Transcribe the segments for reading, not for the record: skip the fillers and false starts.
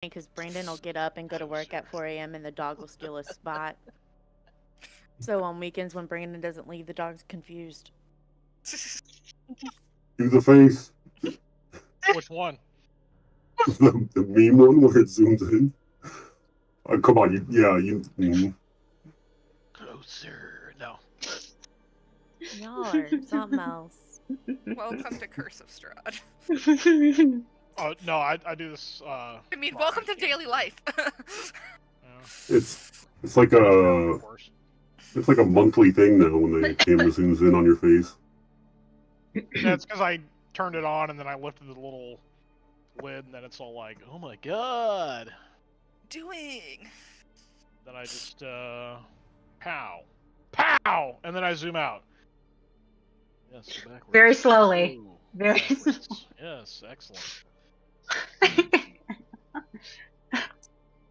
because Brandon will get up and go to work at 4 a.m. and the dog will steal his spot. So on weekends when Brandon doesn't leave, the dog's confused. Do the face. Which one? The meme one where it zooms in. Come on, you. Closer. No. Y'all are something else. Welcome to Curse of Strahd. Oh no, I do this. I mean, welcome to daily life. Yeah. It's like a monthly thing now when the camera zooms in on your face. Yeah, it's because I turned it on and then I lifted the little lid and then it's all like, oh my god. Doing. Then I just pow, and then I zoom out. Yes, backwards. Very slowly. Ooh, Very backwards. Yes, excellent.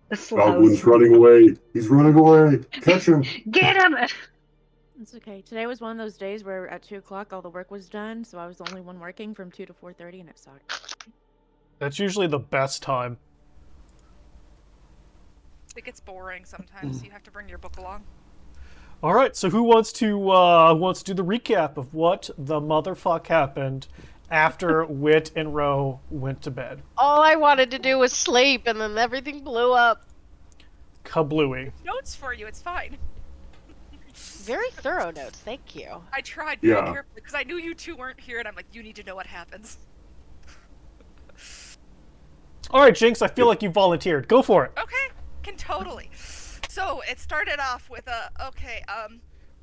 The slow. Goblin's running away. He's running away. Catch him. Get him! It's okay. Today was one of those days where at 2 o'clock all the work was done, so I was the only one working from 2 to 4:30, and it sucked. That's usually the best time. It gets boring sometimes, so you have to bring your book along. All right, so who wants to do the recap of what the motherfuck happened after Wit and Ro went to bed? All I wanted to do was sleep, and then everything blew up. Kablooey. Notes for you, it's fine. Very thorough notes, thank you. I tried very Yeah. carefully because I knew you two weren't here, and I'm like, you need to know what happens. All right, Jinx, I feel like you volunteered. Go for it. Okay, can totally. So it started off with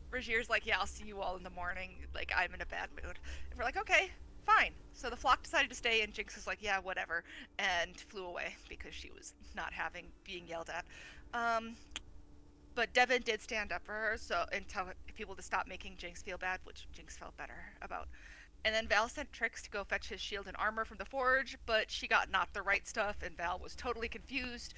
Regier's like, yeah, I'll see you all in the morning. Like, I'm in a bad mood. And we're like, okay, fine. So the flock decided to stay, and Jinx was like, yeah, whatever, and flew away because she was not having being yelled at. But Devin did stand up for her, and tell people to stop making Jinx feel bad, which Jinx felt better about. And then Val sent Trix to go fetch his shield and armor from the forge, but she got not the right stuff, and Val was totally confused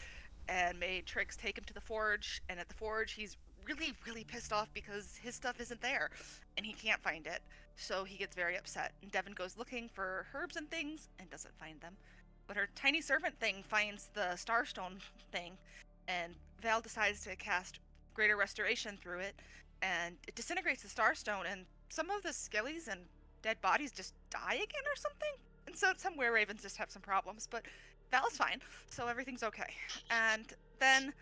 and made Trix take him to the forge. And at the forge, he's really, really pissed off because his stuff isn't there, and he can't find it. So he gets very upset. And Devin goes looking for herbs and things and doesn't find them. But her tiny servant thing finds the Starstone thing, and Val decides to cast Greater Restoration through it, and it disintegrates the Starstone, and some of the skellies and dead bodies just die again or something. And so some were-ravens just have some problems, but Val's fine, so everything's okay. And then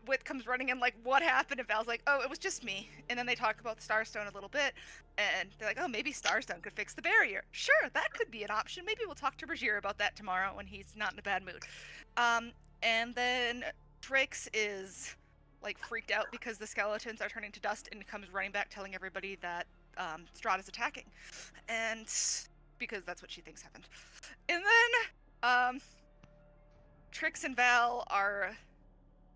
Wit comes running in like, what happened? And Val's like, oh, it was just me. And then they talk about the Starstone a little bit, and they're like, oh, maybe Starstone could fix the barrier. Sure, that could be an option. Maybe we'll talk to Regier about that tomorrow when he's not in a bad mood. And then Trix is like freaked out because the skeletons are turning to dust, and comes running back telling everybody that Strahd is attacking, and because that's what she thinks happened. And then Trix and Val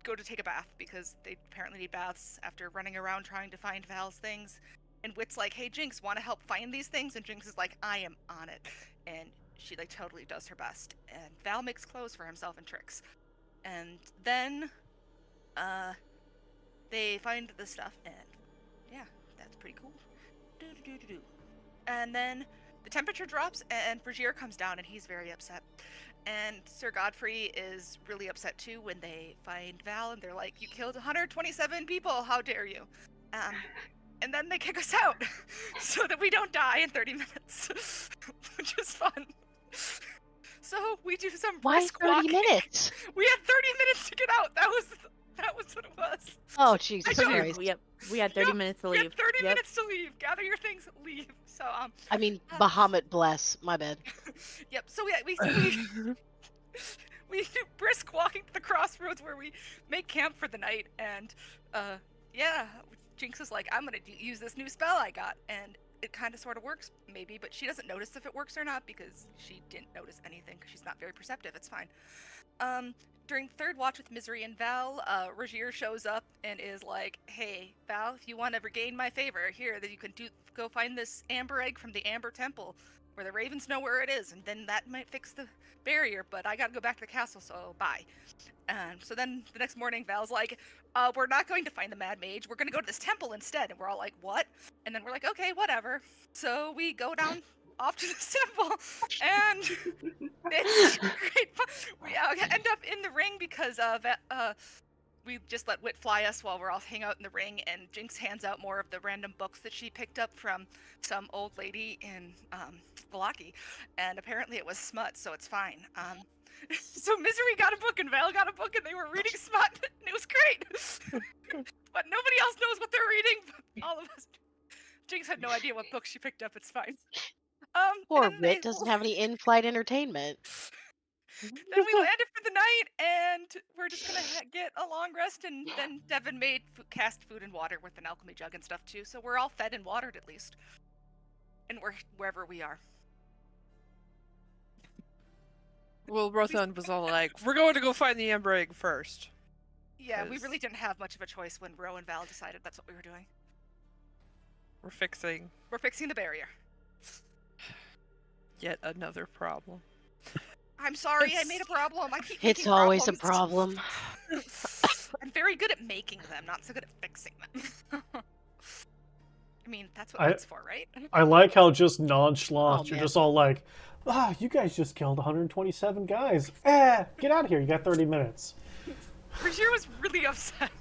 go to take a bath because they apparently need baths after running around trying to find Val's things. And Wit's like, hey Jinx, want to help find these things? And Jinx is like, I am on it. And she like totally does her best. And Val makes clothes for himself and Trix. And then they find the stuff, and yeah, that's pretty cool. And then the temperature drops, and Regier comes down, and he's very upset. And Sir Godfrey is really upset too when they find Val, and they're like, you killed 127 people, how dare you? And then they kick us out so that we don't die in 30 minutes, which is fun. So we do some brisk Why 30 walking. minutes? We had 30 minutes to get out. That was what it was. Oh, Jesus I know. Christ. Yep, we had 30 minutes to We leave. had 30 Yep. minutes to leave. Gather your things, leave. So I mean, Bahamut bless. My bad. Yep. So we do brisk walking to the crossroads where we make camp for the night, and yeah, Jinx is like, I'm gonna use this new spell I got, and it kind of sort of works maybe, but she doesn't notice if it works or not because she didn't notice anything because she's not very perceptive. It's fine. During third watch with Misery and Val, Regier shows up and is like, hey, Val, if you want to regain my favor, here, that you can go find this amber egg from the Amber Temple, where the ravens know where it is, and then that might fix the barrier, but I gotta go back to the castle, so bye. So then the next morning, Val's like, we're not going to find the Mad Mage, we're gonna go to this temple instead, and we're all like, what? And then we're like, okay, whatever. So we go down off to the symbol, and it's great. We end up in the ring because we just let Wit fly us while we're all hang out in the ring, and Jinx hands out more of the random books that she picked up from some old lady in Valaki, and apparently it was smut, so it's fine. So Misery got a book and Val got a book, and they were reading smut, and it was great. But nobody else knows what they're reading, but all of us. Jinx had no idea what book she picked up. It's fine. Poor and they- Wit doesn't have any in-flight entertainment. Then we landed for the night, and we're just gonna get a long rest. And then Devin made cast food and water with an alchemy jug and stuff too, so we're all fed and watered at least, and we're wherever we are. Well, Rothan was all like, "We're going to go find the Amber Egg first." Yeah, we 'Cause- really didn't have much of a choice when Ro and Val decided that's what we were doing. We're fixing We're fixing the barrier. yet another problem. I'm sorry, I made a problem. I keep It's making always a problems. problem. I'm very good at making them, not so good at fixing them. I mean, that's what I- it's for, right? I like how just nonchalant, Oh, you're man. just all like, you guys just killed 127 guys. Get out of here. You got 30 minutes. Rajir was really upset.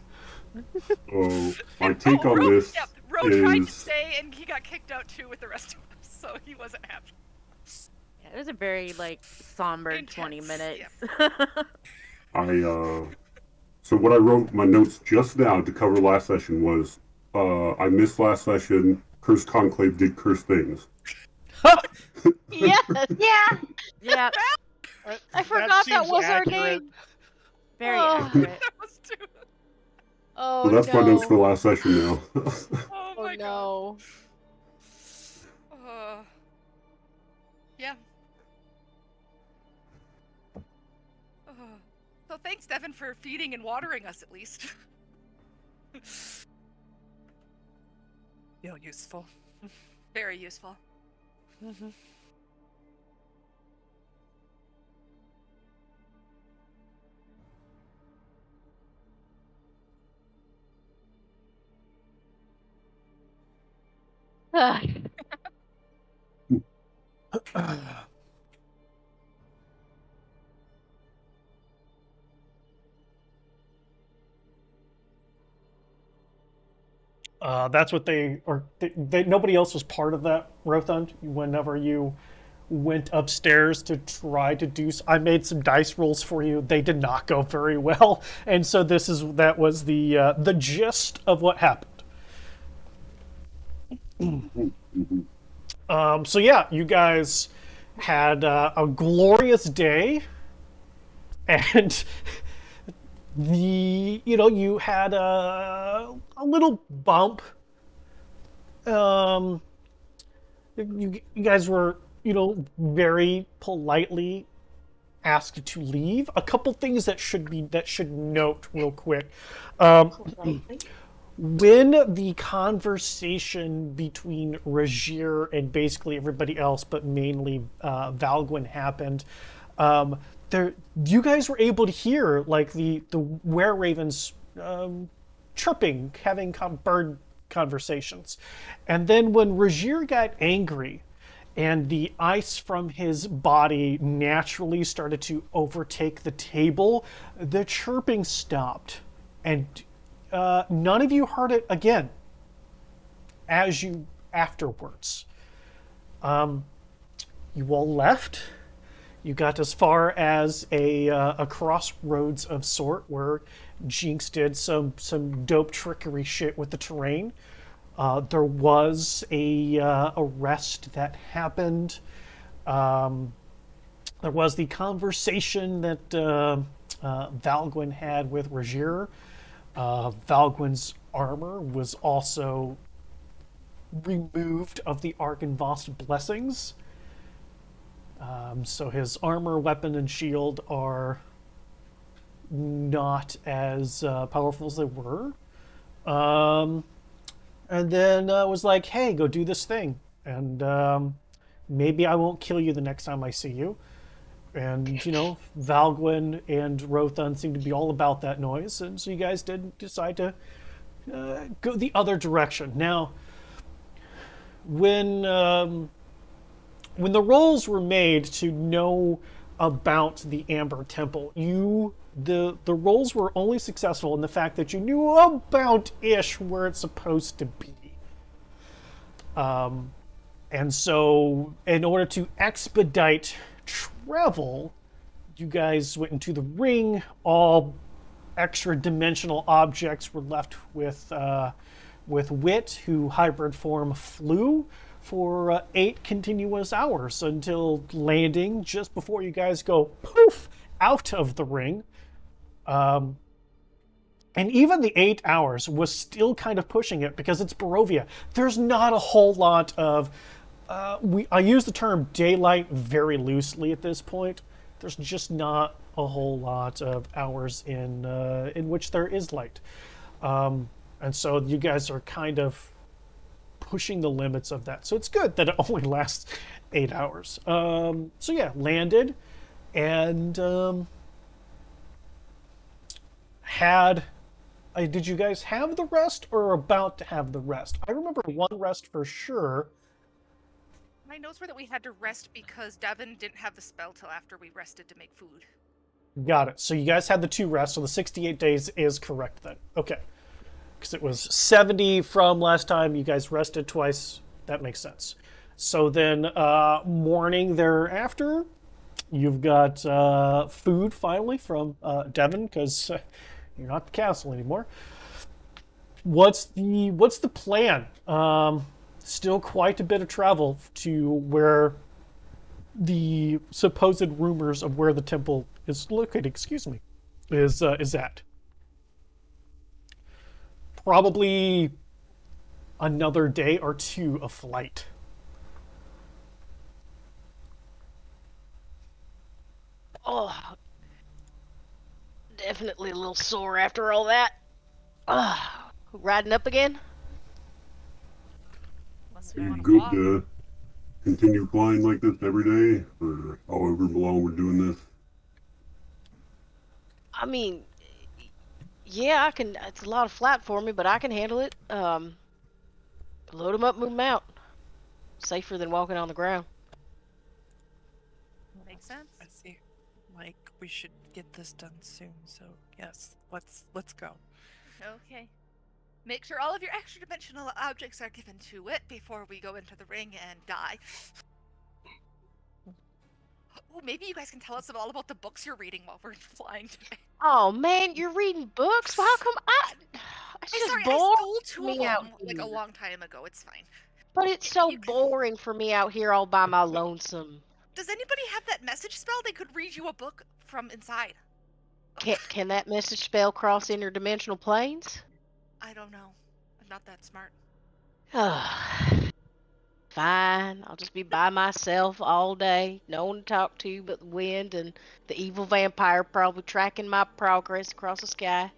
So my take on Ro, this yeah, Ro tried to is stay, and he got kicked out too with the rest of us, so he wasn't happy. Yeah, it was a very like somber 20 Intense, minutes. so what I wrote my notes just now to cover last session was I missed last session. Cursed Conclave did curse things. Yes, Yeah. Yeah, I forgot that seems was our accurate. name. very Oh. accurate. That was too. Oh So that's no. my notes for last session now. Oh Oh my god. no. Yeah. So thanks, Devin, for feeding and watering us at least. You're useful. Very useful. Mm-hmm. Ah, That's what nobody else was part of that, Rothund. Whenever you went upstairs to try to do, I made some dice rolls for you. They did not go very well, and so that was the gist of what happened. So yeah, you guys had a glorious day, and you had a little bump. You guys were, very politely asked to leave. A couple things that should note real quick. When the conversation between Rajir and basically everybody else, but mainly Valgwyn, happened, you guys were able to hear like the were-ravens chirping, having bird conversations. And then when Rajir got angry and the ice from his body naturally started to overtake the table, the chirping stopped. And none of you heard it again afterwards. You all left. You got as far as a crossroads of sort where Jinx did some dope trickery shit with the terrain. There was a arrest that happened. There was the conversation that Valgwyn had with Rajir. Valgwyn's armor was also removed of the Argynvost blessings. So his armor, weapon, and shield are not as powerful as they were. And then was like, hey, go do this thing. And maybe I won't kill you the next time I see you. And, Valgwyn and Rothun seem to be all about that noise. And so you guys did decide to go the other direction. Now, when when the rolls were made to know about the Amber Temple, the rolls were only successful in the fact that you knew about-ish where it's supposed to be. And so, in order to expedite travel, you guys went into the ring. All extra-dimensional objects were left with Wit, who hybrid form flew for 8 continuous hours until landing just before you guys go poof out of the ring. And even the 8 hours was still kind of pushing it because it's Barovia. There's not a whole lot of... I use the term daylight very loosely at this point. There's just not a whole lot of hours in which there is light. And so you guys are kind of pushing the limits of that. So it's good that it only lasts 8 hours. So yeah, landed and did you guys have the rest or about to have the rest? I remember one rest for sure. My notes were that we had to rest because Devin didn't have the spell till after we rested to make food. Got it. So you guys had the 2 rests, so the 68 days is correct then. Okay. Because it was 70 from last time. You guys rested twice. That makes sense. So then morning thereafter, you've got food finally from Devin, because you're not the castle anymore. What's the plan? Still quite a bit of travel to where the supposed rumors of where the temple is located, is at. Probably another day or 2 of flight. Oh, definitely a little sore after all that. Riding up again? Unless Are we you want to good walk. to continue flying like this every day, or however long we're doing this? I mean, yeah, I can. It's a lot of flat for me, but I can handle it. Load them up, move them out. Safer than walking on the ground. Makes sense. I see. Like, we should get this done soon, so yes, let's go. Okay. Make sure all of your extra dimensional objects are given to it before we go into the ring and die. Oh, maybe you guys can tell us all about the books you're reading while we're flying today. Oh man, you're reading books? Well, how come it's I'm just sorry, I boring stole 2 of me them out like a here. long time ago. It's fine. But it's so You can- boring for me out here all by my lonesome. Does anybody have that message spell? They could read you a book from inside. Can that message spell cross interdimensional planes? I don't know. I'm not that smart. Fine, I'll just be by myself all day, no one to talk to but the wind and the evil vampire probably tracking my progress across the sky.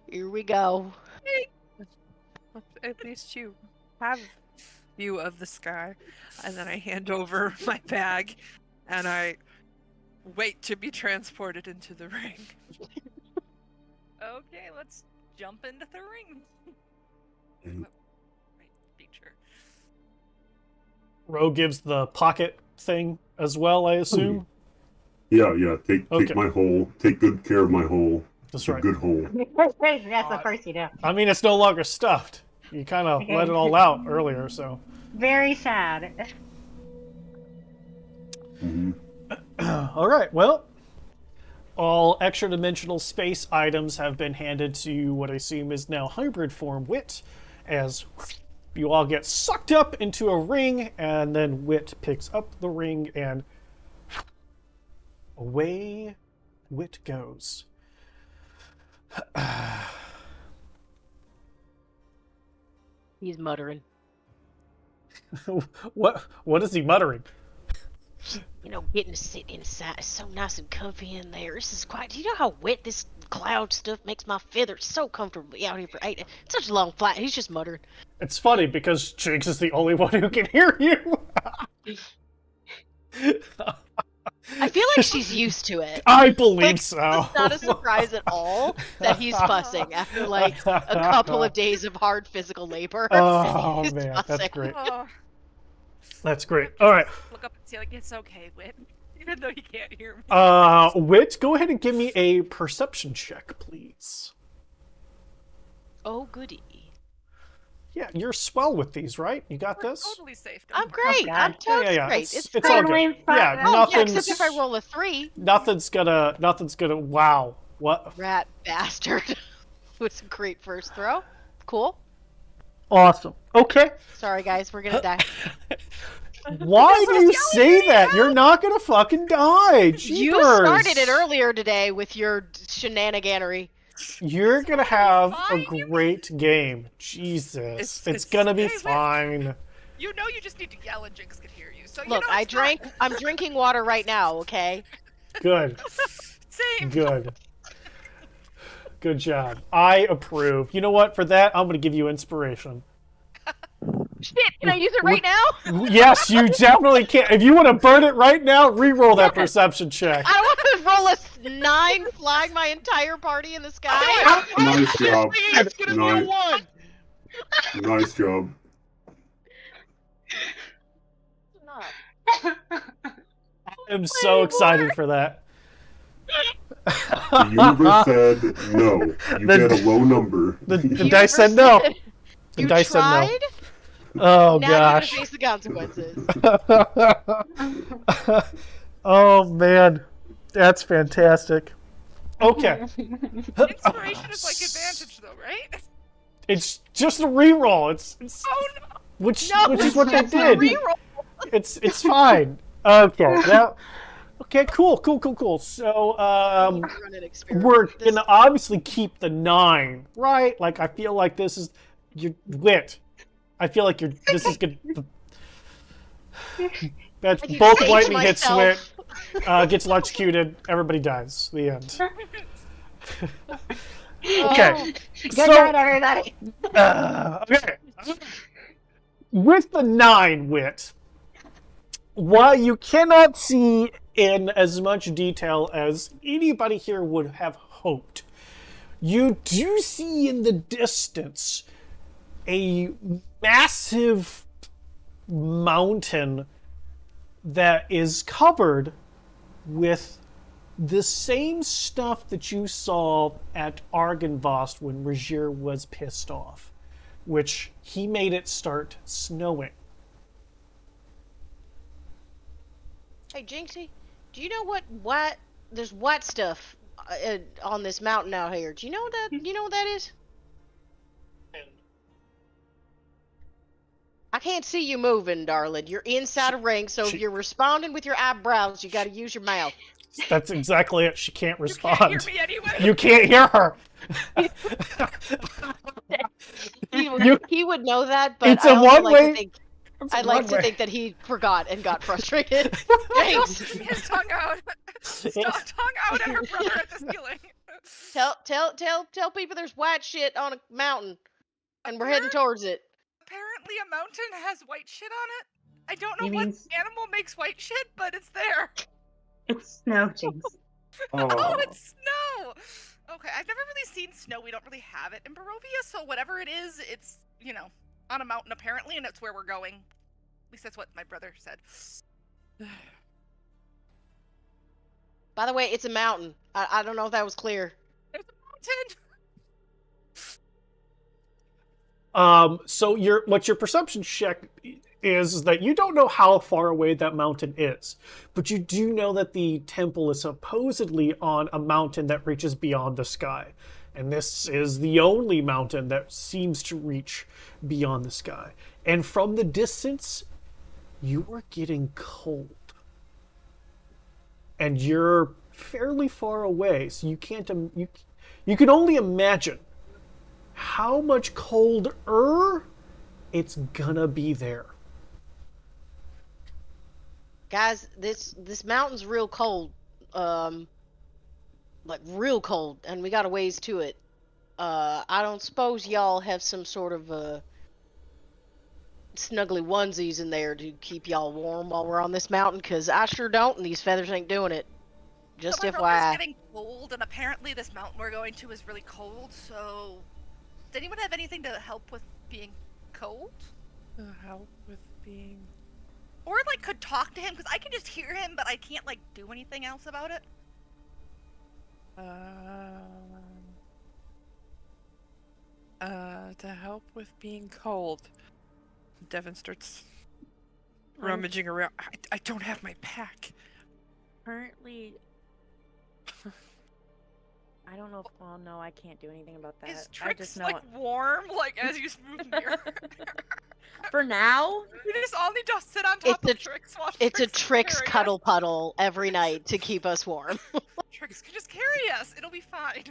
Here we go. At least you have view of the sky. And then I hand over my bag and I wait to be transported into the ring. Okay, let's jump into the ring. Mm. Right feature. Ro gives the pocket thing as well, I assume. Yeah. Take Okay. my hole. Take good care of my hole. That's It's a right. good hole. That's the first you do. I mean, it's no longer stuffed. You kind of Okay. let it all out earlier, so. Very sad. Hmm. All right, well, all extra-dimensional space items have been handed to what I assume is now hybrid form Wit, as you all get sucked up into a ring, and then Wit picks up the ring, and away Wit goes. He's muttering. What is he muttering? You know, getting to sit inside is so nice and comfy in there. This is quite. Do you know how wet this cloud stuff makes my feathers so comfortable to be out here for 8 such a long flight? He's just muttering. It's funny because Jinx is the only one who can hear you. I feel like she's used to it. I believe Like, so. It's not a surprise at all that he's fussing after like a couple of days of hard physical labor. Oh He's man, that's fussing. great. Oh, That's great. All right. Look up and say like, it's okay, Wit. Even though you can't hear me. Wit, go ahead and give me a perception check, please. Oh, goody. Yeah, you're swell with these, right? You got We're this? totally safe. I'm Don't worry. great. God. I'm totally Yeah. great. It's great. all good. Totally fine. Yeah, Oh, yeah, nothing's. except if I roll a 3. Nothing's gonna. Wow. What? Rat bastard. Was a great first throw. Cool. Awesome. Okay. Sorry, guys. We're gonna die. Why do you say that? You're not gonna fucking die. Jeepers. You started it earlier today with your shenaniganery. You're gonna have a fine. great game. Jesus. It's gonna be Hey, Wit. fine. You know you just need to yell and Jinx can hear you. So Look, you know it's fine. I'm drinking water right now, okay? Good. Same. Good. Good job. I approve. You know what? For that, I'm gonna give you inspiration. Shit, can I use it right now? Yes, you definitely can. If you want to burn it right now, re-roll that perception check. I want to roll a 9 flying my entire party in the sky. Nice job. It's gonna be a Nice. 1. Nice job. I'm so excited for that. The universe said no. You get a low number. The You dice said no. said- The You dice said no. tried? Oh Now gosh. you're gonna face the consequences. Oh man, that's fantastic. Okay, Inspiration is like advantage though, right? it's just a re-roll. It's Oh no. which No, is what they it's a did. reroll. It's fine. Okay, now, okay, cool. So Run an experiment. we're This- gonna obviously keep the 9, right? Like I feel like this is your Wit. I feel like this is good. That's I can both say to lightning hits myself- Wit, gets electrocuted, everybody dies. The end. Oh, Okay. Good So, night, everybody. okay. With the 9 Wit, while you cannot see in as much detail as anybody here would have hoped, you do see in the distance a massive mountain that is covered with the same stuff that you saw at Argynvost when Regier was pissed off, which he made it start snowing. Hey, Jinxie, do you know what there's white stuff on this mountain out here? Do you know what that is? I can't see you moving, darling. You're inside a ring, so if you're responding with your eyebrows, you got to use your mouth. That's exactly it. She can't You respond. can't hear me anyway. You can't hear her. He would know that, but It's I a also one-way- I'd like to think that he forgot and got frustrated. Jinx, His tongue out. Stop tongue out at her brother at this healing. tell people there's white shit on a mountain, and we're heading towards it. Apparently a mountain has white shit on it. I don't know You what mean- animal makes white shit, but it's there. It's snow, Jinx. Oh, it's snow! Okay, I've never really seen snow. We don't really have it in Barovia, so whatever it is, it's, on a mountain apparently, and that's where we're going. At least that's what my brother said. By the way, it's a mountain. I don't know if that was clear. There's a mountain! So what your perception check is that you don't know how far away that mountain is, but you do know that the temple is supposedly on a mountain that reaches beyond the sky. And this is the only mountain that seems to reach beyond the sky. And from the distance, you are getting cold. And you're fairly far away, so you can't, you can only imagine how much colder it's gonna be there. Guys, this mountain's real cold. Like real cold, and we got a ways to it. I don't suppose y'all have some sort of snuggly onesies in there to keep y'all warm while we're on this mountain, because I sure don't, and these feathers ain't doing it. Just So my brother's FYI. getting cold, and apparently this mountain we're going to is really cold, so... Does anyone have anything to help with being cold? Help with being or like could talk to him, because I can just hear him, but I can't like do anything else about it. To help with being cold, Devin starts rummaging around. I don't have my pack. Currently, I don't know if. Well, no, I can't do anything about that. Is I Trix just know like warm, like as you move near? for now. We just all need to sit on top It's of Trix while It's a Trix Trix carry cuddle us. puddle every night to keep us warm. Trix can just carry us. It'll be fine.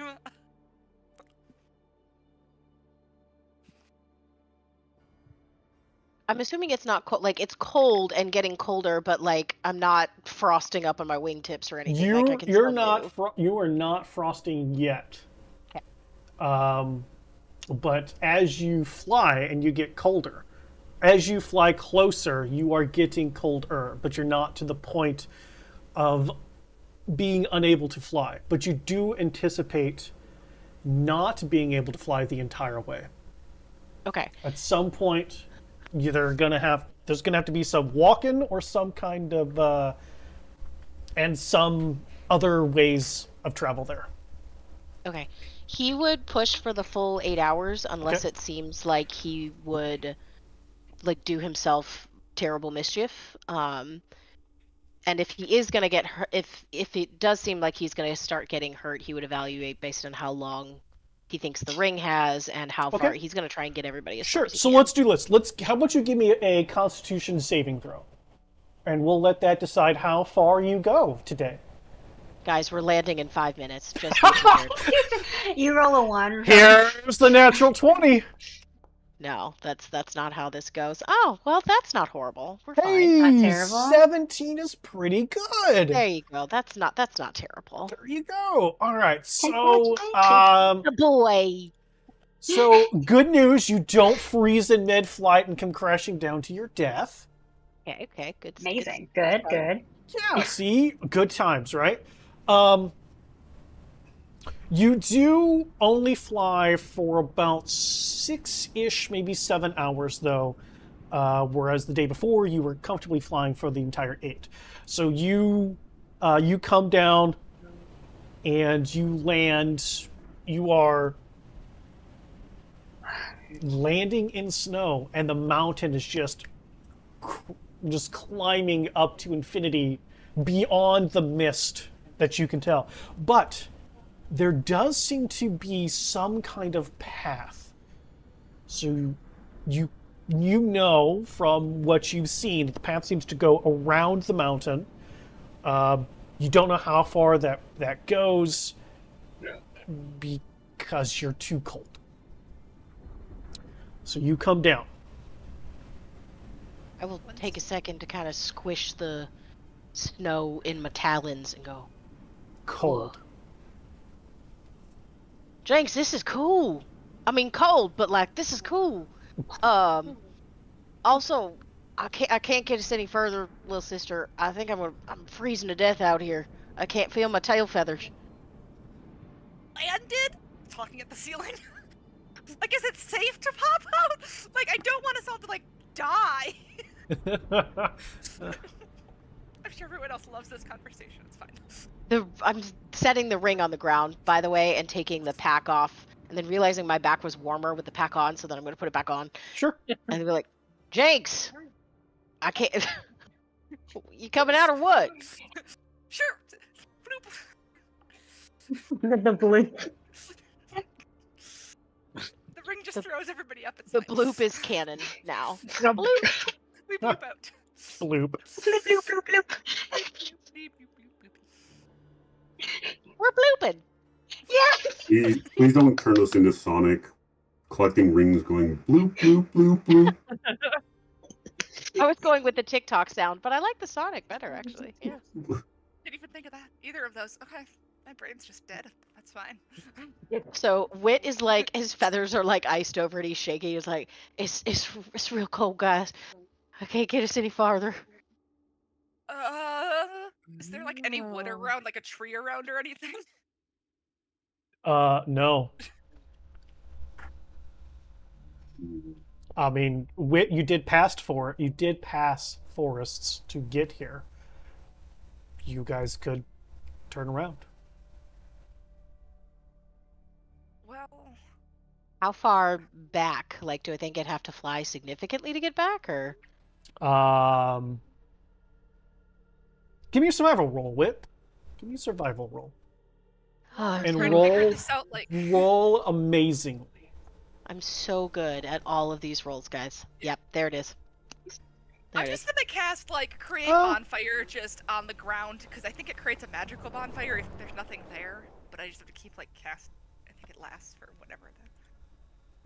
I'm assuming it's not cold. Like, it's cold and getting colder, but like I'm not frosting up on my wingtips or anything. Like I can You're still not move. you are not frosting yet. Okay. But as you fly and you get colder, as you fly closer, you are getting colder, but you're not to the point of being unable to fly. But you do anticipate not being able to fly the entire way. Okay. At some point, there's gonna have to be some walking or some kind of and some other ways of travel there. Okay. He would push for the full 8 hours unless Okay. it seems like he would like do himself terrible mischief. And if he is gonna get hurt, if it does seem like he's gonna start getting hurt, he would evaluate based on how long he thinks the ring has and how far Okay. he's gonna try and get everybody as far Sure. as he So can. let's do this. How about you give me a Constitution saving throw, and we'll let that decide how far you go today. Guys, we're landing in 5 minutes. Just be prepared. You roll a 1. Here's the natural 20. No, that's not how this goes. Oh, well, that's not horrible. We're fine. Hey, Not terrible. 17 is pretty good. There you go. That's not terrible. There you go. All right. So, Congratulations. The boy. so good news. You don't freeze in mid-flight and come crashing down to your death. Okay, good. Amazing. Good. Yeah. See, good times, right? You do only fly for about 6-ish, maybe 7 hours, though. Whereas the day before, you were comfortably flying for the entire 8. So you come down and you land. You are landing in snow, and the mountain is just climbing up to infinity beyond the mist that you can tell. But there does seem to be some kind of path. So you know from what you've seen that the path seems to go around the mountain. You don't know how far that goes because you're too cold. So you come down. I will take a second to kind of squish the snow in my talons and go, Cold. Jenks, this is cool. I mean, cold, but like this is cool. Also, I can't get us any further, little sister. I think I'm freezing to death out here. I can't feel my tail feathers. Landed? Talking at the ceiling. I guess it's safe to pop out. Like I don't want us all to like die. I'm sure everyone else loves this conversation. It's fine. I'm setting the ring on the ground, by the way, and taking the pack off, and then realizing my back was warmer with the pack on, so then I'm going to put it back on. Sure. And be like, Jenks, I can't. You coming out or what? Sure. Bloop. The blue. The ring just throws everybody up. It's The fine. bloop is canon now. We bloop out. Bloop. Bloop, bloop, bloop, bloop. Bloop, bloop, bloop, bloop. We're blooping. Yes. Please don't turn us into Sonic, collecting rings going bloop, bloop, bloop, bloop. I was going with the TikTok sound, but I like the Sonic better, actually. Yeah. Didn't even think of that. Either of those. Okay. My brain's just dead. That's fine. So Wit is like, his feathers are like iced over and he's shaking. He's like, it's real cold, guys. I can't get us any farther. Is there like any wood around, like a tree around or anything? No. I mean, you did pass forests to get here. You guys could turn around. Well, How far back? Like, do I think I'd have to fly significantly to get back, or? Give me a survival roll, Whip. Give me a survival roll. Oh, And trying to figure this out, like, roll amazingly. I'm so good at all of these rolls, guys. Yep, there it is. There I'm it just is. gonna cast like create Oh. bonfire just on the ground because I think it creates a magical bonfire if there's nothing there. But I just have to keep like cast. I think it lasts for whatever.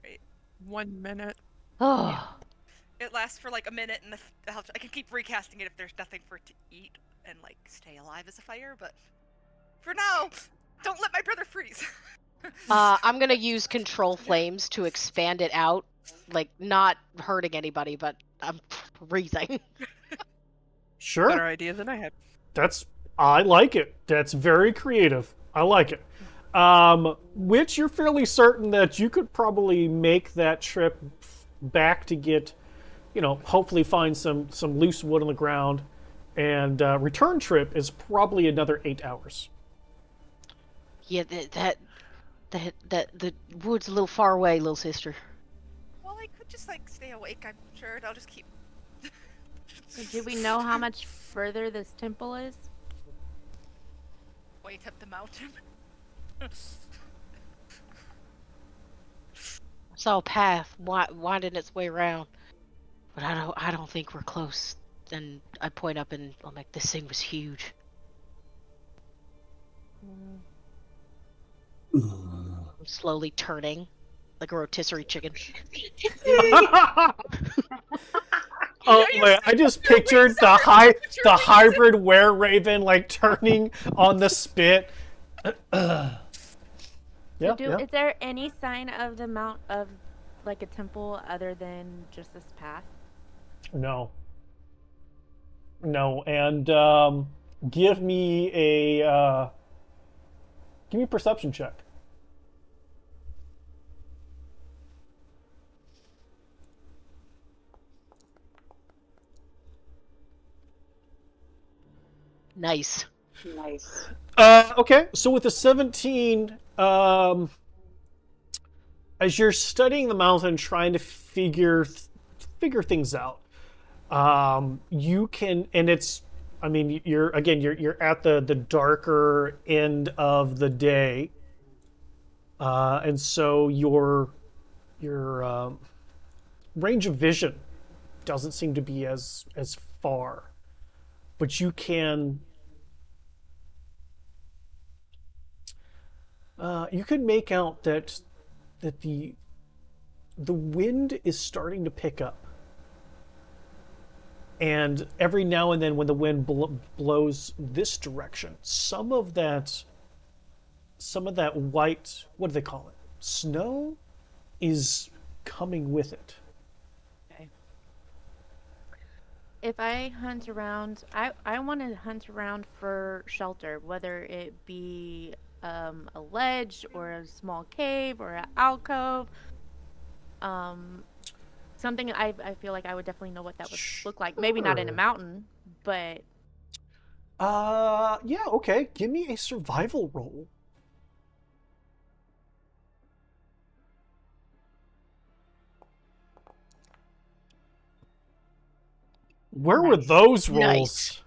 Right. 1 minute. Oh, It lasts for like a minute, and I can keep recasting it if there's nothing for it to eat and like stay alive as a fire. But for now, don't let my brother freeze. I'm gonna use control flames to expand it out, like not hurting anybody, but I'm freezing. Sure. Better idea than I had. I like it. That's very creative. I like it. Which you're fairly certain that you could probably make that trip back to get, hopefully find some loose wood on the ground, and return trip is probably another 8 hours. Yeah, the wood's a little far away, little sister. Well, I could just like stay awake. I'm sure I'll just keep. So do we know how much further this temple is? Wait up the mountain. I saw a path winding its way around, but I don't think we're close. And I point up and I'm like, this thing was huge. I'm slowly turning like a rotisserie chicken. Oh man, I just pictured the hybrid were-raven like turning on the spit. Yeah, Is there any sign of the mount of like a temple other than just this path? No, and give me a perception check. Nice. Nice. Okay, so with the 17, as you're studying the mountain, trying to figure things out, you can, and it's, I mean, you're at the darker end of the day, and so your range of vision doesn't seem to be as far, but you can. You could make out that the wind is starting to pick up, and every now and then, when the wind blows this direction, some of that white, what do they call it? Snow is coming with it. Okay. If I hunt around, I want to hunt around for shelter, whether it be a ledge or a small cave or an alcove. Something I feel like I would definitely know what that would look like. Maybe not in a Sure. mountain, but Yeah, okay. Give me a survival roll. Where were those rolls?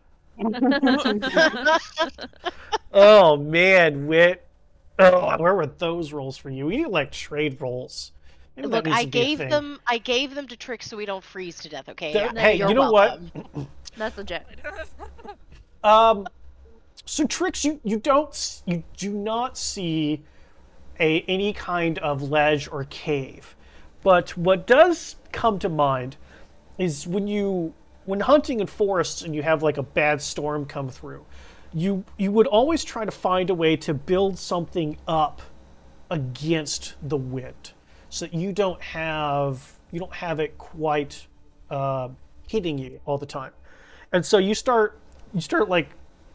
Oh man, Wit. Oh, where were those rolls for you? We need like trade rolls. Maybe that Look, needs I to be a gave thing. them to Trix so we don't freeze to death. Okay. Hey, You're you know welcome. what? that's legit. So Trix, you do not see any kind of ledge or cave, but what does come to mind is when hunting in forests and you have like a bad storm come through, you would always try to find a way to build something up against the wind, so that you don't have it quite hitting you all the time. And so you start like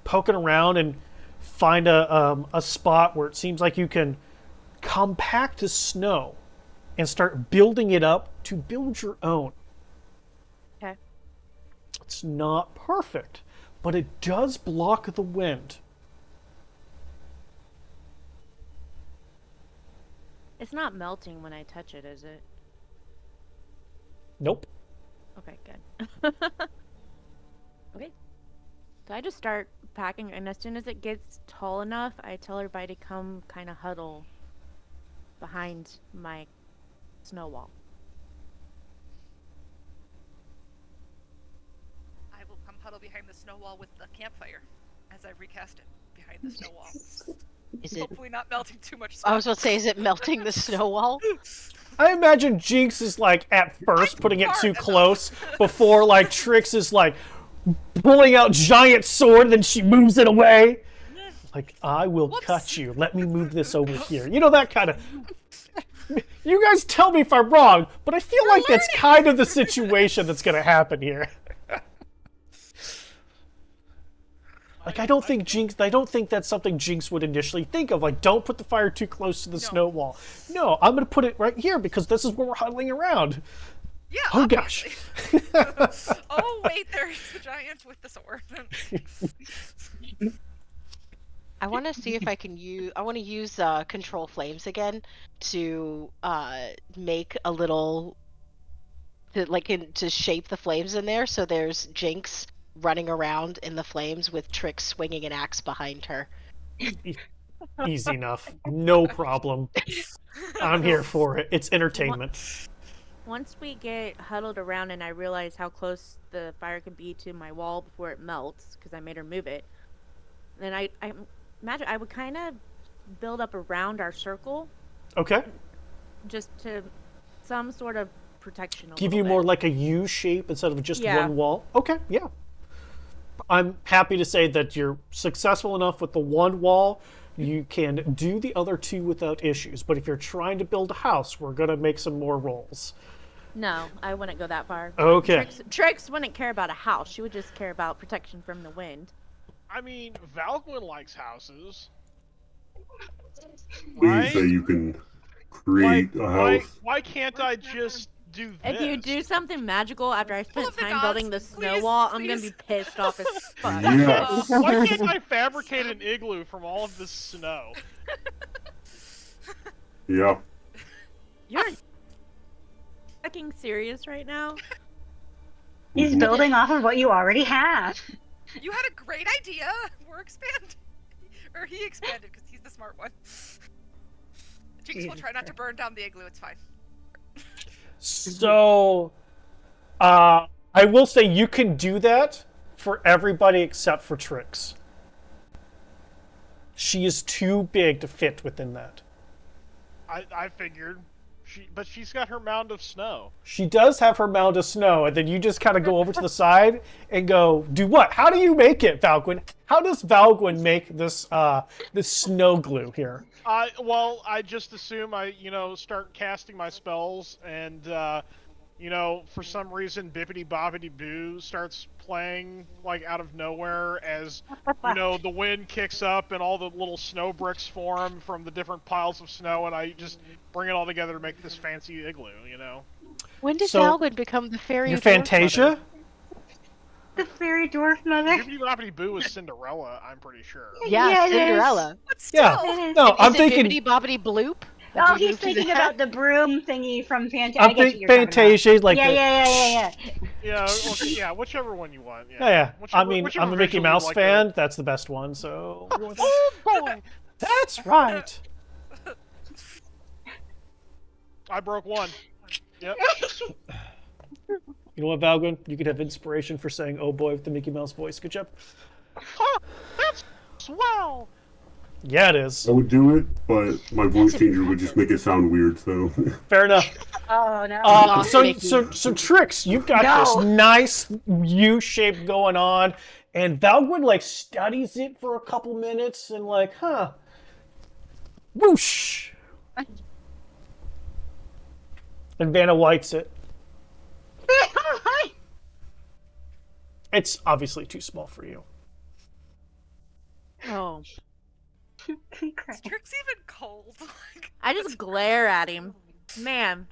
poking around and find a spot where it seems like you can compact the snow and start building it up to build your own. Okay. It's not perfect, but it does block the wind. It's not melting when I touch it, is it? Nope. Okay, good. Okay. So I just start packing, and as soon as it gets tall enough, I tell everybody to come kind of huddle behind my snow wall. I will come huddle behind the snow wall with the campfire as I recast it behind the snow wall. Is it? Hopefully not melting too much snow. I was about to say, is it melting the snow wall? I imagine Jinx is like at first putting it too close before like Trix is like pulling out giant sword, then she moves it away. Like, I will cut you. Let me move this over here. You know, that kind of... You guys tell me if I'm wrong, but I feel like that's kind of the situation that's going to happen here. Like, I don't think that's something Jinx would initially think of. Like, don't put the fire too close to the snow wall. No, I'm going to put it right here because this is where we're huddling around. Yeah. Oh, gosh. Oh, wait, there's the giant with the sword. I want to see if I can use. I want to use control flames again to make a little, to shape the flames in there. So there's Jinx running around in the flames with Trix swinging an axe behind her. Easy enough. No problem. I'm here for it. It's entertainment. Once we get huddled around and I realize how close the fire can be to my wall before it melts, because I made her move it, then I imagine I would kind of build up around our circle. Okay. Just to some sort of protection. Give you more like a U shape instead of just one wall. Okay, yeah. I'm happy to say that you're successful enough with the one wall. You can do the other two without issues. But if you're trying to build a house, we're going to make some more rolls. No, I wouldn't go that far. Okay. Trix wouldn't care about a house. She would just care about protection from the wind. I mean, Valgwin likes houses. Please say you can create a house. Why can't I just do this? If you do something magical after I spent time gods, building the snow wall, I'm gonna be pissed off as fuck. Yes. Why can't I fabricate an igloo from all of this snow? Yeah. You're fucking serious right now? He's building off of what you already have. You had a great idea. We're expanding. Or he expanded because he's the smart one. Jinx will try not to burn down the igloo. It's fine. So, I will say you can do that for everybody except for Trix. She is too big to fit within that. I figured. But she's got her mound of snow. She does have her mound of snow, and then you just kind of go over to the side and go, do what? How do you make it, Valgwin? How does Valgwin make this this snow glue here? Well, I just assume I, start casting my spells, and, for some reason, Bippity Boppity Boo starts playing, like, out of nowhere as, the wind kicks up and all the little snow bricks form from the different piles of snow, and I just bring it all together to make this fancy igloo, When did So, Valgwin become the fairy? Your dwarf Fantasia? mother? The fairy dwarf mother. Bippity Boppity Boo is Cinderella, I'm pretty sure. Yeah, Yeah, it is. Cinderella. But still, Yeah. No, I'm Is thinking. it Bibbidi Bobbidi Bloop? Oh, Did we he's move to thinking that? about the broom thingy from Fantasia. I'm thinking Fantasia, like yeah, the, yeah. Yeah, okay, yeah, whichever one you want. Yeah. Whichever, I mean, whichever I'm a Mickey visual you Mouse like fan. That's the best one. So. Oh boy! That's right. I broke one. Yep. You know what, Valgwin? You could have inspiration for saying "Oh boy" with the Mickey Mouse voice. Good job. Huh, that's swell. Yeah, it is. I would do it, but my voice changer would just make it sound weird, so. Fair enough. Oh no. So Trix, you've got this nice U shape going on, and Valgwin like studies it for a couple minutes and like, whoosh. And Vanna White's it. It's obviously too small for you. Oh. is Trix even cold? I just glare at him. Man,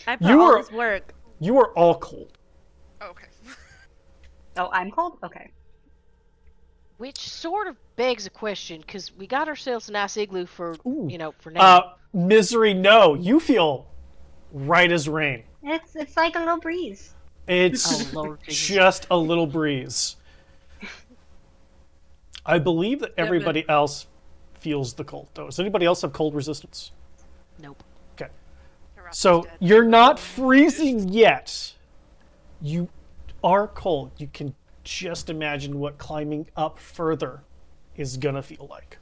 I put You all are this work. you are all cold. Okay. Oh, I'm cold? Okay. Which sort of begs a question, because we got ourselves a nice igloo for, Ooh. for now. Misery, no. You feel right as rain. It's like a little breeze. It's Oh, Lord Jesus. just a little breeze. I believe that everybody else feels the cold, though. Does anybody else have cold resistance? Nope. Okay. Harass's So dead. you're not freezing yet. You are cold. You can just imagine what climbing up further is gonna feel like.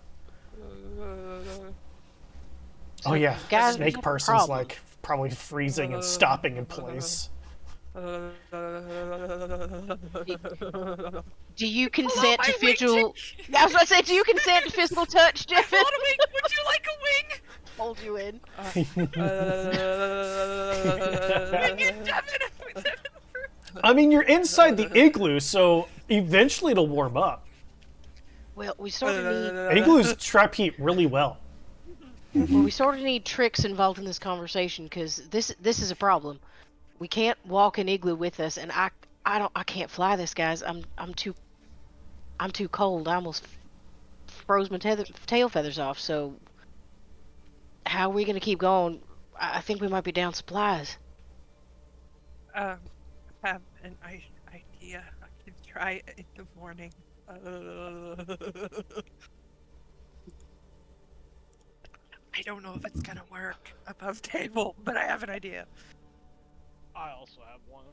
Oh yeah, guys, snake we have a person's problem. like probably freezing and stopping in place. Do you consent to my wing physical... I was about to say, do you consent to physical touch, I Devin? want a wing. Would you like a wing? Hold you in. Wing it, Devin. I mean, you're inside the igloo, so eventually it'll warm up. Well, we sort of need... Igloos trap heat really well. Well, we sort of need Trix involved in this conversation, because this is a problem. We can't walk an igloo with us, and I can't fly this, guys. I'm too cold. I almost froze my tail feathers off. So how are we gonna keep going? I think we might be down supplies. I have an idea. I can try it in the morning. I don't know if it's gonna work above table, but I have an idea. I also have one.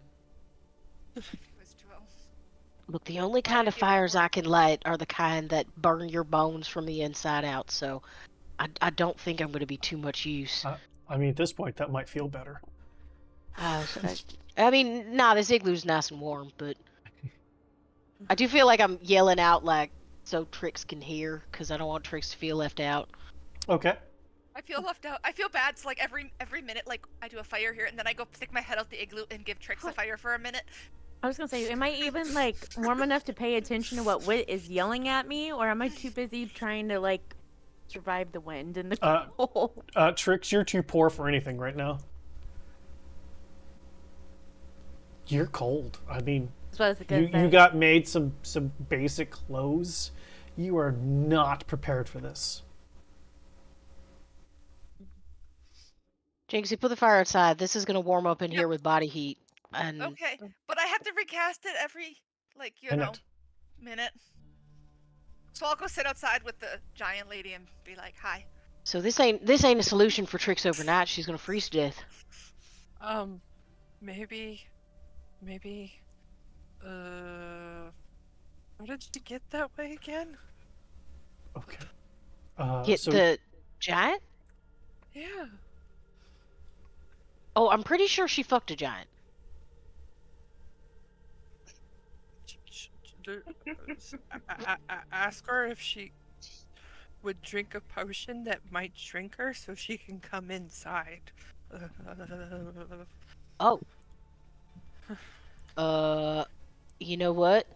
Look, the only kind of fires I can light are the kind that burn your bones from the inside out. So I don't think I'm gonna be too much use. I mean, at this point, that might feel better. I mean, nah, this igloo's nice and warm, but I do feel like I'm yelling out like so Trix can hear, because I don't want Trix to feel left out. Okay. I feel left out. I feel bad. So like every minute, like I do a fire here, and then I go stick my head out the igloo and give Trix a fire for a minute. I was gonna say, am I even like warm enough to pay attention to what Wit is yelling at me, or am I too busy trying to like survive the wind and the cold? Trix, you're too poor for anything right now. You're cold. I mean, That's what I was gonna say. you got made some basic clothes. You are not prepared for this. Jinxie, put the fire outside. This is gonna warm up in here with body heat. And Okay, but I have to recast it every like minute. So I'll go sit outside with the giant lady and be like, "Hi." so this ain't a solution for Trix overnight. She's gonna freeze to death. Maybe. How did you get that way again? Okay. Get so the giant? Yeah. Oh, I'm pretty sure she fucked a giant. Ask her if she would drink a potion that might shrink her so she can come inside. Oh. You know what?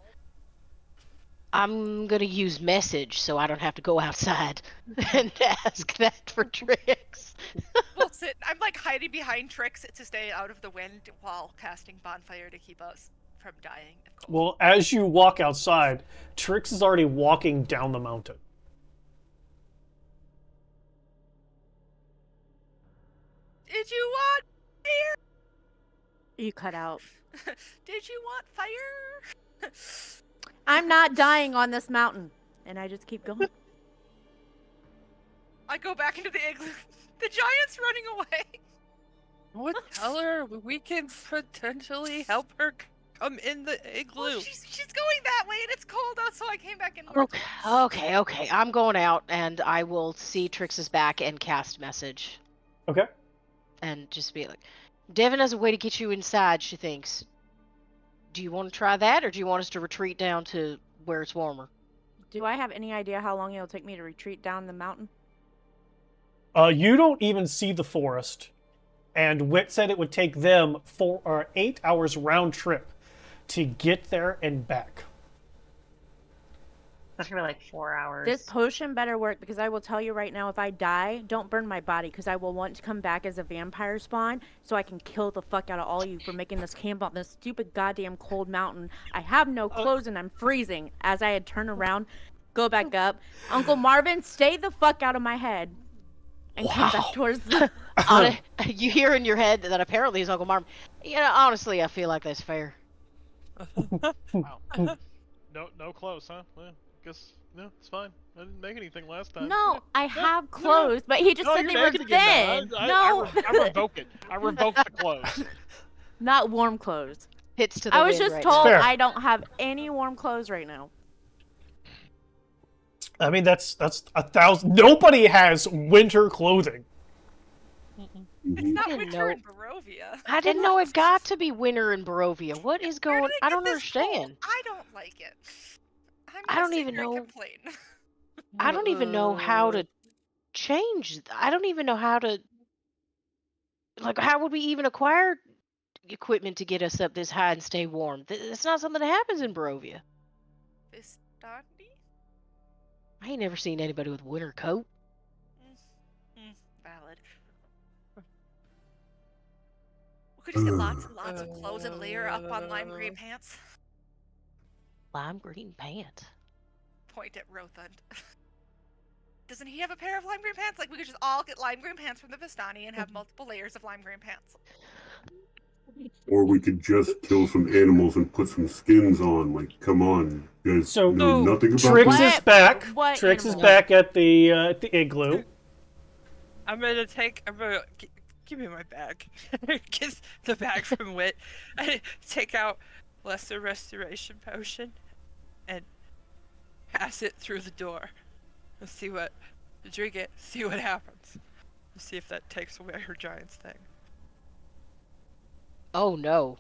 I'm gonna use message so I don't have to go outside and ask that for Trix. We'll sit. I'm like hiding behind Trix to stay out of the wind while casting bonfire to keep us from dying of cold. well, as you walk outside, Trix is already walking down the mountain. Did you want fire? You cut out. Did you want fire? I'm not dying on this mountain, and I just keep going. I go back into the igloo. The giant's running away. What? Tell her we can potentially help her come in the igloo. Well, she's going that way, and it's cold out, so I came back in. Okay. I'm going out, and I will see Trix's back and cast message. Okay. And just be like, Devin has a way to get you inside, she thinks. Do you want to try that, or do you want us to retreat down to where it's warmer? Do I have any idea how long it'll take me to retreat down the mountain? You don't even see the forest, and Wit said it would take them 4 or 8 hours round trip to get there and back. That's for like 4 hours. This potion better work because I will tell you right now, if I die, don't burn my body because I will want to come back as a vampire spawn so I can kill the fuck out of all you for making this camp on this stupid goddamn cold mountain. I have no clothes and I'm freezing. As I had turned around, go back up. Uncle Marvin, stay the fuck out of my head. And come back towards the... You hear in your head that apparently is Uncle Marvin. Honestly, I feel like that's fair. Wow. No clothes, huh? Well, guess no, it's fine. I didn't make anything last time. No, I have clothes, but he just No, said you're they were naked again thin. now. No, I revoke it. I revoke the clothes. not warm clothes. Hits to the I was wind just right told Fair. I don't have any warm clothes right now. I mean, that's 1,000. Nobody has winter clothing. It's not didn't winter know- in Barovia. I didn't know it got to be winter in Barovia. What is Where going? did it I get don't this understand. cold? I don't like it. I'm I gonna don't sit even here and know- Complain. I don't even know how to change. I don't even know how to. Like, how would we even acquire equipment to get us up this high and stay warm? It's not something that happens in Barovia. Vistani? I ain't never seen anybody with a winter coat. Valid. We could just get lots and lots of clothes and layer up on lime green pants. Lime green pants. Point at Rothund. Doesn't he have a pair of lime green pants? Like, we could just all get lime green pants from the Vistani and have multiple layers of lime green pants. Or we could just kill some animals and put some skins on. Like, come on, you guys So- know nothing about Trix this. is back. What Trix is animal? back at the igloo. I'm gonna give me my bag. Get the bag from Wit. I take out lesser restoration potion and pass it through the door. Let's see what, drink it, see what happens. Let's see if that takes away her giant's thing. Oh no.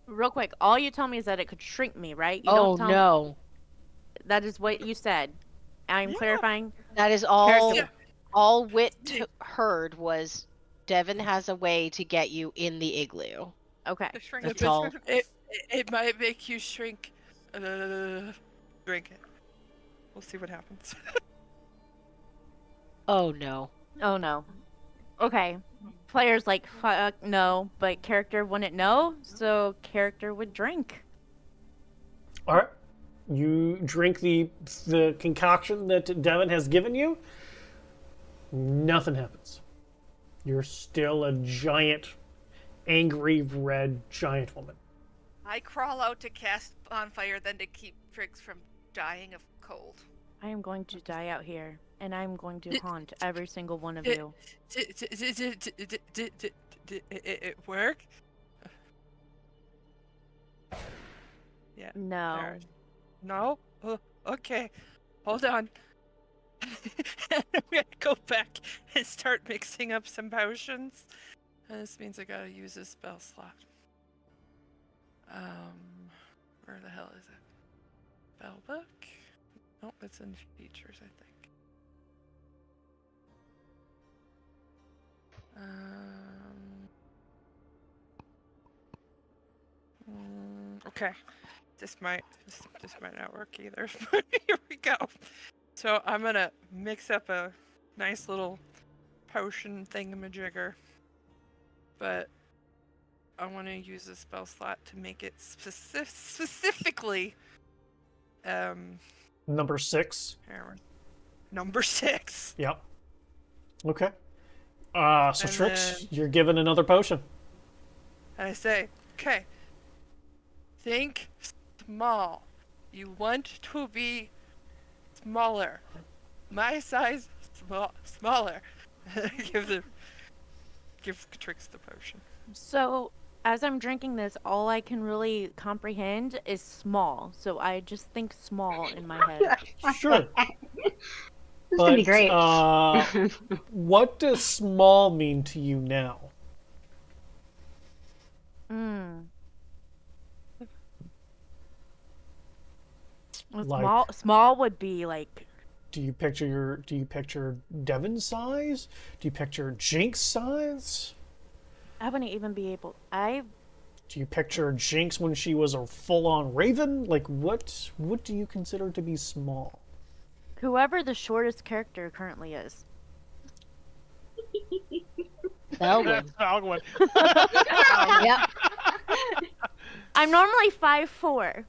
Real quick, all you tell me is that it could shrink me, right? You Oh don't tell no. That is what you said. I'm clarifying. That is all. Character- All Wit heard was Devin has a way to get you in the igloo. Okay. The shrink That's is- all. It might make you shrink. Drink it. We'll see what happens. Oh no. Oh no. Okay. Players like fuck no, but character wouldn't know, so character would drink. All right. You drink the concoction that Devin has given you. Nothing happens. You're still a giant, angry red giant woman. I crawl out to cast bonfire, then to keep Trix from dying of cold. I am going to die out here, and I'm going to haunt every single one of you. Did it work? Yeah. No. Alright. No? Okay. Hold on. I'm gonna go back and start mixing up some potions. This means I gotta use a spell slot. Where the hell is it? Spell book? Nope, it's in features, I think. Okay. This might not work either. Here we go. So I'm gonna mix up a nice little potion thingamajigger, but I want to use a spell slot to make it specifically Number 6. number 6. Yep. Okay. So And Trix, then- you're given another potion. And I say, okay, think small. You want to be smaller. My size, smaller. give Trix the potion. So, as I'm drinking this, all I can really comprehend is small. So I just think small in my head. Sure. This would be great. What does small mean to you now? Mm. Well, Like- small would be like Do you picture Devin's size? Do you picture Jinx size? I wouldn't even be able. Do you picture Jinx when she was a full-on raven? Like, what do you consider to be small? Whoever the shortest character currently is. Belwin. That's Algwin. Yep. I'm normally 5'4".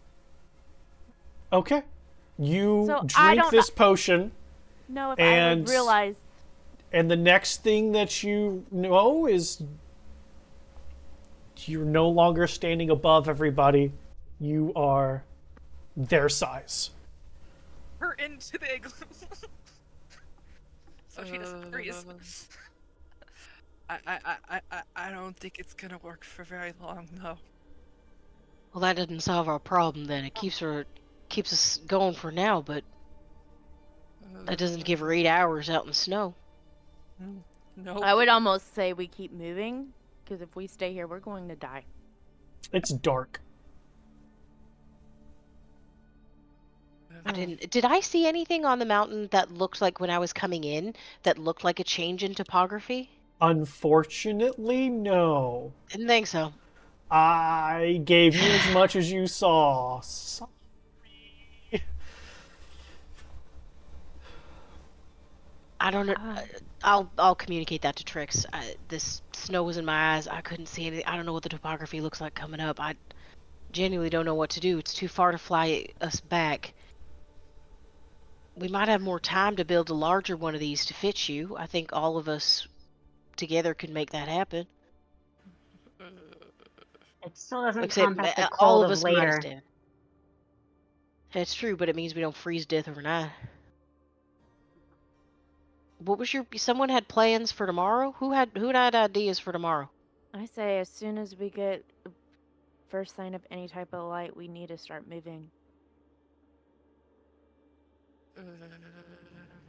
Okay. You So I drink don't- this potion, No, if I And- would realize. and the next thing that you know is you're no longer standing above everybody. You are their size. Her into the igloo. So she doesn't freeze. I don't think it's gonna work for very long though. Well, that doesn't solve our problem then. It keeps us going for now, but that doesn't give her 8 hours out in the snow. No. I would almost say we keep moving, because if we stay here, we're going to die. It's dark. Did I see anything on the mountain that looked like when I was coming in that looked like a change in topography? Unfortunately, no. Didn't think so. I gave you as much as you saw. Sorry. I don't know. I'll communicate that to Trix. This snow was in my eyes. I couldn't see anything. I don't know what the topography looks like coming up. I genuinely don't know what to do. It's too far to fly us back. We might have more time to build a larger one of these to fit you. I think all of us together could make that happen. It still doesn't Except combat the all cold of of us minus later. Dan. That's true, but it means we don't freeze to death overnight. What was someone had plans for tomorrow? Who had ideas for tomorrow? I say as soon as we get the first sign of any type of light, we need to start moving.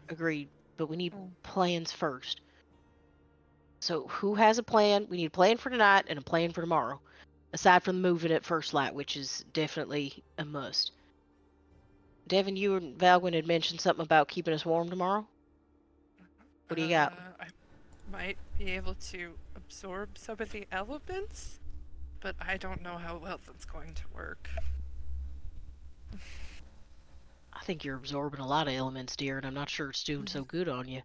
Agreed, but we need plans first. So who has a plan? We need a plan for tonight and a plan for tomorrow. Aside from moving at first light, which is definitely a must. Devin, you and Valwyn had mentioned something about keeping us warm tomorrow. What do you got? I might be able to absorb some of the elements, but I don't know how well that's going to work. I think you're absorbing a lot of elements, dear, and I'm not sure it's doing so good on you.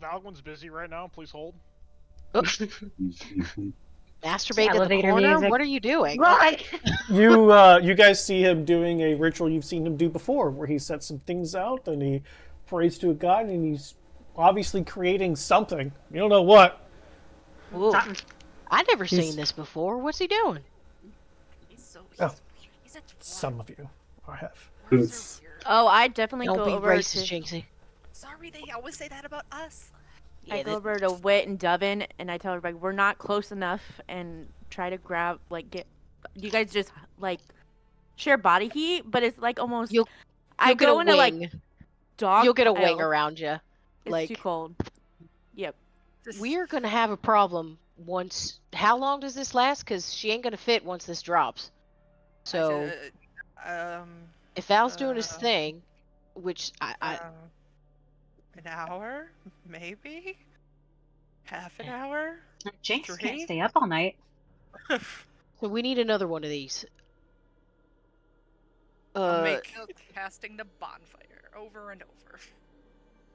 Valgwin's busy right now. Please hold. Masturbate in the Elevator corner? music. What are you doing? Like, You guys see him doing a ritual you've seen him do before, where he sets some things out and he prays to a god, and he's obviously creating something. You don't know what. Whoa. I've never He's- seen this before. What's he doing? He's Oh. he's a dwarf. Some of you have. Since Oh, I definitely Don't go be over racist, to. Jinxie. Sorry, they always say that about us. I go over to Wit and Dubbin, and I tell everybody we're not close enough, and try to grab get. You guys just share body heat, but it's like almost. You'll I get go a into wing. dog. You'll get a wing pile. around you. It's like too cold. Yep. we're gonna have a problem once. How long does this last? Because she ain't gonna fit once this drops. So if Val's doing his thing, which an hour, maybe half an hour. Jinx can't 3? stay up all night. so we need another one of these. I'll make casting the bonfire over and over.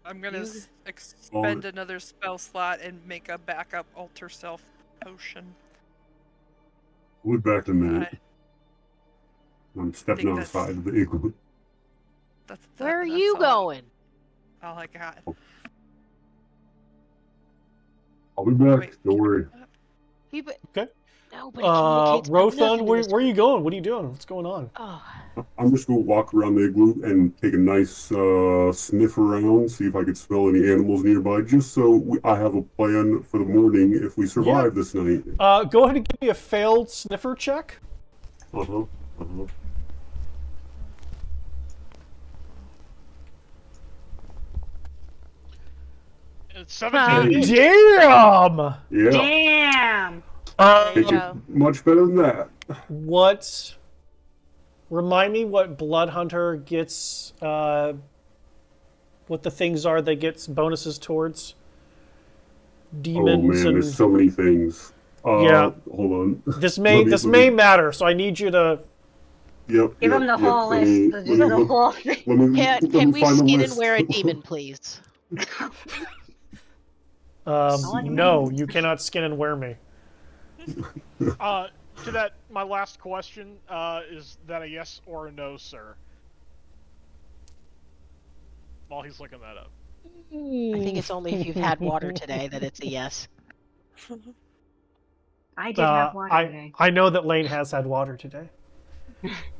I'm gonna You- expend another spell slot and make a backup alter self potion. we'll be back in a minute. I'm stepping think outside that's- of the igloo. Where are that's you all- going? All I got. I'll be back. Wait, Don't worry. Okay. Nobody communicates with Rothan, nothing in where this are you world. going? What are you doing? What's going on? Oh, I'm just going to walk around the igloo and take a nice sniff around, see if I could smell any animals nearby, just so I have a plan for the morning if we survive this night. Go ahead and give me a failed sniffer check. Uh-huh. Uh-huh. It's Huh. 17. Damn! Yeah. Damn! There you It's go. much better than that. What? Remind me what Blood Hunter gets what the things are that gets bonuses towards? Oh Demons man, and there's so many things. yeah. Hold on. This Let may me. matter, so I need you to. Yep, Give yep, him the yep. whole Let list, me, just let me, the whole thing. Can we find the skin and list. wear a demon, please? No, you cannot skin and wear me. To that, my last question, is that a yes or a no, sir? While he's looking that up. I think it's only if you've had water today that it's a yes. I did have water today. I know that Lane has had water today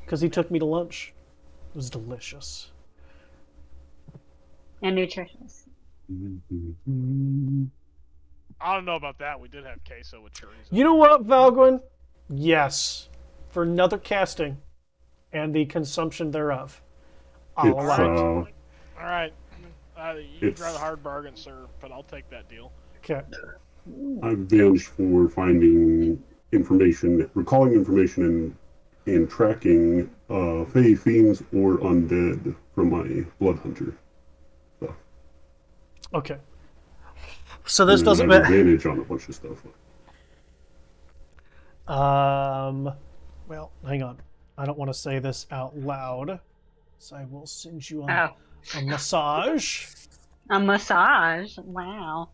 because he took me to lunch. It was delicious And nutritious. I don't know about that. We did have queso with chorizo. You know what, Valgwin? Yes, for another casting and the consumption thereof. I'll It's allow it. All right. You drive a hard bargain, sir, but I'll take that deal. Okay. I've vanished for finding information, recalling information, and tracking fey, fiends, or undead from my blood hunter. So, Okay. So this and doesn't I have matter. advantage on a bunch of stuff. Well, hang on. I don't want to say this out loud, so I will send you a massage. A massage? Wow.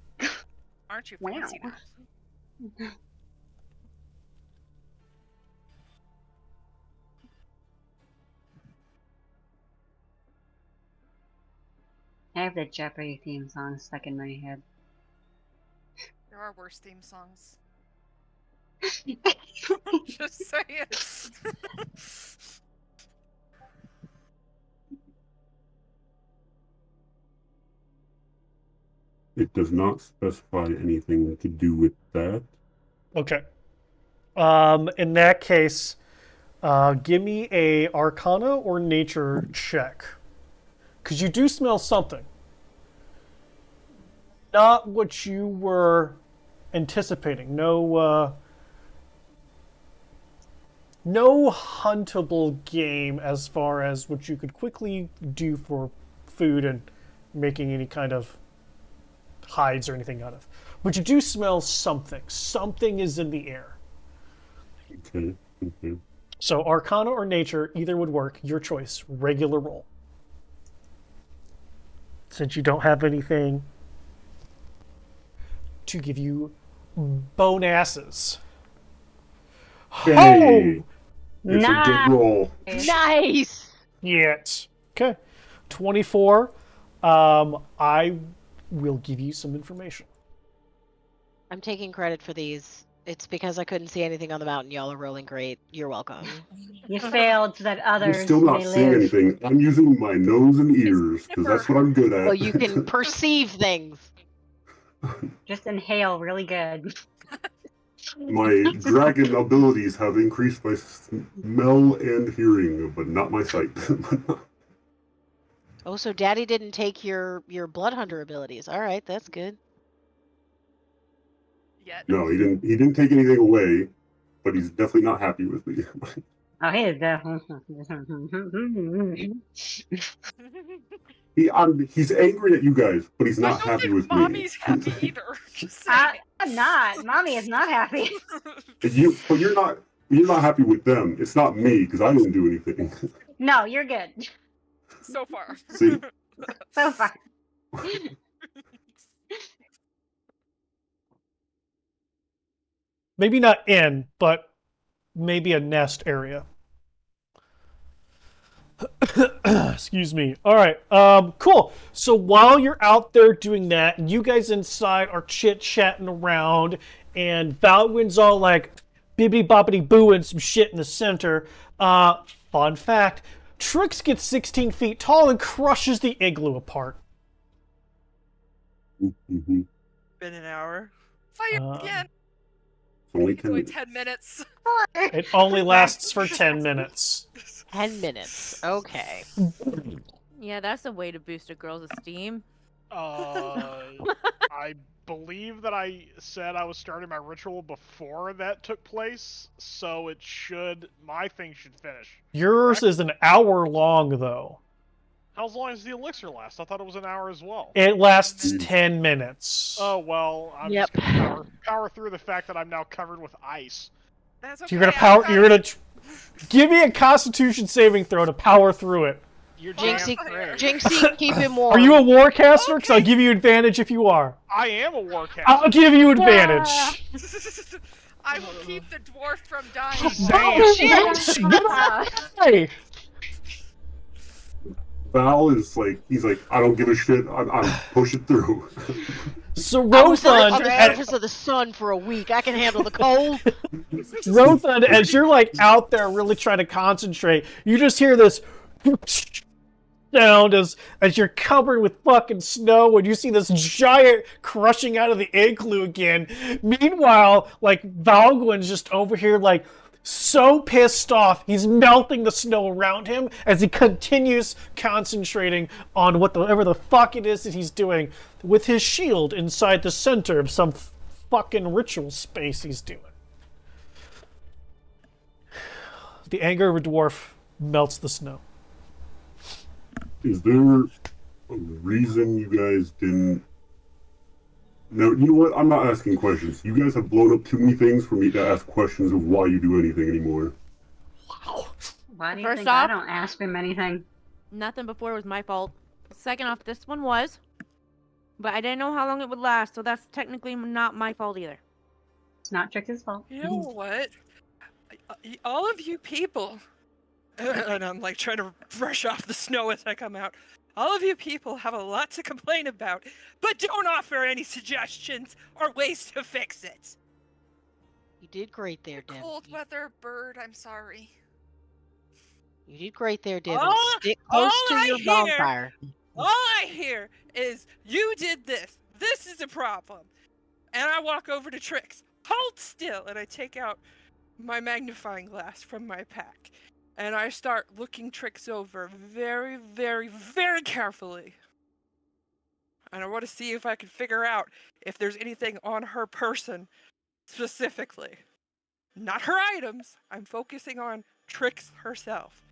Aren't you Wow. fancy now? I have the Jeopardy theme song stuck in my head. There are worse theme songs. Just saying. It does not specify anything to do with that. Okay. In that case, give me a Arcana or Nature check, because you do smell something. Not what you were anticipating. No huntable game as far as what you could quickly do for food and making any kind of hides or anything out of. But you do smell something. Something is in the air. Okay. So Arcana or Nature, either would work. Your choice. Regular roll. Since you don't have anything to give you bonasses. Hey, it's a Nice. good roll. Nice! Yet. Okay. 24. I will give you some information. I'm taking credit for these. It's because I couldn't see anything on the mountain. Y'all are rolling great. You're welcome. You failed so that I'm others still not may seeing live. anything. I'm using my nose and ears because that's what I'm good at. Well, you can perceive things. Just inhale really good. My dragon abilities have increased my smell and hearing, but not my sight. Oh, so Daddy didn't take your blood hunter abilities. All right, that's good. Yet. No, he didn't. He didn't take anything away, but he's definitely not happy with me. Oh, he is definitely. He's angry at you guys, but he's I not don't happy think with me. Mommy's happy either. Just saying. I'm not. Mommy is not happy. But you're not. You're not happy with them. It's not me because I didn't do anything. No, you're good. So far. See, So far. Maybe not in, but maybe a nest area. Excuse me. All right. Cool. So while you're out there doing that, you guys inside are chit-chatting around, and Valwyn's all like bibbity boppity booing some shit in the center. Fun fact, Trix gets 16 feet tall and crushes the igloo apart. mm-hmm. Been an hour. Fight again. Only It's 10 only minutes. 10 minutes. It only lasts for 10 minutes. 10 minutes. Okay. Yeah, that's a way to boost a girl's esteem. I believe that I said I was starting my ritual before that took place, so it should. My thing should finish. Yours Correct? is an hour long, though. How long does the elixir last? I thought it was an hour as well. It lasts 10 minutes. Oh well, I'm Yep. just gonna power through the fact that I'm now covered with ice. That's So okay. you're gonna power. I You're gonna give me a Constitution saving throw to power through it. You're Jinxie, damn straight. Jinxie, keep him warm. Are you a warcaster? Because I'll Okay. give you advantage if you are. I am a warcaster. I'll give you advantage. I will keep the dwarf from dying. Oh shit! Get away! Val is like, he's like, I don't give a shit. I'm push it through. So I was on Rothund, the surface of the sun for a week. I can handle the cold. Rothund, as you're like out there really trying to concentrate, you just hear this sound as you're covered with fucking snow and you see this giant crushing out of the igloo again. Meanwhile, like Valguin's just over here like so pissed off, he's melting the snow around him as he continues concentrating on whatever the fuck it is that he's doing with his shield inside the center of some fucking ritual space he's doing. The anger of a dwarf melts the snow. Is there a reason you guys didn't? No, you know what? I'm not asking questions. You guys have blown up too many things for me to ask questions of why you do anything anymore. Why do you First think off- I don't ask him anything? Nothing before was my fault. Second off, this one was. But I didn't know how long it would last, so that's technically not my fault either. It's not Trix's fault. You know what? All of you people, and I'm like trying to brush off the snow as I come out. All of you people have a lot to complain about, but don't offer any suggestions or ways to fix it. You did great there, Devin. Cold weather bird, I'm sorry. You did great there, Devin. All- Stick close all to I your hear- bonfire. All I hear is, you did this. This is a problem. And I walk over to Trix. Hold still. And I take out my magnifying glass from my pack. And I start looking Trix over very, very, very carefully. And I want to see if I can figure out if there's anything on her person specifically. Not her items. I'm focusing on Trix herself.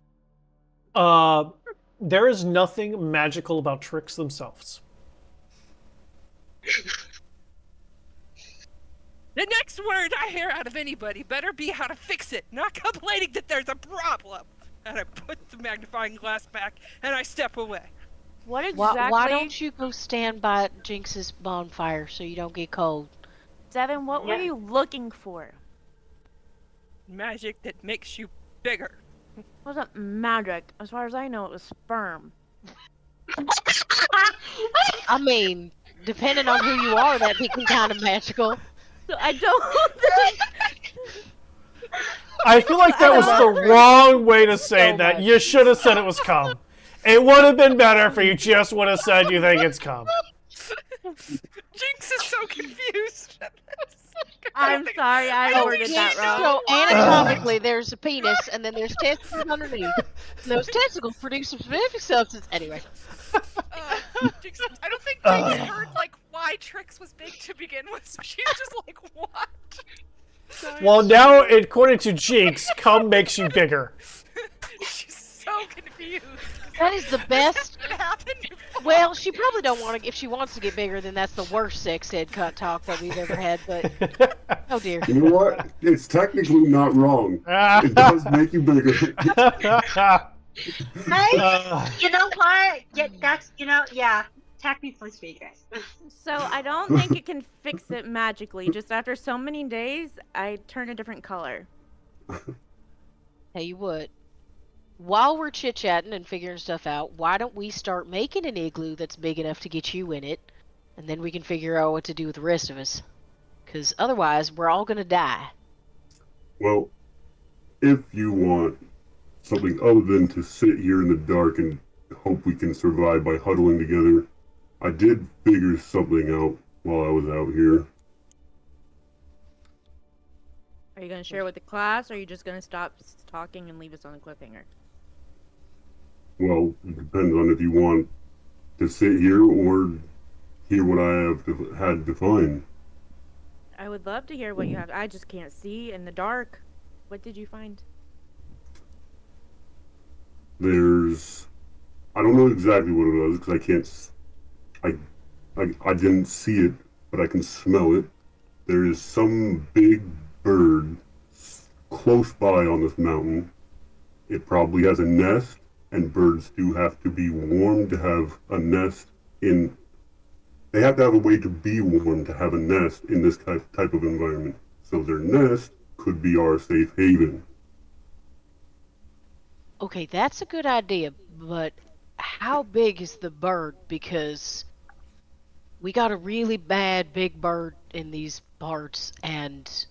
There is nothing magical about tricks themselves. The next word I hear out of anybody better be how to fix it, not complaining that there's a problem. And I put the magnifying glass back and I step away. What exactly? Why don't you go stand by Jinx's bonfire so you don't get cold? Devin, what were Yeah. you looking for? Magic that makes you bigger. It wasn't magic. As far as I know, it was sperm. I mean, depending on who you are, that can kind of magical. So I don't I feel like that was the wrong way to say So that. much. You should have said it was cum. It would have been better if you just would have said you think it's cum. Jinx is so confused. I'm sorry, I worded that wrong. So anatomically, there's a penis, and then there's testicles underneath. And those testicles produce a specific substance. Anyway, Jinx, I don't think Jinx heard like why Trix was big to begin with, so she's just like, what? Well, now, according to Jinx, cum makes you bigger. She's so confused. that is the best. It happened before. Well, she probably don't want to. If she wants to get bigger, then that's the worst sex ed cut talk that we've ever had. But oh dear. You know what? It's technically not wrong. It does make you bigger. Hey, you know what? Yeah, that's, yeah, technically speaking. So I don't think it can fix it magically. Just after so many days, I turn a different color. Tell you what. While we're chit chatting and figuring stuff out, why don't we start making an igloo that's big enough to get you in it, and then we can figure out what to do with the rest of us. Because otherwise, we're all gonna die. Well, if you want something other than to sit here in the dark and hope we can survive by huddling together, I did figure something out while I was out here. Are you going to share with the class, or are you just going to stop talking and leave us on a cliffhanger? Well, it depends on if you want to sit here or hear what I have had to find. I would love to hear what you have. I just can't see in the dark. What did you find? I don't know exactly what it was because I can't. I didn't see it, but I can smell it. There is some big bird close by on this mountain. It probably has a nest, and birds do have to be warm to have a nest in. They have to have a way to be warm to have a nest in this type of environment. So their nest could be our safe haven. Okay, that's a good idea, but how big is the bird? Because we got a really bad big bird in these parts, and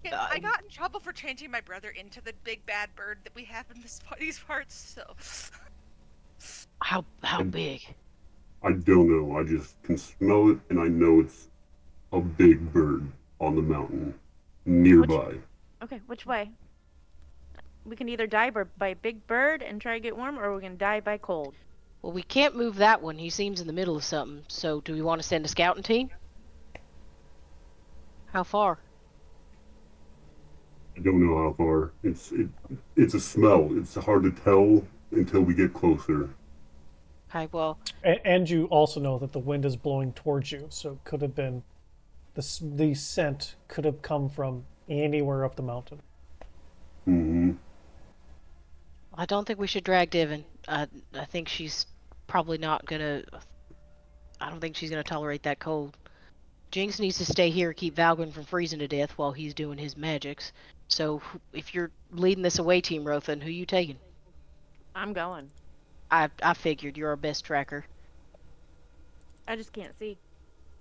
I got in trouble for changing my brother into the big bad bird that we have in these parts, so... how big? I don't know. I just can smell it, and I know it's a big bird on the mountain nearby. Okay, which way? We can either die by big bird and try to get warm, or we can die by cold. Well, we can't move that one. He seems in the middle of something. So, do we want to send a scouting team? How far? I don't know how far. It's a smell. It's hard to tell until we get closer. Okay, well, And you also know that the wind is blowing towards you, so it could have been the scent could have come from anywhere up the mountain. Mm-hmm. I don't think we should drag Divin. I think she's probably not gonna. I don't think she's gonna tolerate that cold. Jinx needs to stay here, keep Valgren from freezing to death while he's doing his magics. So, if you're leading this away, Team Rothan, who you taking? I'm going. I figured you're our best tracker. I just can't see,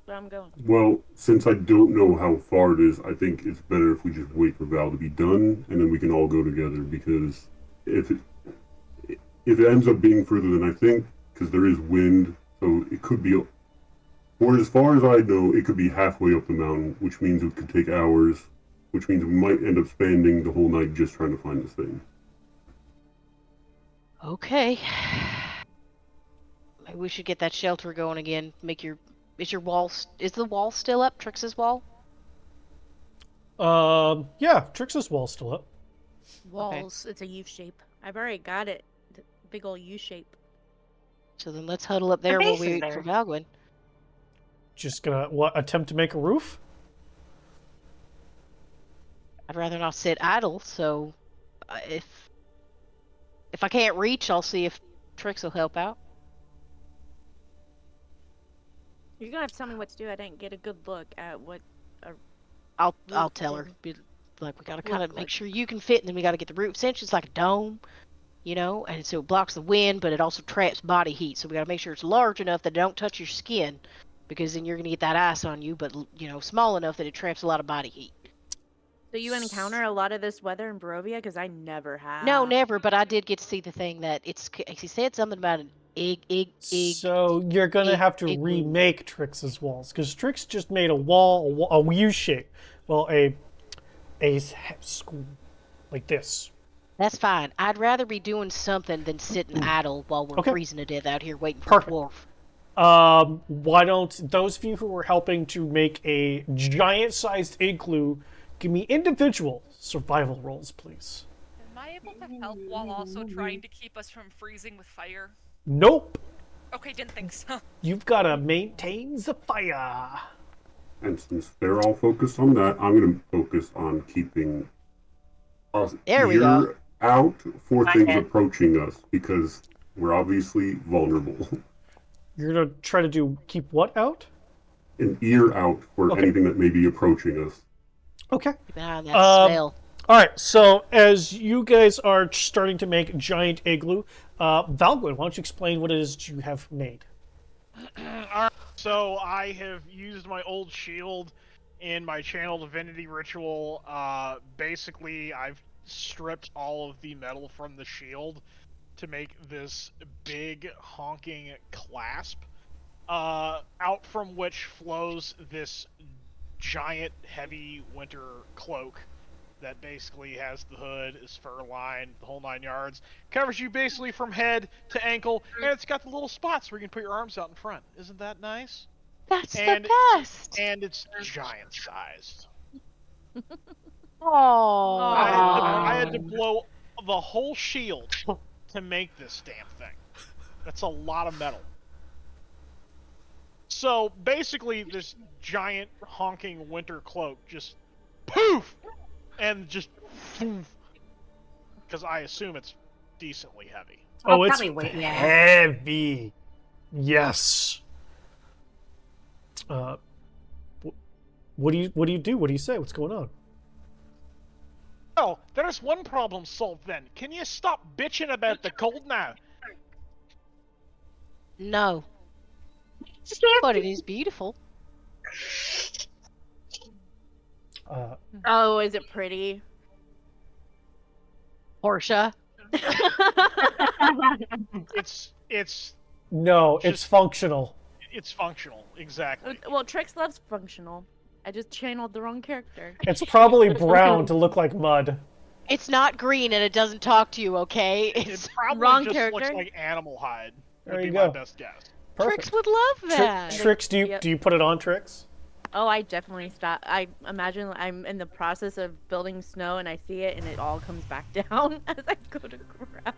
but I'm going. Well, since I don't know how far it is, I think it's better if we just wait for Val to be done, and then we can all go together. Because if it ends up being further than I think, because there is wind, so it could be. Or as far as I know, it could be halfway up the mountain, which means it could take hours, which means we might end up spending the whole night just trying to find this thing. Okay. Maybe we should get that shelter going again. Is the wall still up? Trix's wall? Yeah, Trix's wall's still up. Walls. It's a U shape. I've already got it. The big old U shape. So then let's huddle up there while we wait for Valgwin. Just gonna attempt to make a roof? I'd rather not sit idle, so if I can't reach, I'll see if Trix will help out. You're gonna have to tell me what to do. I didn't get a good look at what. I'll tell her. Be like, we gotta kind of make sure you can fit, and then we gotta get the roof. Essentially, it's like a dome, and so it blocks the wind, but it also traps body heat. So we gotta make sure it's large enough that it don't touch your skin, because then you're gonna get that ice on you. But small enough that it traps a lot of body heat. So you encounter a lot of this weather in Barovia? Because I never have. No, never. But I did get to see the thing that he said something about an egg. So you're gonna have to remake Trix's walls, because Trix just made a wall, a U shape. Well, a like this. That's fine. I'd rather be doing something than sitting idle while we're freezing to death out here waiting for a dwarf. Why don't those of you who are helping to make a giant-sized igloo give me individual survival rolls, please? Am I able to help while also trying to keep us from freezing with fire? Nope. Okay, didn't think so. You've got to maintain the fire. And since they're all focused on that, I'm going to focus on keeping us ear out for things approaching us, because we're obviously vulnerable. You're going to try to keep what out? An ear out for anything that may be approaching us. Okay. Keep an eye on that smell. All right, so as you guys are starting to make a giant igloo, Valgwin, why don't you explain what it is you have made? So I have used my old shield in my channel divinity ritual. Basically, I've stripped all of the metal from the shield to make this big honking clasp, out from which flows this giant heavy winter cloak that basically has the hood, is fur lined, the whole 9 yards. Covers you basically from head to ankle, and it's got the little spots where you can put your arms out in front. Isn't that nice? That's the best! And it's giant sized. Aww. I had to blow the whole shield to make this damn thing. That's a lot of metal. So basically, this giant honking winter cloak just poof, and just because I assume it's decently heavy. Oh, it's probably wait, yeah. heavy. Yes. What do you do? What do you say? What's going on? Oh, there's one problem solved then. Can you stop bitching about the cold now? No, but it is beautiful. Oh, is it pretty? Portia. It's No, it's Just- functional. it's functional, exactly. Well, Trix loves functional. I just channeled the wrong character. It's probably brown to look like mud. It's not green and it doesn't talk to you, okay? It It's probably wrong just looks character. like animal hide. There Would you be my go. best guess. Perfect. Trix would love that. Trix, do you Yep. do you put it on, Trix? Oh, I definitely stop. I imagine I'm in the process of building snow and I see it and it all comes back down as I go to grab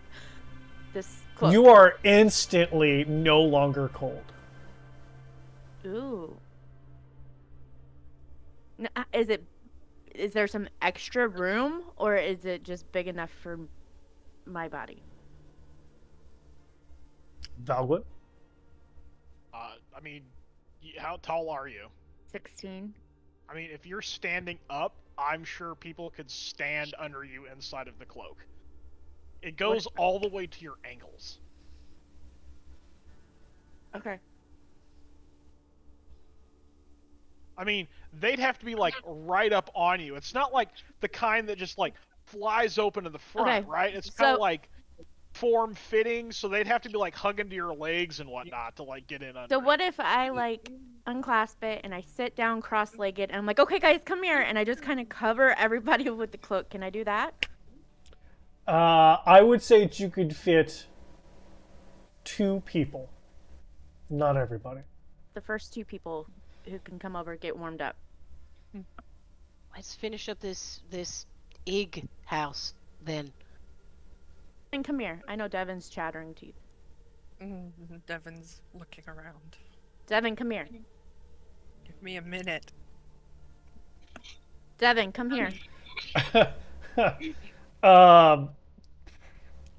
this cloak. You are instantly no longer cold. Ooh. Is there some extra room or is it just big enough for my body? Valgwin? I mean, how tall are you? 16. I mean, if you're standing up, I'm sure people could stand under you inside of the cloak. It goes all the way to your ankles. Okay. I mean, they'd have to be like right up on you. It's not like the kind that just like flies open to the front, Okay, right? It's kind of so- like form fitting, so they'd have to be like hugging to your legs and whatnot to like get in under. So it. what if I like unclasp it and I sit down cross-legged and I'm like, okay guys, come here, and I just kind of cover everybody with the cloak. Can I do that? I would say that you could fit 2 people. Not everybody. The first 2 people who can come over get warmed up. Let's finish up this egg house then. And come here. I know Devin's chattering teeth. Devin's looking around. Devin, come here. Give me a minute. Devin, come here. Um,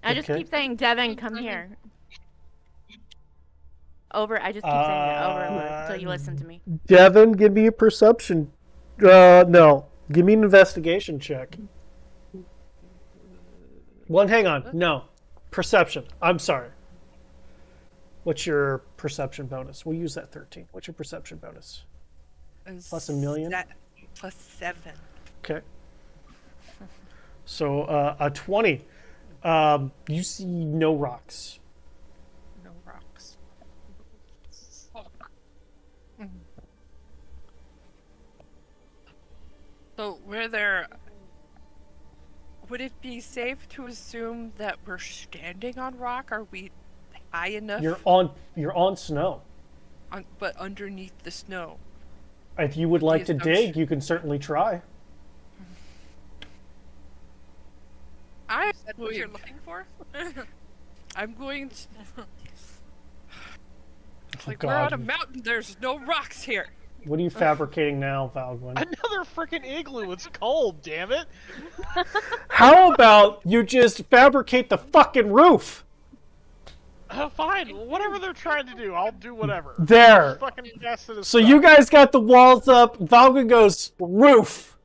I just Okay. keep saying, Devin, come here. I just keep saying it over and over until you listen to me. Devin, give me a perception. No. Give me an investigation check. Hang on. No. Perception. I'm sorry. What's your perception bonus? We'll use that 13. What's your perception bonus? Plus a million? Plus 7. Okay. So, a 20. You see no rocks. No rocks. So, were there... Would it be safe to assume that we're standing on rock? Are we high enough? You're on snow. But underneath the snow. If you would like to assumption- dig, you can certainly try. I'm Is that what you're looking for? I'm going to... It's like, Oh, we're on God. a mountain, there's no rocks here! What are you fabricating now, Valgwin? Another freaking igloo. It's cold, damn it. How about you just fabricate the fucking roof? Fine, whatever they're trying to do, I'll do whatever. There. Fucking cast it So you guys got the walls up. Valgwin goes, roof.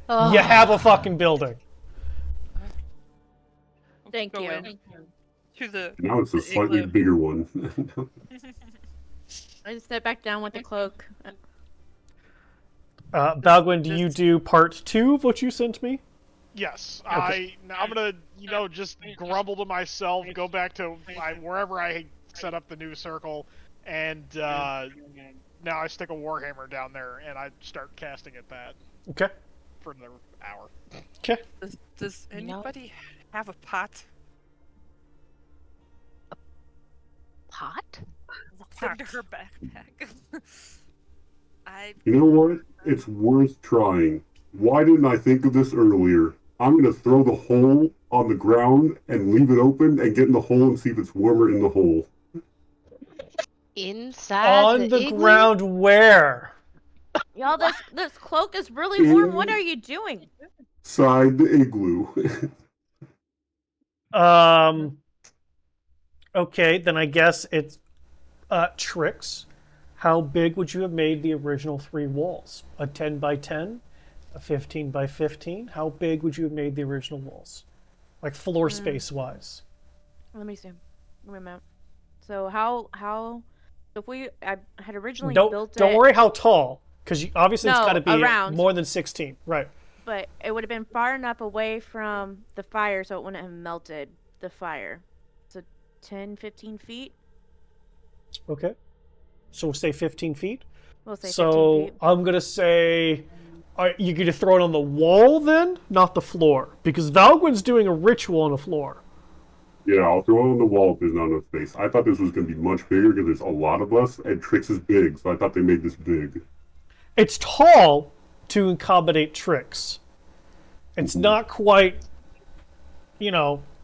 Oh, You have a fucking building. Thank Go you. in to the... Now it's a the slightly igloo. bigger one. I just sit back down with the cloak. Valgwin, do you do part 2 of what you sent me? Yes, Okay. I'm gonna, just grumble to myself, go back to wherever I set up the new circle, and now I stick a warhammer down there and I start casting at that Okay. for another hour. Okay. Does No. anybody have a pot? pot? Looks under her backpack. You know what? It's worth trying. Why didn't I think of this earlier? I'm gonna throw the hole on the ground and leave it open and get in the hole and see if it's warmer in the hole. Inside On the the igloo? ground where? Y'all, this cloak is really warm. What are you doing? Inside the igloo. Okay, then I guess it's tricks. How big would you have made the original 3 walls? A 10 by 10? A 15 by 15? How big would you have made the original walls? Like floor space wise? Let me see. Wait a minute. So if I had originally Don't built don't it, worry how tall, because obviously it's No, got to be around. more than 16, right? but it would have been far enough away from the fire so it wouldn't have melted the fire. So 10, 15 feet? Okay, so we'll say 15 feet. We'll say 15 So feet. I'm gonna say, are you gonna throw it on the wall then, not the floor? Because Valgwin's doing a ritual on the floor. Yeah, I'll throw it on the wall if there's not enough space. I thought this was going to be much bigger because there's a lot of us, and Trix is big, so I thought they made this big. It's tall to accommodate tricks. It's not quite,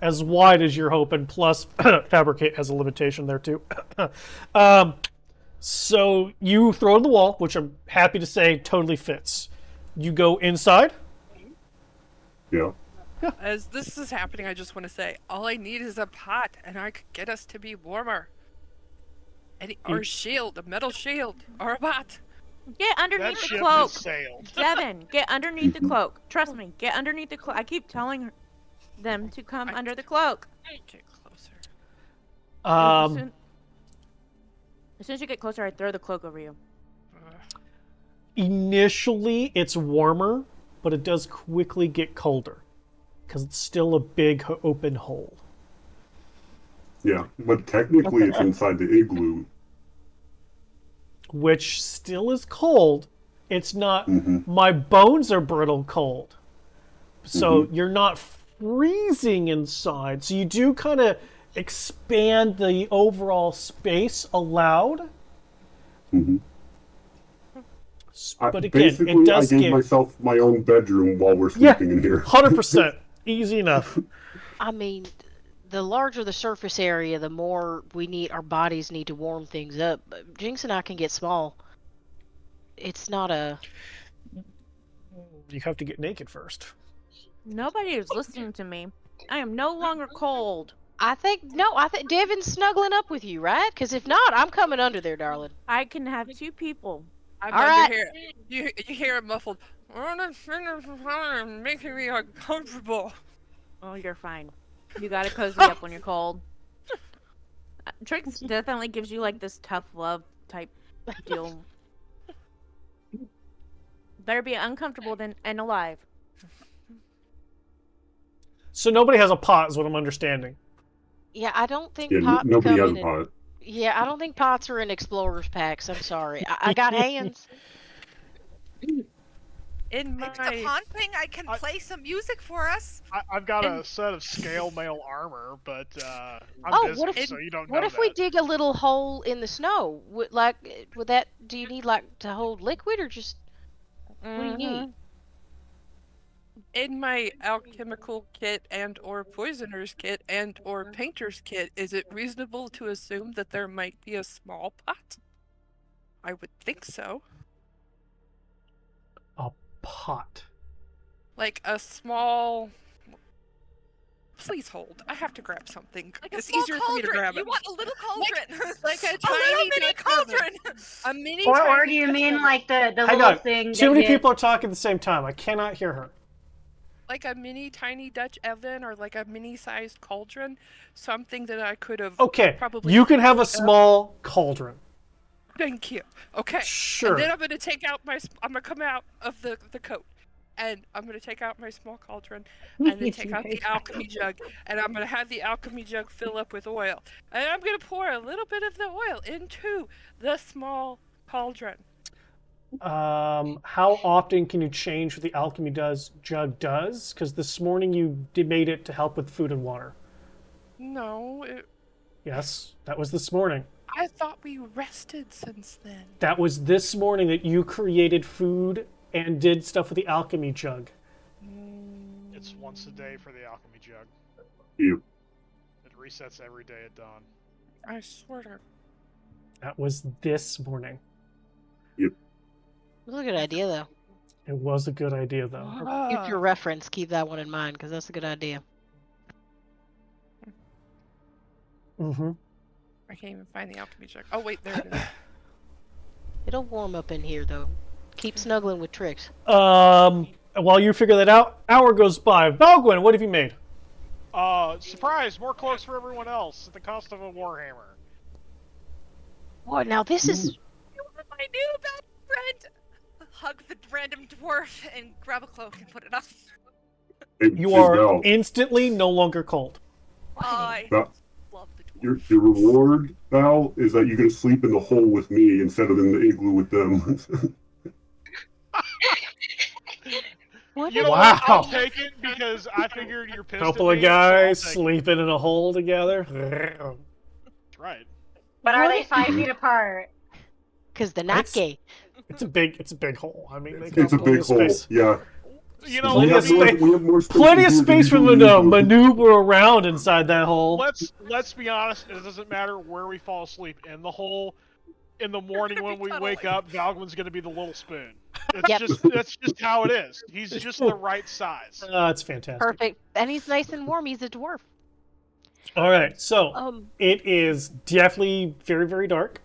as wide as you're hoping. Plus, fabricate has a limitation there too. So you throw it on the wall, which I'm happy to say totally fits. You go inside. Yeah. As this is happening, I just want to say, all I need is a pot, and I could get us to be warmer. Or a shield, a metal shield, or a pot. Get That underneath the ship cloak. has sailed. Devin, get underneath the cloak. Trust me, get underneath the cloak. I keep telling them to come under the cloak. Get closer. As soon as you get closer, I throw the cloak over you. Initially, it's warmer, but it does quickly get colder because it's still a big open hole. Yeah, but technically it's inside the igloo. Which still is cold. It's not. Mm-hmm. My bones are brittle cold. So you're not freezing inside. So you do kind of expand the overall space allowed. Mm-hmm. But again, basically, it does I gave give myself my own bedroom while we're sleeping in here. 100%. Easy enough. I mean, the larger the surface area, the more our bodies need to warm things up. Jinx and I can get small. It's not a... You have to get naked first. Nobody is listening to me. I am no longer cold. I think Devin's snuggling up with you, right? Because if not, I'm coming under there, darling. I can have 2 people. I'm All under right. here. You hear it muffled. Making me uncomfortable. Oh, you're fine. You gotta cozy up when you're cold. Trix definitely gives you like this tough love type deal. Better be uncomfortable and alive. So nobody has a pot, is what I'm understanding. Yeah, I don't think Yeah, pots nobody come has in. a pot. Yeah, I don't think pots are in explorers packs. I'm sorry. I got hands. In Maybe the my haunting, I can play some music for us. I've got a set of scale mail armor, but I'm Oh, busy, what if- so you don't What know if we that. dig a little hole in the snow? Would that? Do you need to hold liquid or just? What do you need? In my alchemical kit and or poisoner's kit and or painter's kit, is it reasonable to assume that there might be a small pot? I would think so. A pot. Like a small... Please hold. I have to grab something. Like a it's small easier for me to cauldron. grab You it. want a little cauldron? Like a a little tiny mini Dutch oven. cauldron. A mini Or tiny do you Dutch mean oven. like the Hang little on. thing Too that many you... people are talking at the same time. I cannot hear her. Like a mini tiny Dutch oven or like a mini sized cauldron? Something that I could have Okay, probably... you can have a small cauldron. Thank you. Okay. Sure. And then I'm gonna take out I'm gonna come out of the coat, and I'm gonna take out my small cauldron, and then take out the alchemy jug, and I'm gonna have the alchemy jug fill up with oil, and I'm gonna pour a little bit of the oil into the small cauldron. How often can you change what the alchemy jug does? Because this morning you made it to help with food and water. No, Yes, that was this morning. I thought we rested since then. That was this morning that you created food and did stuff with the alchemy jug. It's once a day for the alchemy jug. Yep. It resets every day at dawn. I swear to. That was this morning. Yep. It was a good idea, though. It was a good idea, though. Future reference, keep that one in mind, because that's a good idea. Mm-hmm. I can't even find the alchemy jug. Oh wait, there it is. It'll warm up in here, though. Keep snuggling with Trix. While you figure that out, hour goes by. Valgwin, what have you made? Surprise! More cloaks for everyone else at the cost of a warhammer. Boy, now this is... My new best friend. Hug the random dwarf and grab a cloak and put it on. You are instantly no longer cold. I Val, love the dwarf. your reward, Val, is that you can sleep in the hole with me instead of in the igloo with them. What? You know Wow. what? I'll take it because I figured you're pissed Couple at of me, so I'll guys take it. sleeping in a hole together. That's right. But are they 5 feet apart? Because they're not It's- gay. It's a big hole. I mean, they It's got a plenty big of hole. space. Yeah. You know, Plenty I of mean, space. We have more space Plenty of in here than space for you them do to in the igloo. maneuver around inside that hole. let's be honest. It doesn't matter where we fall asleep in the hole. In the morning when we wake up, Valgwin's gonna be the little spoon. It's Yep. that's just how it is. He's just the right size. That's fantastic. Perfect. And he's nice and warm. He's a dwarf. All right, so it is definitely very, very dark.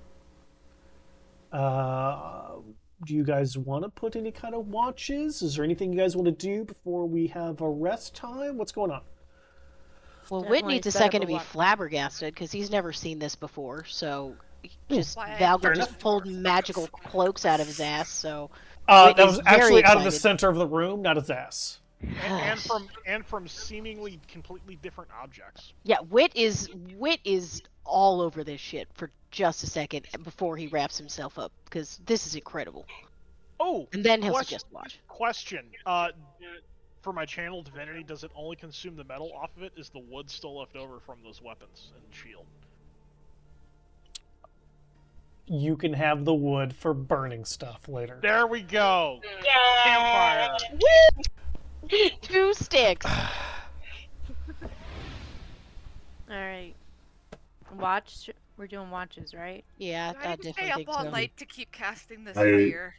Do you guys want to put any kind of watches? Is there anything you guys want to do before we have a rest time? What's going on? Well, Whit Definitely needs a set up second a to be watch. flabbergasted because he's never seen this before. So just Why I Valgor Fair just enough. pulled magical cloaks out of his ass. So That is was very actually out of the excited. center of the room, not his ass. And from seemingly completely different objects. yeah, Whit is all over this shit for just a second before he wraps himself up because this is incredible. Oh, And then he'll question- suggest watch. Question. For my channel divinity, does it only consume the metal off of it? Is the wood still left over from those weapons and shield? You can have the wood for burning stuff later. There we go. Yeah. Campfire. We need 2 sticks. Alright. Watch. We're doing watches, right? Yeah, Do I I need to stay definitely up think all so. night to keep casting this I- fire?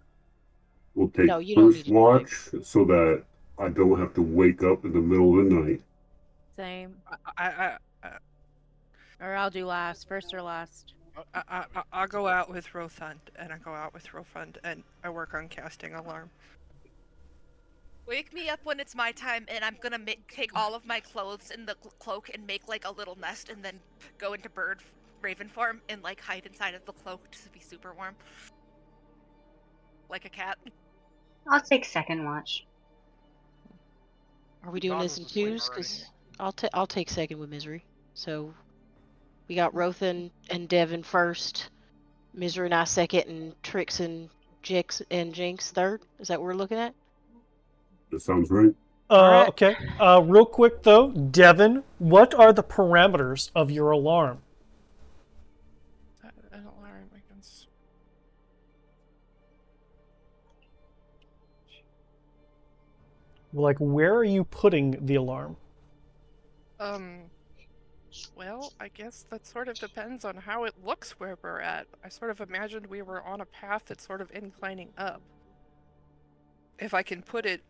We'll take No, you don't first need to do it. watch so that I don't have to wake up in the middle of the night. Same. I Or I'll do last. First or last. I'll go out with Rothund, and I go out with Rothund, and I work on casting alarm. Wake me up when it's my time, and I'm gonna take all of my clothes in the cloak and make like a little nest, and then go into raven form and like hide inside of the cloak to be super warm, like a cat. I'll take second watch. Are we doing Dog this in was asleep twos? already. Because I'll take second with Misery. So we got Rothan and Devin first, Misery and I second, and Trix and Jinx third. Is that what we're looking at? That sounds right. Alright. Okay. Real quick though, Devin, what are the parameters of your alarm? An alarm against. Like, where are you putting the alarm? Well, I guess that sort of depends on how it looks where we're at. I sort of imagined we were on a path that's sort of inclining up. If I can put it...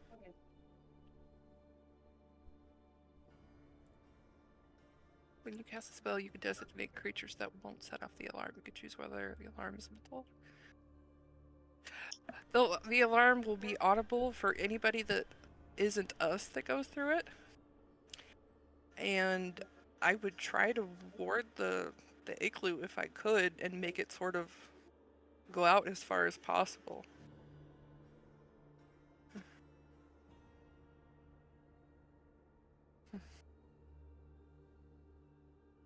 When you cast a spell, you can designate creatures that won't set off the alarm. You can choose whether the alarm is mental. The alarm will be audible for anybody that isn't us that goes through it. And I would try to ward the igloo if I could and make it sort of go out as far as possible.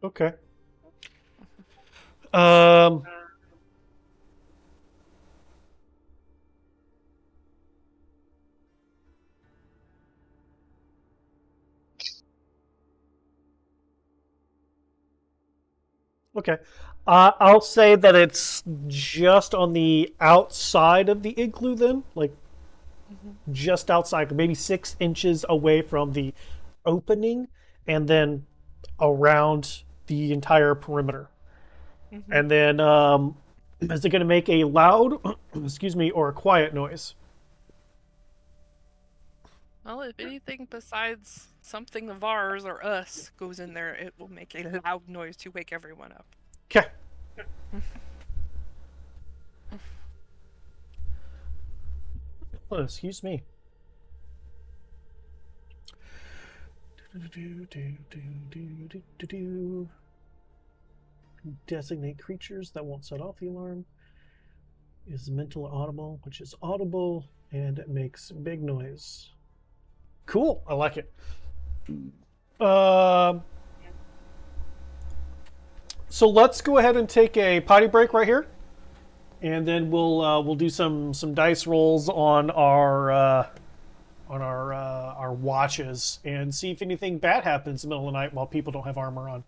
Okay. Okay. I'll say that it's just on the outside of the igloo then, like just outside, maybe 6 inches away from the opening, and then around the entire perimeter. And then, is it going to make a loud, excuse me, or a quiet noise? Well, if anything besides something of ours or us goes in there, it will make a loud noise to wake everyone up. Okay. Oh, excuse me. Designate creatures that won't set off the alarm. Is mental audible, which is audible, and it makes big noise. Cool, I like it. So let's go ahead and take a potty break right here, and then we'll do some dice rolls on our watches and see if anything bad happens in the middle of the night while people don't have armor on.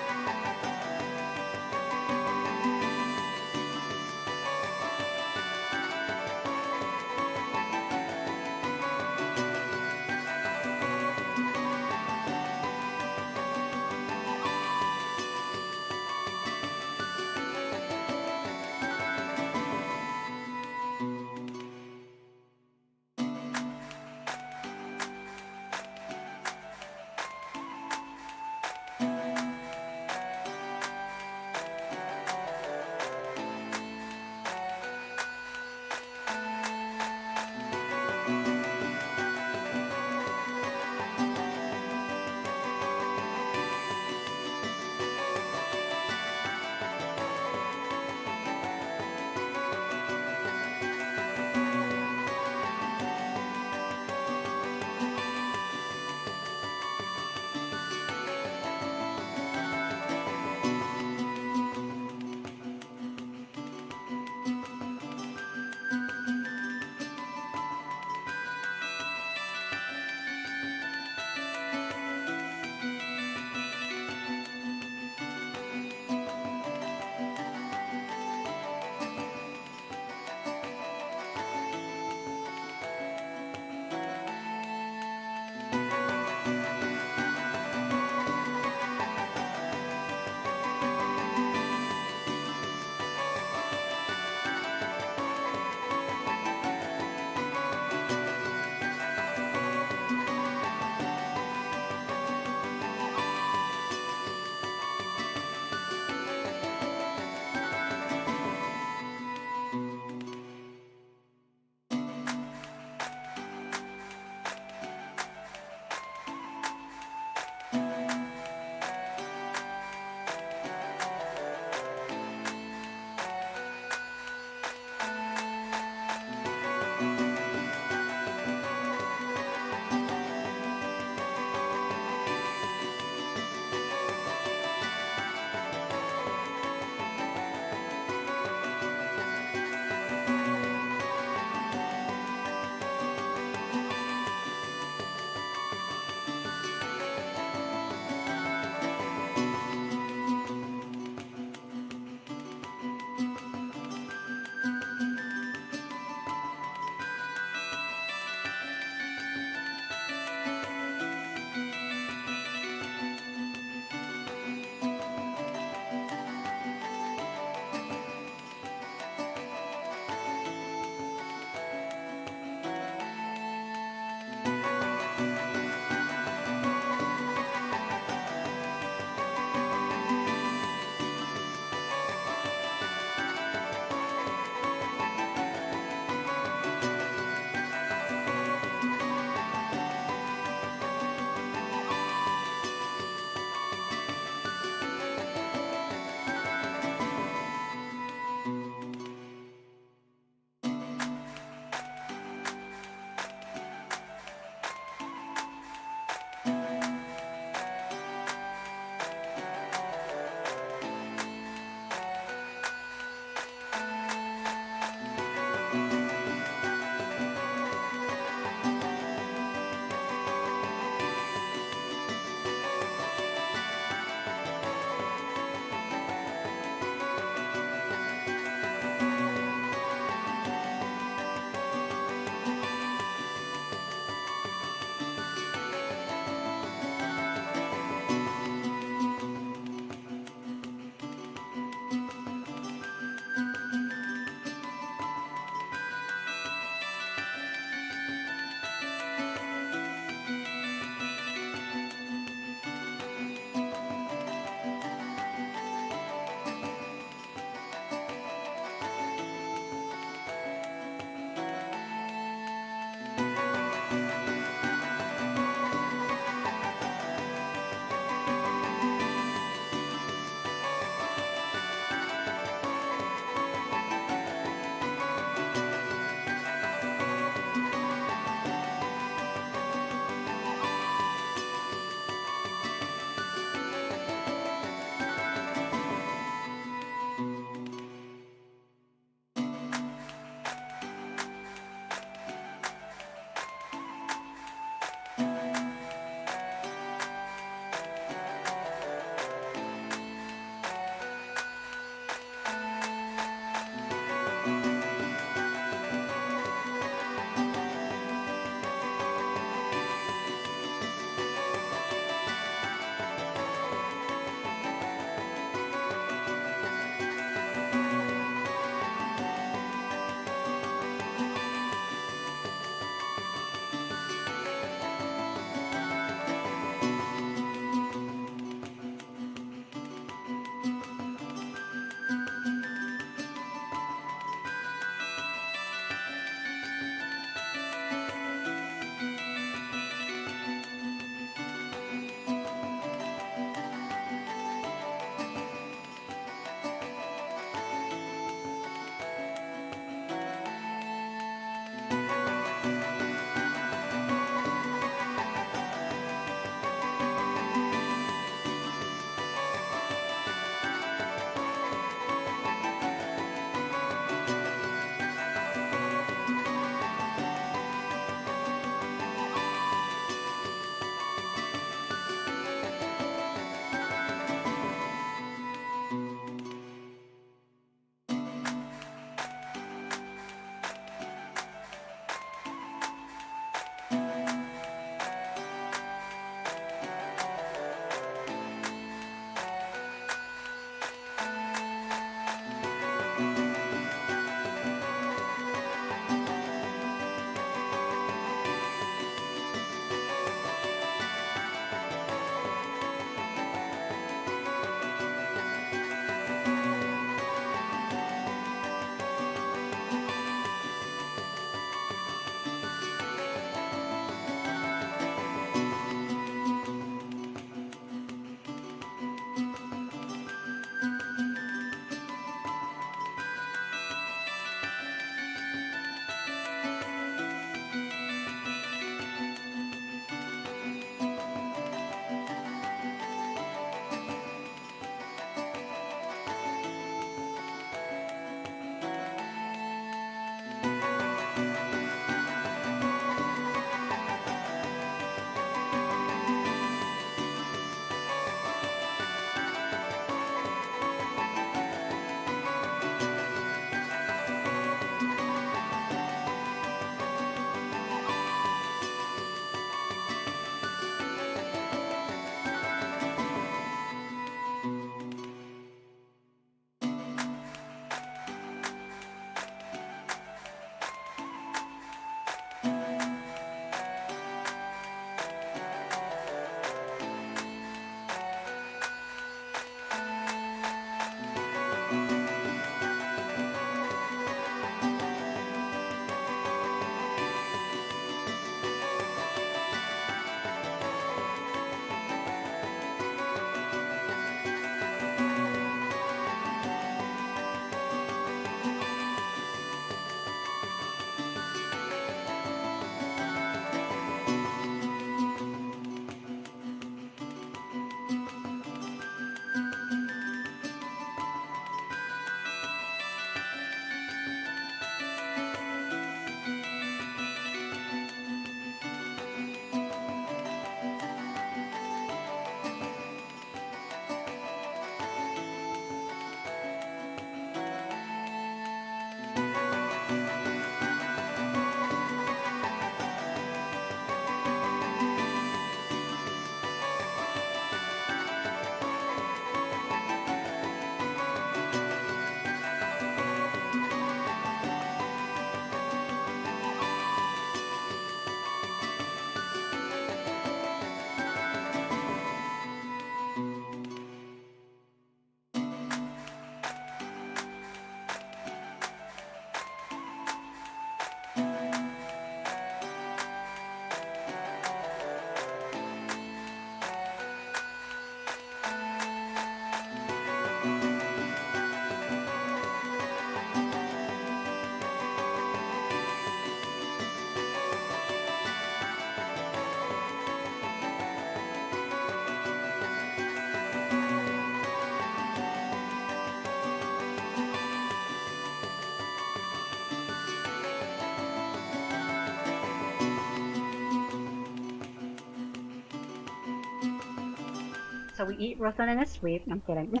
so we eat Rothan in a sweep. I'm kidding.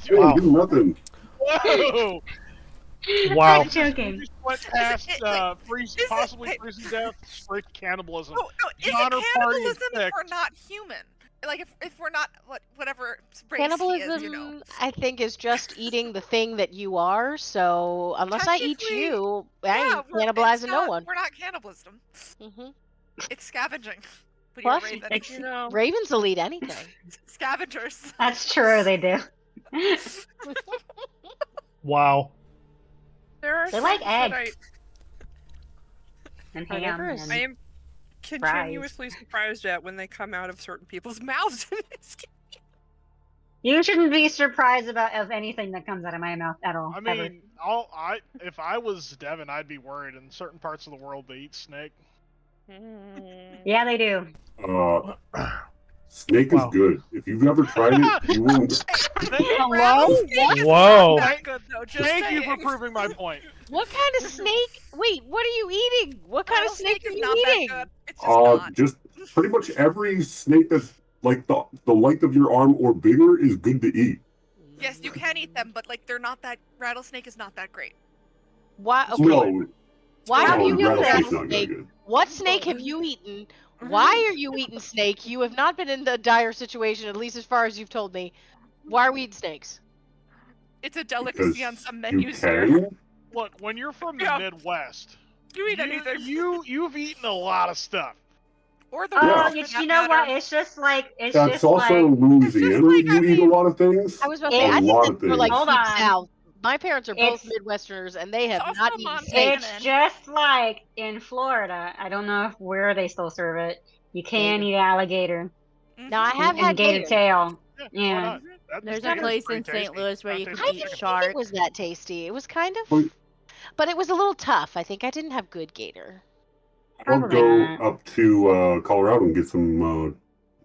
Hey, Wow. give him nothing. Whoa! Wow. I'm joking. We just went past it- possibly hey. freezing death, straight cannibalism. No, is it Donner Party is cannibalism if picked. we're not human? Like if we're not whatever race Cannibalism, he is, you know. I think, is just eating the thing that you are. So unless I eat Technically, you, I Yeah, ain't cannibalizing no one. We're not cannibalism. Hmm It's scavenging. But Plus, you're a raven. It's- You know, ravens will eat anything. Scavengers. That's true, they do. Wow. there are They like things that eggs. And ham. Carnivorous. And... I am continuously surprised at when they come out of certain people's mouths in this game. You shouldn't be surprised of anything that comes out of my mouth at all. I ever. mean, if I was Devin, I'd be worried. In certain parts of the world, they eat snake. Yeah, they do. Snake Wow. is good. If you've never tried it, you won't. Hello? Whoa. Not good though. Just Thank you for saying. proving my point. What kind of snake? Wait, what are you eating? What kind of snake are is you not eating? that good. It's just not. Just pretty much every snake that's like the length of your arm or bigger is good to eat. Yes, you can eat them, but like they're not that. Rattlesnake is not that great. Why? Okay. No, Why How have do you you know eaten that? rattlesnake's not very snake? good. What snake have you eaten? Why are you eating snake? You have not been in the dire situation, at least as far as you've told me. Why are we eating snakes? It's a Because delicacy on some you menus here. can. Look, when you're from the Yeah. Midwest, You eat anything. you've eaten a lot of stuff. Or the Yeah. world, for You that know what? matter. It's just like That's also Louisiana. like, You I eat a mean, lot of things. I was about to A say, I lot think of that we're like things. Hold deep on. south. My parents are both It's- Midwesterners, and they have also not eaten Montana. snake. It's just like in Florida. I don't know where they still serve it. You can eat alligator Now, I have and had gator gator. tail. Yeah, why Yeah. not? There's a gator's place pretty in St. tasty. Louis where Not you tasty can I as eat didn't chicken. shark. think it was that tasty. It was kind But- of, but it was a little tough. I think I didn't have good gator. I'll Probably go not. up to Colorado and get some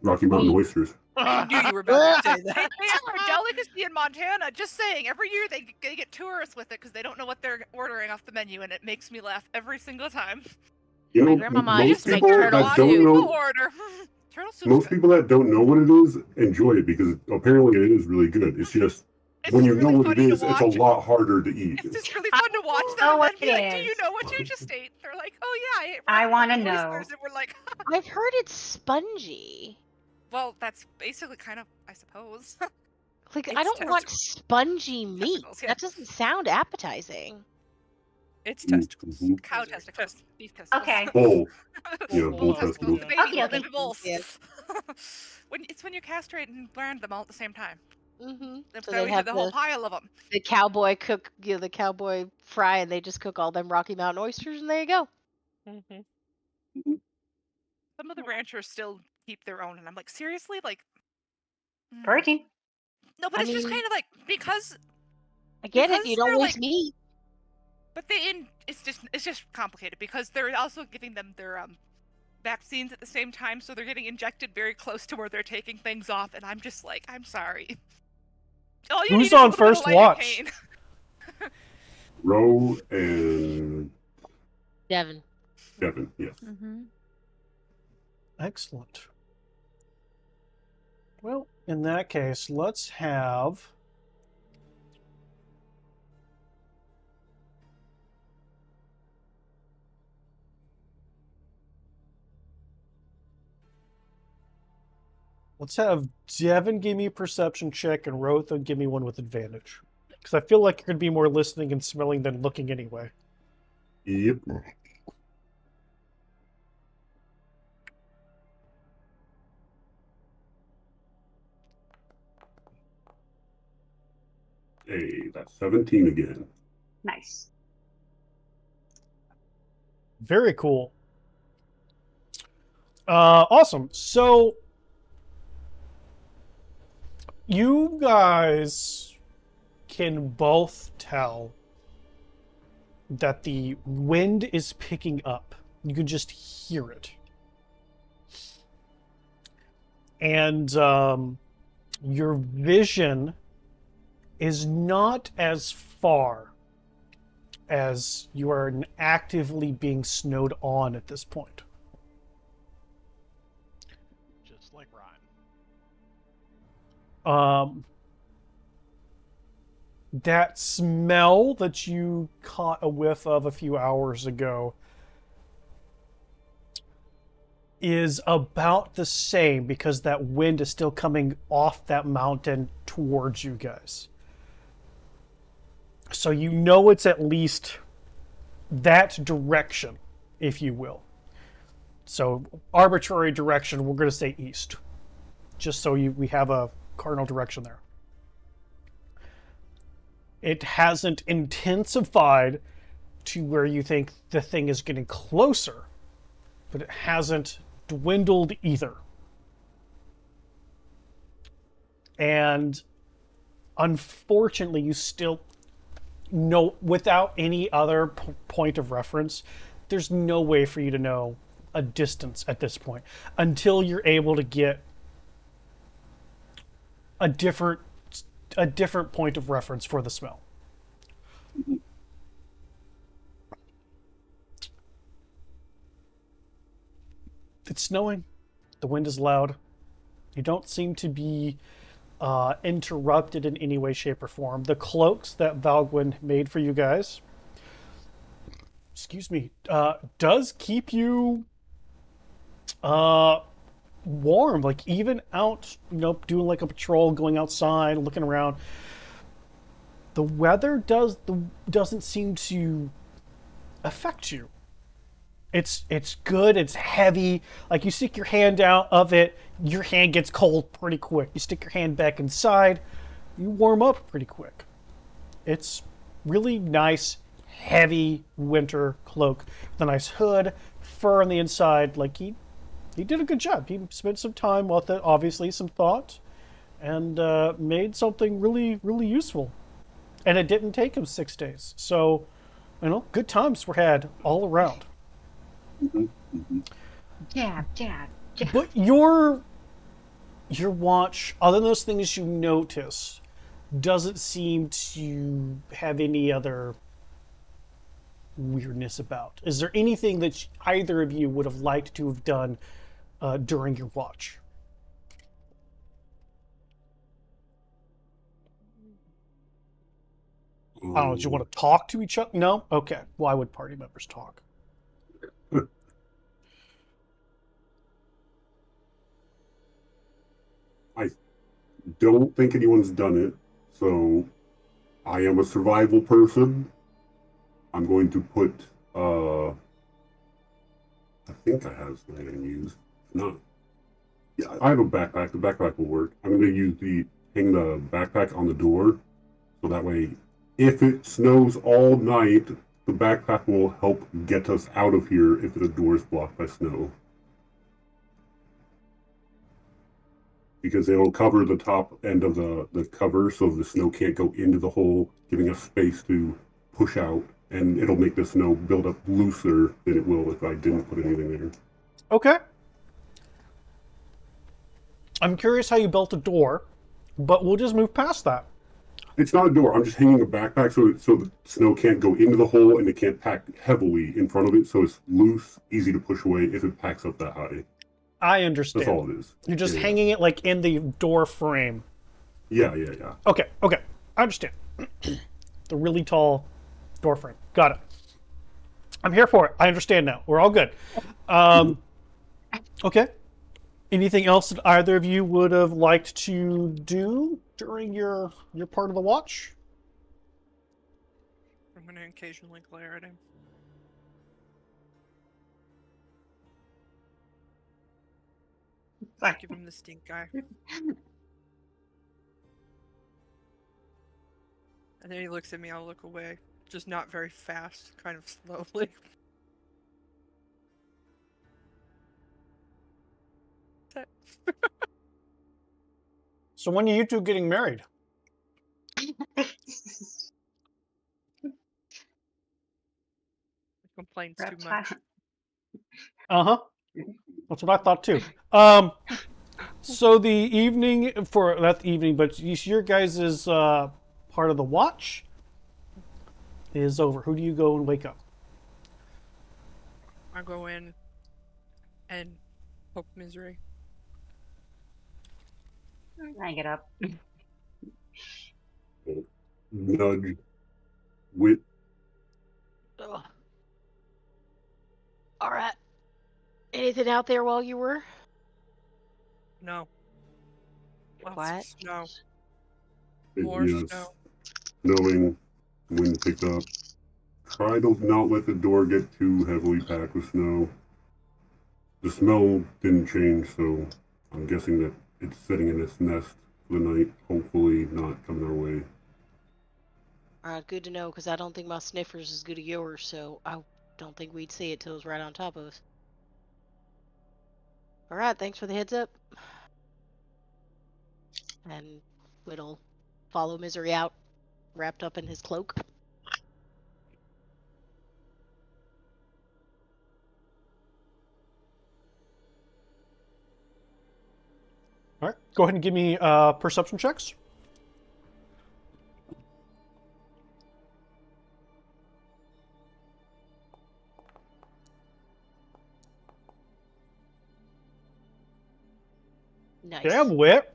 Rocky Mountain Meat. oysters. I knew you were about to say that. They are a delicacy in Montana. Just saying, every year they get tourists with it because they don't know what they're ordering off the menu, and it makes me laugh every single time. You My know, grandmama used most to make people turtle that soup. don't know, Order. Turtle soup's most good. people that don't know what it is enjoy it because apparently it is really good. It's just It's when just you know really what it funny to is, it's a watch. lot harder to eat. It's just really fun to watch them know and what then be it like, "Do you is. know what you just ate?" They're like, "Oh yeah, I ate I Rocky wanna Mountain know. oysters," and we're like, I've heard it's spongy. "Well, that's basically kind of, I suppose." Like, It's I don't want testicles. spongy meat. Testicles, yeah. That doesn't sound appetizing. It's Mhm. testicles. Cow Those are testicles, beef testicles. Okay. Bull. Yeah, Bull bull testicles, testicles. The baby, Okay, the okay. baby bulls. Yes. When you castrate and brand them all at the same time. Mm-hmm. That's So why they we have have the whole pile of them. the cowboy cook, the cowboy fry, and they just cook all them Rocky Mountain oysters, and there you go. Mm-hmm. Some of the ranchers still keep their own, and I'm like, seriously, like. Protein. No, but I it's just mean- kind of like because I get it. Because You don't they're, waste like- meat. But it's just complicated because they're also giving them their vaccines at the same time, so they're getting injected very close to where they're taking things off, and I'm just like, I'm sorry. All you Who's need is a on little bit of first watch? lidocaine. Roe and Devin. Devin, yes. Mm-hmm. Excellent. Well, in that case, let's have... Let's have Devin give me a perception check and Rotha give me one with advantage. Because I feel like you're going to be more listening and smelling than looking anyway. Yep. Hey, that's 17 again. Nice. Very cool. Awesome. So, you guys can both tell that the wind is picking up. You can just hear it. And your vision is not as far as you are actively being snowed on at this point. Just like Ryan. That smell that you caught a whiff of a few hours ago is about the same because that wind is still coming off that mountain towards you guys. So you know it's at least that direction, if you will. So arbitrary direction, we're going to say east, just so we have a cardinal direction there. It hasn't intensified to where you think the thing is getting closer, but it hasn't dwindled either. And unfortunately, you still know, without any other point of reference, there's no way for you to know a distance at this point until you're able to get a different point of reference for the smell. It's snowing. The wind is loud. You don't seem to be interrupted in any way, shape, or form. The cloaks that Valgwyn made for you guys, excuse me, does keep you warm. Like even out, doing like a patrol, going outside, looking around. The weather doesn't seem to affect you. It's good. It's heavy. Like you stick your hand out of it, your hand gets cold pretty quick. You stick your hand back inside, you warm up pretty quick. It's really nice, heavy winter cloak with a nice hood, fur on the inside. Like he did a good job. He spent some time with it, obviously some thought, and made something really, really useful. And it didn't take him 6 days. So, good times were had all around. Jab, jab, jab. But your watch, other than those things you notice, doesn't seem to have any other weirdness about. Is there anything that either of you would have liked to have done during your watch? I don't know. Do you want to talk to each other? No? Okay. Why would party members talk? I don't think anyone's done it, so I am a survival person. I'm going to put, I think I have something I can use. If not, yeah, I have a backpack. The backpack will work. I'm going to hang the backpack on the door, so that way, if it snows all night, the backpack will help get us out of here if the door is blocked by snow. Because it'll cover the top end of the cover so the snow can't go into the hole, giving us space to push out, and it'll make the snow build up looser than it will if I didn't put anything there. Okay. I'm curious how you built a door, but we'll just move past that. It's not a door. I'm just hanging a backpack so the snow can't go into the hole and it can't pack heavily in front of it, so it's loose, easy to push away if it packs up that high. I understand. That's all it is. You're just hanging it like in the door frame. Yeah. Okay. I understand. The really tall door frame. Got it. I'm here for it. I understand now. We're all good. Okay. Anything else that either of you would have liked to do during your part of the watch? I'm going to occasionally glare at him. Give him the stink eye. And then he looks at me, I'll look away. Just not very fast, kind of slowly. So when are you two getting married? Complains too much. Uh-huh. That's what I thought too. So the evening for not the evening, but your guys' part of the watch is over. Who do you go and wake up? I go in and poke Misery. I get up. Nudge. Wit. Ugh. All right. Anything out there while you were No. Lots quiet? of snow. More Yes. snow. Snowing. Wind picked up. Try to not let the door get too heavily packed with snow. The smell didn't change, so I'm guessing that it's sitting in its nest for the night. Hopefully not coming our way. All right, good to know, because I don't think my sniffer's as good as yours, so I don't think we'd see it till it was right on top of us. All right, thanks for the heads up. And Whit'll follow Misery out, wrapped up in his cloak. All right, go ahead and give me perception checks. Nice. Damn, Wit.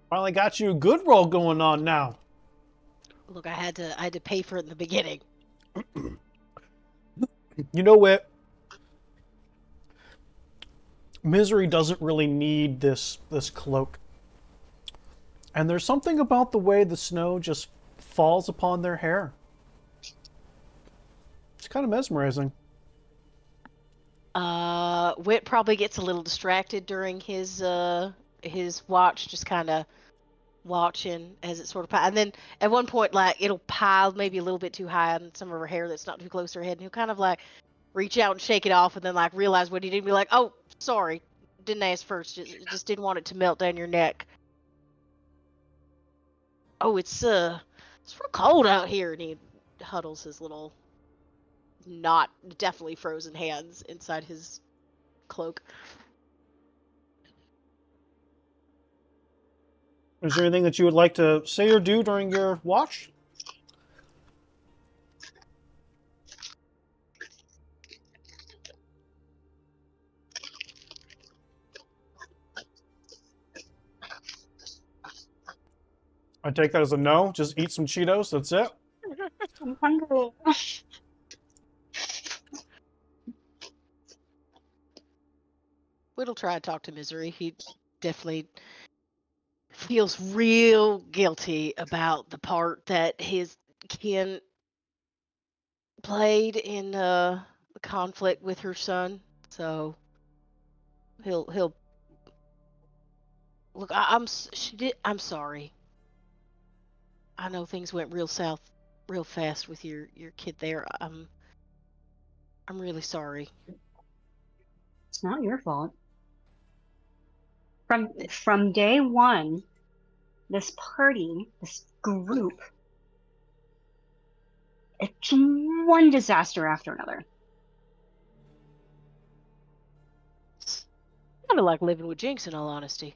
Finally got you a good roll going on now. Look, I had to pay for it in the beginning. You know, Wit. Misery doesn't really need this cloak. And there's something about the way the snow just falls upon their hair. It's kind of mesmerizing. Wit probably gets a little distracted during his watch, just kind of watching as it sort of and then at one point, like, it'll pile maybe a little bit too high on some of her hair that's not too close to her head, and he'll kind of like reach out and shake it off, and then like realize what he did and be like, oh, sorry, didn't ask first, just didn't want it to melt down your neck. Oh, it's real cold out here, and he huddles his little not definitely frozen hands inside his cloak. Is there anything that you would like to say or do during your watch? I take that as a no. Just eat some Cheetos. That's it. I'm hungry. Whit'll try to talk to Misery. He definitely feels real guilty about the part that his kin played in the conflict with her son. So he'll look. I'm sorry. I know things went real south, real fast with your kid there. I'm really sorry. It's not your fault. From day one, this party, this group, it's one disaster after another. It's kind of like living with Jinx, in all honesty.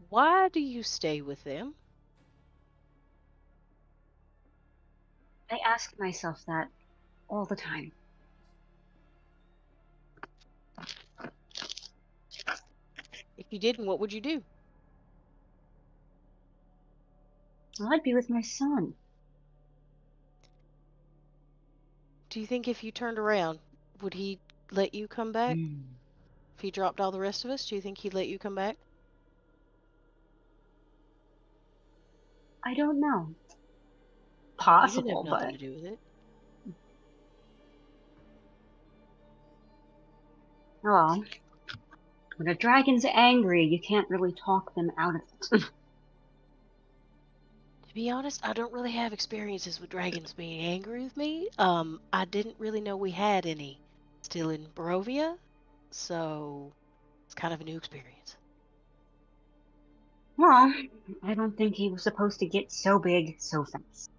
Why do you stay with them? I ask myself that all the time. If you didn't, what would you do? Well, I'd be with my son. Do you think if you turned around, would he let you come back? If he dropped all the rest of us, do you think he'd let you come back? I don't know. You didn't have Possible, nothing but to do with it. well, when a dragon's angry, you can't really talk them out of it. To be honest, I don't really have experiences with dragons being angry with me. I didn't really know we had any still in Barovia, so it's kind of a new experience. Well, I don't think he was supposed to get so big so fast.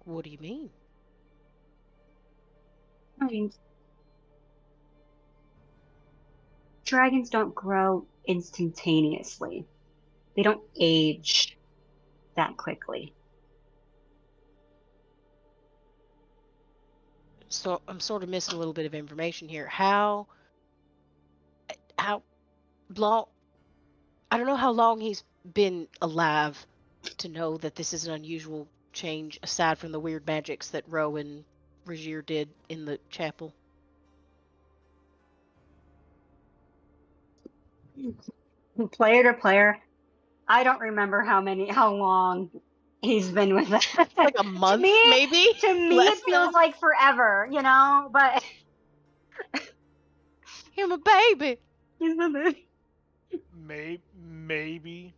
What do you mean? I mean, dragons don't grow instantaneously. They don't age that quickly. so I'm sort of missing a little bit of information here. How long? I don't know how long he's been alive to know that this is an unusual change, aside from the weird magics that Ro and Regier did in the chapel. Player to player, I don't remember how long he's been with us. Like a month, maybe? To me, Less it feels than? like forever, you know. But You're my baby. he's been there. Maybe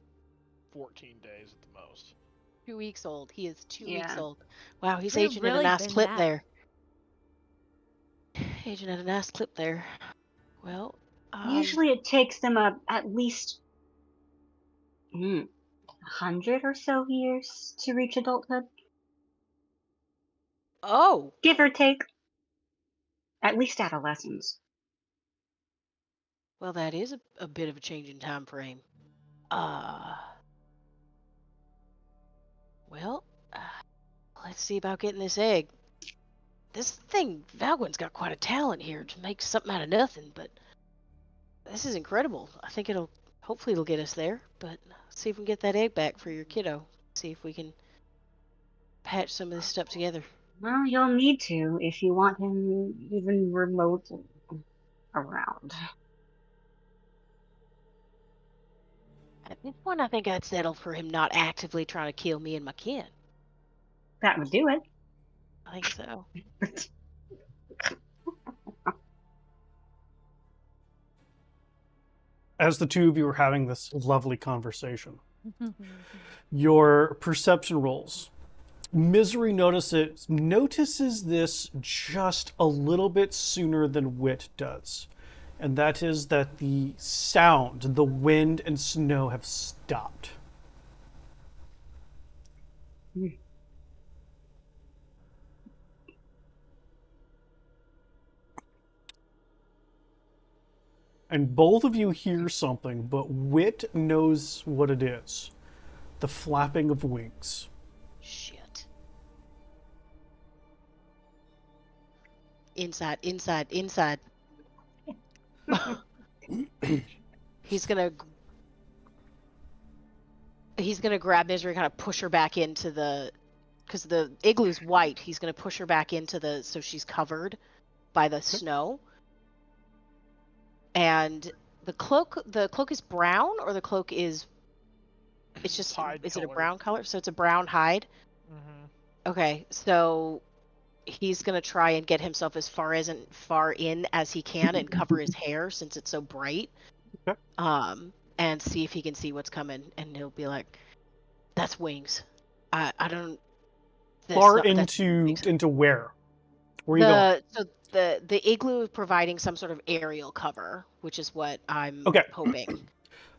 14 days at the most. 2 weeks old. He is 2 weeks Yeah. old. Wow, he's Could've aging at a really nice been clip that. there. Aging at a nice clip there. Well, Usually, it takes them at least 100 or so years to reach adulthood, oh, give or take. At least adolescence. well, that is a bit of a change in time frame. Well, let's see about getting this egg. This thing, Valgwyn's got quite a talent here to make something out of nothing, but this is incredible. I think hopefully it'll get us there, but let's see if we can get that egg back for your kiddo. See if we can patch some of this stuff together. Well, you'll need to if you want him even remotely around. At this point, I think I'd settle for him not actively trying to kill me and my kin. That would do it. I think so. As the two of you are having this lovely conversation, your perception rolls. Misery notices this just a little bit sooner than Wit does. And that is that the sound, the wind and snow have stopped. And both of you hear something, but Wit knows what it is. The flapping of wings. Shit. Inside, inside, inside. He's gonna grab Misery, kind of push her back into the, because the igloo's white. He's gonna push her back into the, so she's covered by the snow. And the cloak is brown, or the cloak is, it's just, Hide is it a color. brown color? So it's a brown hide. Mm-hmm. Okay, so he's gonna try and get himself as far in as he can and cover his hair since it's so bright. Okay. And see if he can see what's coming, and he'll be like, "That's wings." I don't. Far into where? Where are you going? So the igloo is providing some sort of aerial cover, which is what I'm hoping.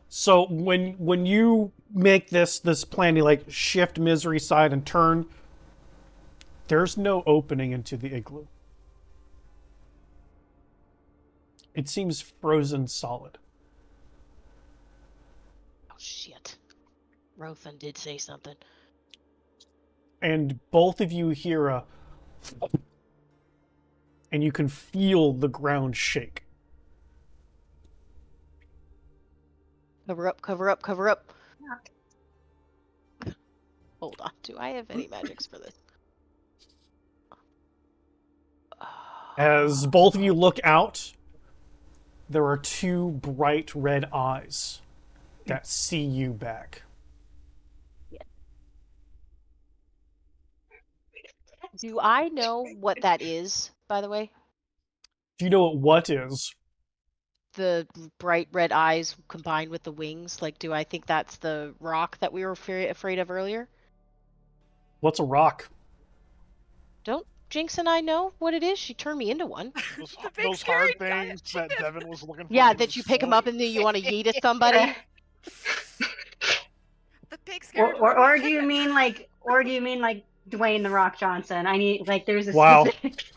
So when you make this plan, you like shift Misery side and turn. There's no opening into the igloo. It seems frozen solid. Oh shit! Rothan did say something. And both of you hear a, and you can feel the ground shake. Cover up, cover up, cover up. Hold on. Do I have any magics for this? As both of you look out, there are two bright red eyes that see you back. Do I know what that is, by the way? Do you know what is? The bright red eyes combined with the wings? Like, do I think that's the rock that we were afraid of earlier? What's a rock? Don't Jinx and I know what it is? She turned me into one. Those hard things that Devin was looking for. Yeah, that you pick them up and then you want to yeet at somebody. The big scary Or do you mean like Dwayne the Rock Johnson? I need like there's a Wow. specific.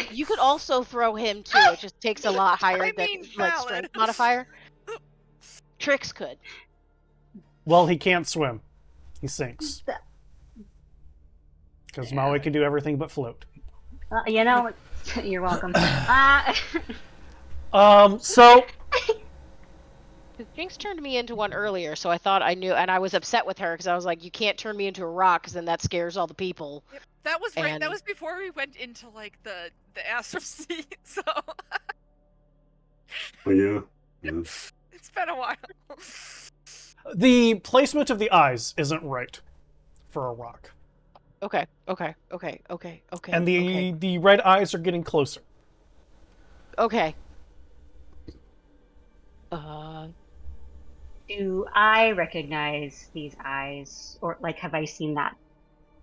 You could also throw him too. It just takes a lot higher I than mean, like valid. strength modifier. Trix could. Well, he can't swim. He sinks. Because Maui can do everything but float. You know, you're welcome. So Jinx turned me into one earlier, so I thought I knew, and I was upset with her because I was like, "You can't turn me into a rock, because then that scares all the people." Yep. That was right. That And- was before we went into like the astral sea. So Oh, yeah. Yeah. it's been a while. the placement of the eyes isn't right for a rock, Okay. and the red eyes are getting closer. Okay. Do I recognize these eyes, or like have I seen that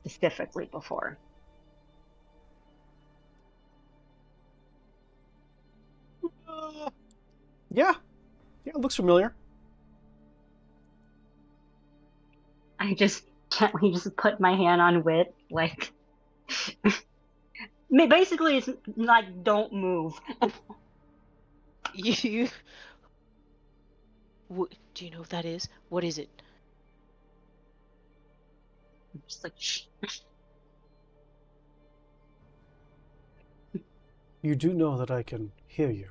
specifically before? Yeah, it looks familiar. I just gently just put my hand on Wit, like basically it's like don't move. You. Do you know what that is? What is it? I'm just like shh. You do know that I can hear you.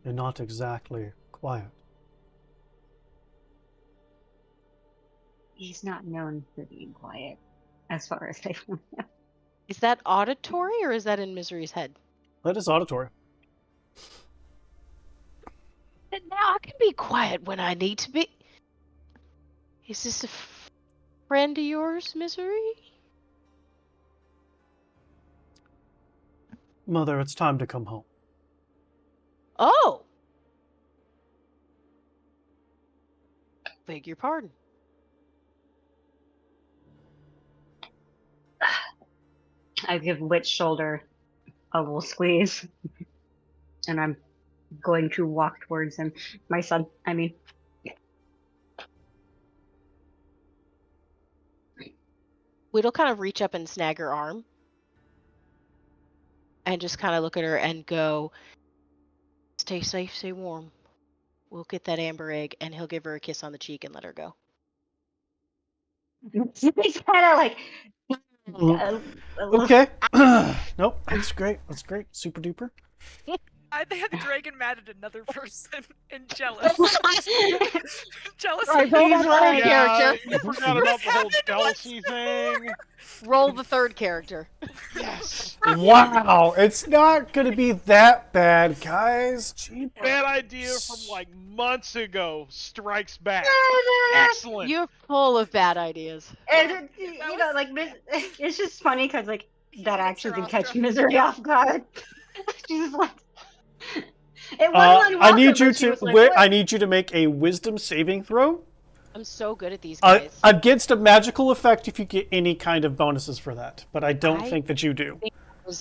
You're not exactly quiet. He's not known for being quiet, as far as I know. Is that auditory or is that in Misery's head? That is auditory. And now I can be quiet when I need to be. Is this a friend of yours, Misery? Mother, it's time to come home. Oh! Beg your pardon. I give Wit's shoulder a little squeeze, and I'm going to walk towards him. My son, I mean. Whit'll kind of reach up and snag her arm. And just kind of look at her and go, "Stay safe, stay warm. We'll get that amber egg," and he'll give her a kiss on the cheek and let her go. He's kind of like. A little- Okay. Nope, that's great. That's great. Super duper. They had the dragon mad at another person and jealous. Jealous. Alright, roll that third Yeah, character. you forgot about the whole jealousy thing. Roll the third character. Yes. Wow, it's not going to be that bad, guys. Gee. Bad idea from like months ago strikes back. Excellent. You're full of bad ideas. And you know, like it's just funny because like that Phoenix actually are did off catch the- Misery off guard. She's like, it wasn't I unwelcome, need you but she to was like, I need you to make a wisdom saving throw I'm so good at these guys. against a magical effect if you get any kind of bonuses for that. But I don't I think that you do.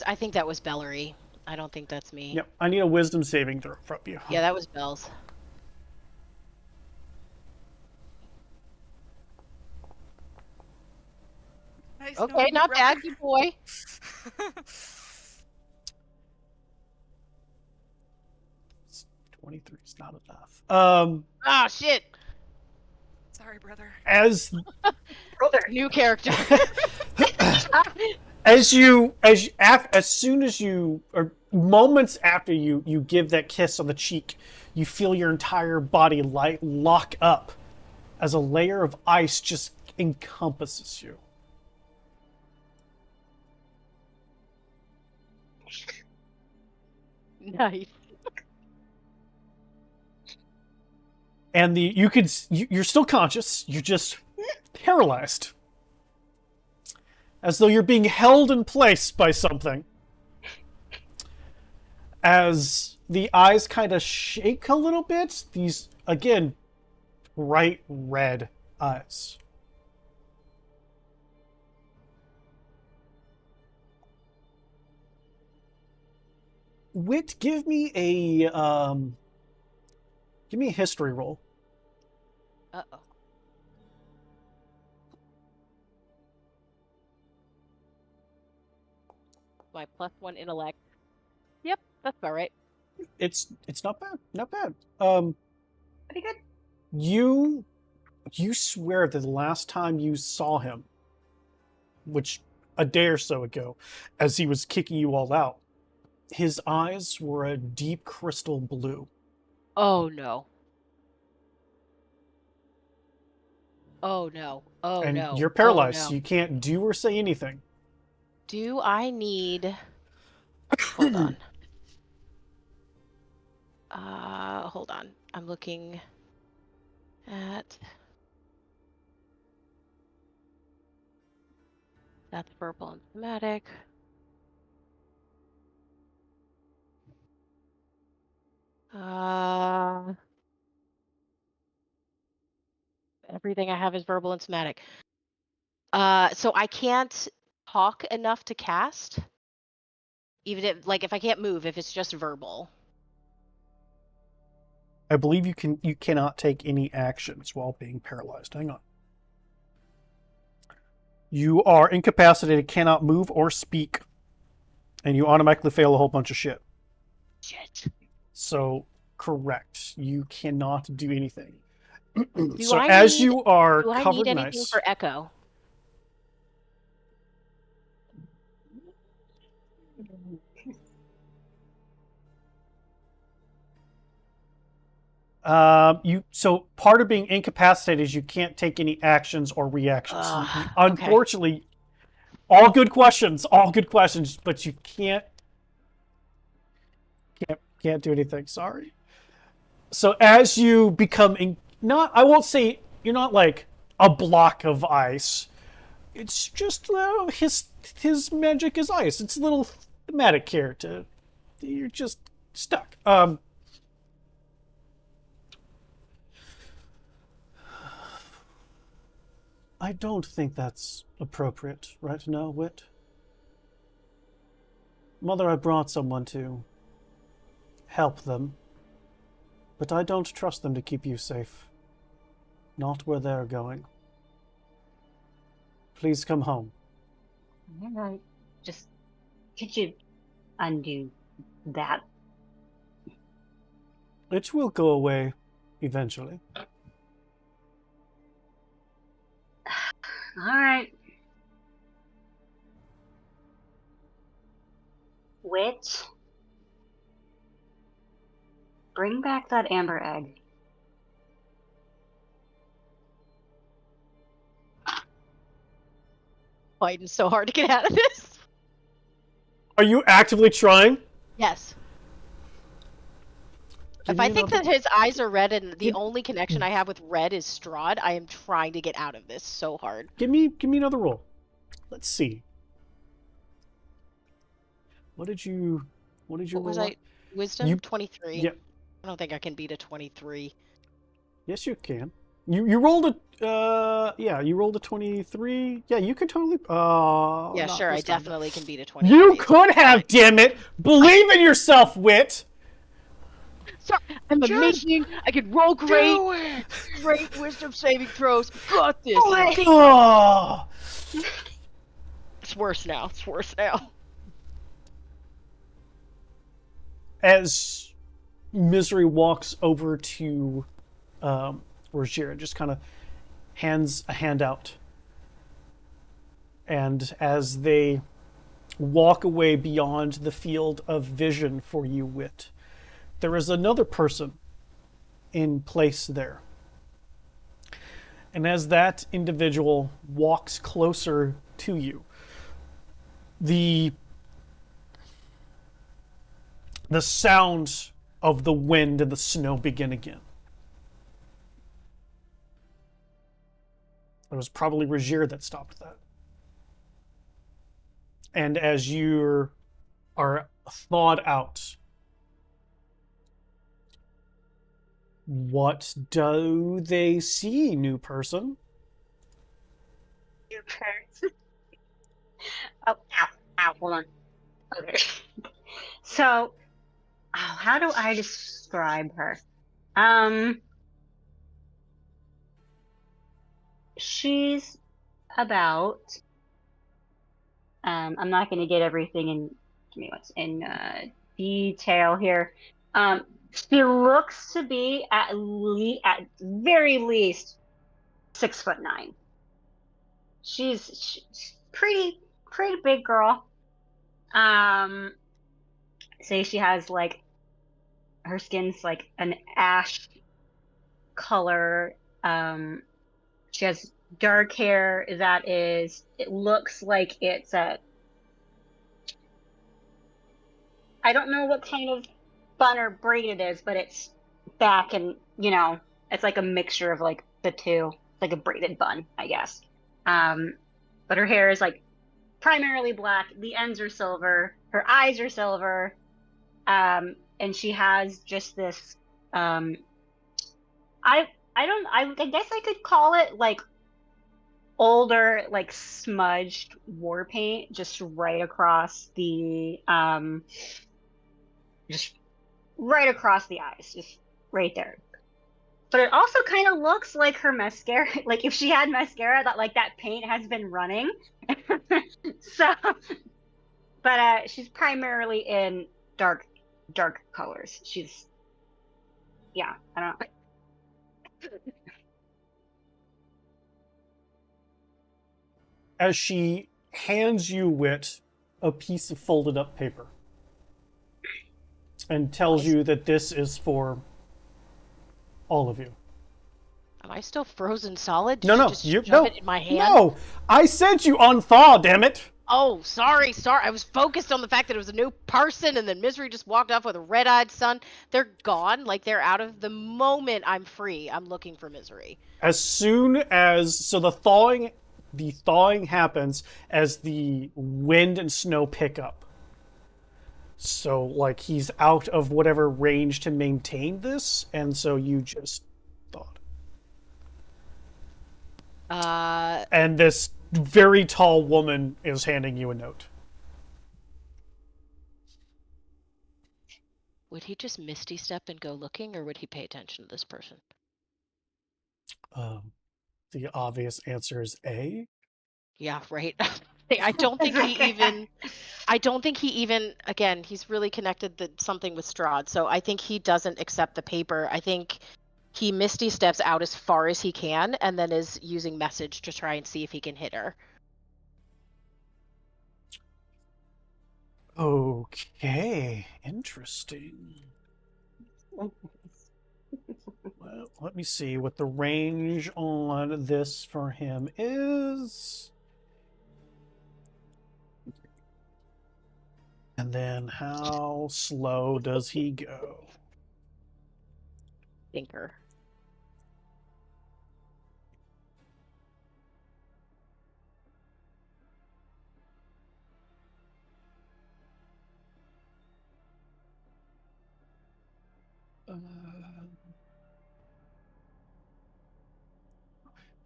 I think that was Bellery. I don't think that's me. Yep, I need a wisdom saving throw from you. Yeah, that was Belle's. Nice Okay, knowing you, not brother. bad, good boy. 23 is not enough. Ah, shit. Sorry, brother. As New character. as soon as you, or moments after you give that kiss on the cheek, you feel your entire body lock up as a layer of ice just encompasses you. Nice. And you're still conscious, you're just paralyzed. As though you're being held in place by something. As the eyes kind of shake a little bit, these, again, bright red eyes. Wit, give me a history roll. Uh-oh. My +1 intellect. Yep, that's about right. It's not bad, not bad. pretty good. You swear that the last time you saw him, which a day or so ago, as he was kicking you all out, his eyes were a deep crystal blue. Oh no. Oh no. Oh And no. you're Oh paralyzed, no. so you can't do or say anything. Do I need... Hold on. Hold on. I'm looking at... That's verbal and somatic. Everything I have is verbal and somatic. So I can't talk enough to cast? Even if, like, if I can't move, if it's just verbal. I believe you cannot take any actions while being paralyzed. Hang on. You are incapacitated, cannot move or speak, and you automatically fail a whole bunch of shit. Shit. So, correct. You cannot do anything. Do So I as need, you are do I covered need anything nice, for echo? so part of being incapacitated is you can't take any actions or reactions. Okay. Unfortunately, all good questions, but you can't do anything. Sorry. So as you become not, I won't say you're not like a block of ice. It's just his magic is ice. It's a little thematic character. You're just stuck. I don't think that's appropriate right now, Wit. Mother, I brought someone to help them, but I don't trust them to keep you safe. Not where they're going. Please come home. Just, could you undo that? It will go away eventually. All right. Wit, bring back that amber egg. Fighting so hard to get out of this. Are you actively trying? Yes. Give If me I think another- that his eyes are red and the Give- only connection I have with red is Strahd, I am trying to get out of this so hard. Give me another roll. Let's see. What did you What roll? was I? Wisdom? You- 23. Yeah. I don't think I can beat a 23. Yes, you can. You rolled a you rolled a 23. Yeah, you could totally. Yeah, not sure, I this time. definitely can beat a 23. You It's could have, fine. damn it! Believe in yourself, Wit. Sorry, I'm Just amazing. I can roll great. Do it! Great wisdom saving throws. Got this. Oh. It's worse now. It's worse now. As Misery walks over to Rogier and just kind of hands a hand out. And as they walk away beyond the field of vision for you, Wit, there is another person in place there. And as that individual walks closer to you, the sounds of the wind and the snow begin again. It was probably Rogier that stopped that. And as you are thawed out, what do they see, new person? Your parents. Oh, ow, hold on. Okay. So, how do I describe her? She's about. I'm not going to get everything in detail here. She looks to be at very least 6'9". She's pretty pretty big girl. Say she has like her skin's like an ash color. She has dark hair that is. It looks like it's a. I don't know what kind of bun or braid it is, but it's back and it's like a mixture of like the two, like a braided bun, I guess. But her hair is like primarily black. The ends are silver. Her eyes are silver. And she has just this. I don't. I guess I could call it like older, like smudged war paint, just right across the just right across the eyes, just right there. But it also kind of looks like her mascara, like if she had mascara, that like that paint has been running. So, but she's primarily in dark colors. She's, yeah, I don't know. As she hands you, Wit, a piece of folded up paper and tells you that this is for all of you. Am I still frozen solid? Did No, you no, just you shove no, it in my hand? no. I said you unthaw, damn it. Oh, sorry. I was focused on the fact that it was a new person, and then Misery just walked off with a red-eyed son. They're gone. Like, they're out of the moment I'm free. I'm looking for Misery. As soon as the thawing happens as the wind and snow pick up. So like he's out of whatever range to maintain this, and so you just thawed. And this very tall woman is handing you a note. Would he just Misty Step and go looking, or would he pay attention to this person? The obvious answer is A. Yeah, right. I don't think he even, again, he's really connected to something with Strahd, so I think he doesn't accept the paper. I think he Misty Steps out as far as he can, and then is using message to try and see if he can hit her. Okay, interesting. Well, let me see what the range on this for him is. And then how slow does he go? Thinker.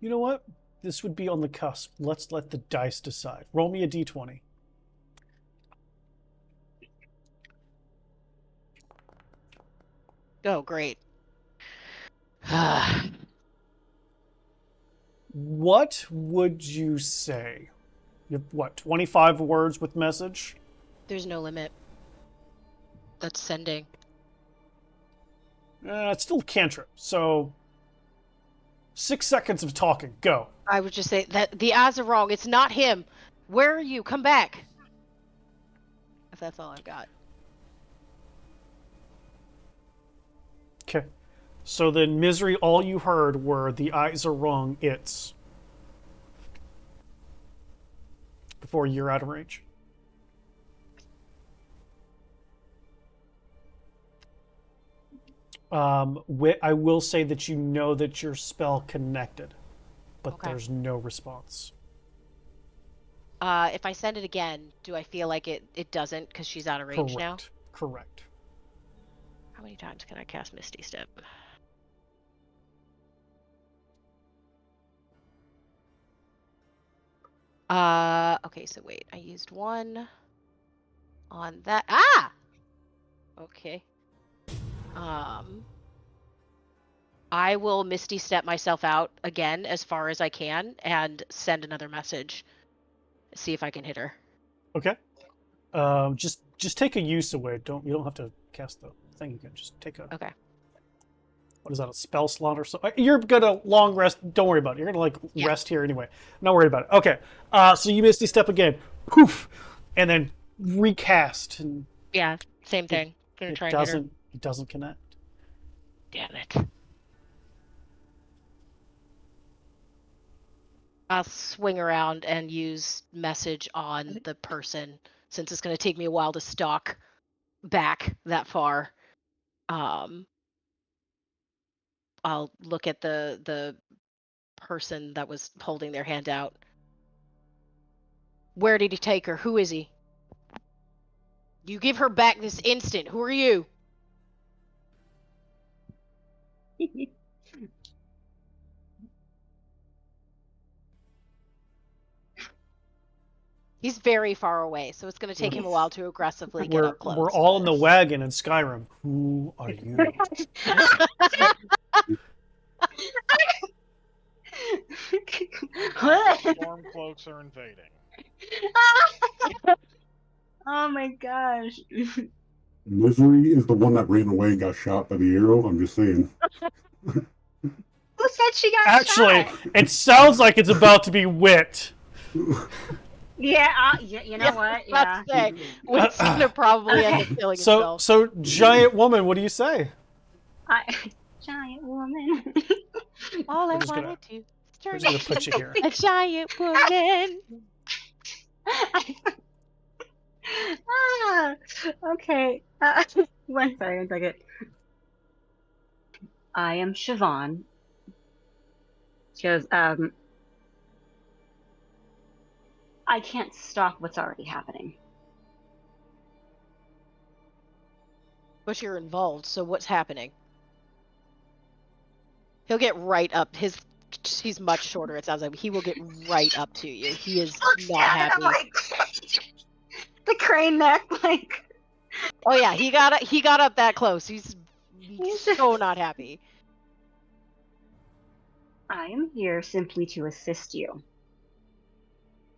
You know what? This would be on the cusp. Let's let the dice decide. Roll me a d20. Oh, great. What would you say? You have, what, 25 words with message? There's no limit. That's sending. It's still cantrip, so 6 seconds of talking. Go. I would just say that the eyes are wrong. It's not him. Where are you? Come back. If that's all I've got. Okay. So then, Misery, all you heard were the eyes are wrong, it's. Before you're out of range. I will say that you know that your spell connected, but Okay. there's no response. If I send it again, do I feel like it doesn't because she's out of range now? Correct. How many times can I cast Misty Step? Okay, so wait. I used one on that. Ah! Okay. I will Misty Step myself out again as far as I can and send another message. See if I can hit her. Okay. Just take a use away. You don't have to cast the thing. You can just take a. Okay. What is that? A spell slot or something? You're gonna long rest. Don't worry about it. You're gonna rest here anyway. Not worried about it. Okay. So you Misty Step again. poof, and then recast, and Yeah, same thing. Gonna it try and hit her. doesn't connect. Damn it. I'll swing around and use message on the person since it's going to take me a while to stalk back that far. I'll look at the person that was holding their hand out. Where did he take her? Who is he? You give her back this instant. Who are you? He's very far away, so it's going to take him a while to aggressively get up close. We're all in the wagon in Skyrim. Who are you? Storm cloaks are invading. Oh my gosh. Misery is the one that ran away and got shot by the arrow. I'm just saying. Who said she got Actually, shot? it sounds like it's about to be Wit. Yeah, you know what? Yeah. Let's say Wit's going to probably end up killing himself. So giant woman, what do you say? Giant woman. All I just gonna- wanted to We're just gonna put you here. a giant woman. Okay. One second. I am Siobhan. She goes, I can't stop what's already happening. But you're involved, so what's happening? He'll get right up. He's much shorter, it sounds like. He will get right up to you. He is not happy. Like, the crane neck, like. Oh yeah, he got up that close. He's so not happy. I am here simply to assist you.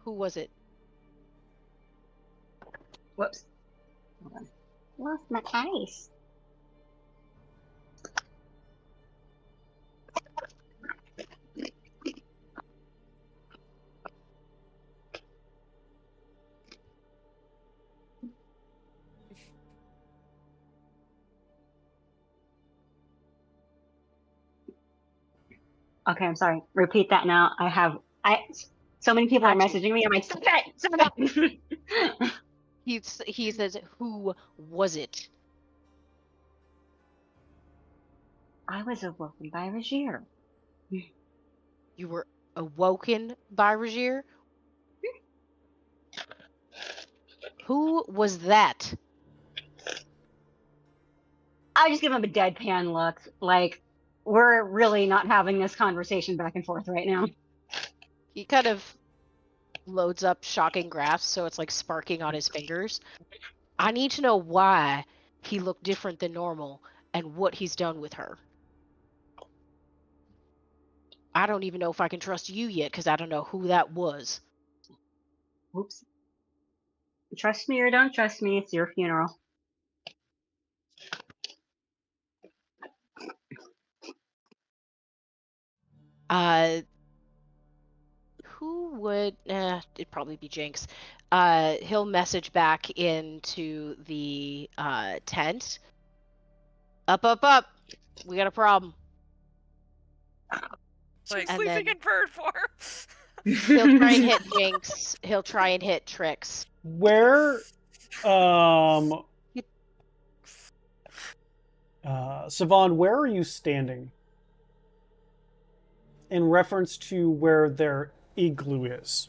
Who was it? Whoops. Hold on. Lost my case. Okay, I'm sorry. Repeat that now. So many people are messaging me. I'm like, stop that. He says, who was it? I was awoken by Regier. You were awoken by Regier? Who was that? I just give him a deadpan look. Like, we're really not having this conversation back and forth right now. He kind of loads up shocking graphs, so it's like sparking on his fingers. I need to know why he looked different than normal and what he's done with her. I don't even know if I can trust you yet because I don't know who that was. Oops. Trust me or don't trust me, it's your funeral. Who would... it'd probably be Jinx. He'll message back into the tent. Up. We got a problem. Like, And Sleeping then- in bird form. He'll try and hit Jinx. He'll try and hit Trix. Where, Savon, where are you standing? In reference to where their igloo is.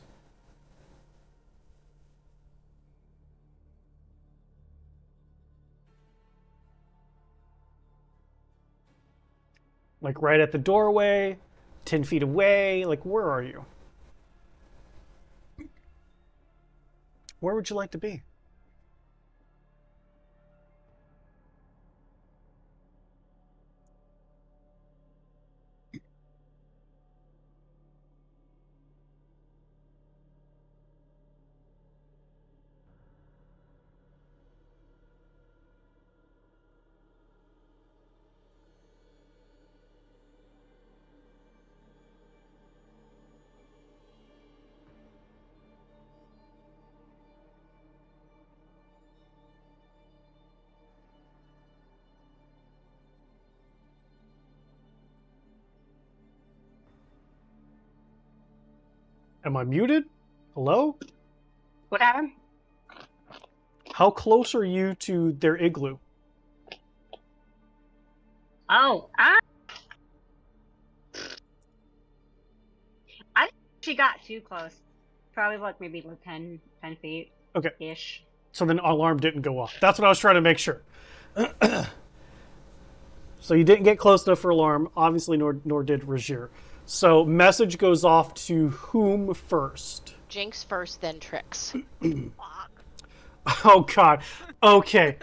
Like right at the doorway, 10 feet away, like where are you? Where would you like to be? Am I muted? Hello? What happened? How close are you to their igloo? Oh, I think she got too close. Probably like maybe like 10 feet Okay, ish. so then alarm didn't go off. That's what I was trying to make sure. So you didn't get close enough for alarm, obviously, nor did Regier. So message goes off to whom first? Jinx first, then Trix. Oh god. Okay.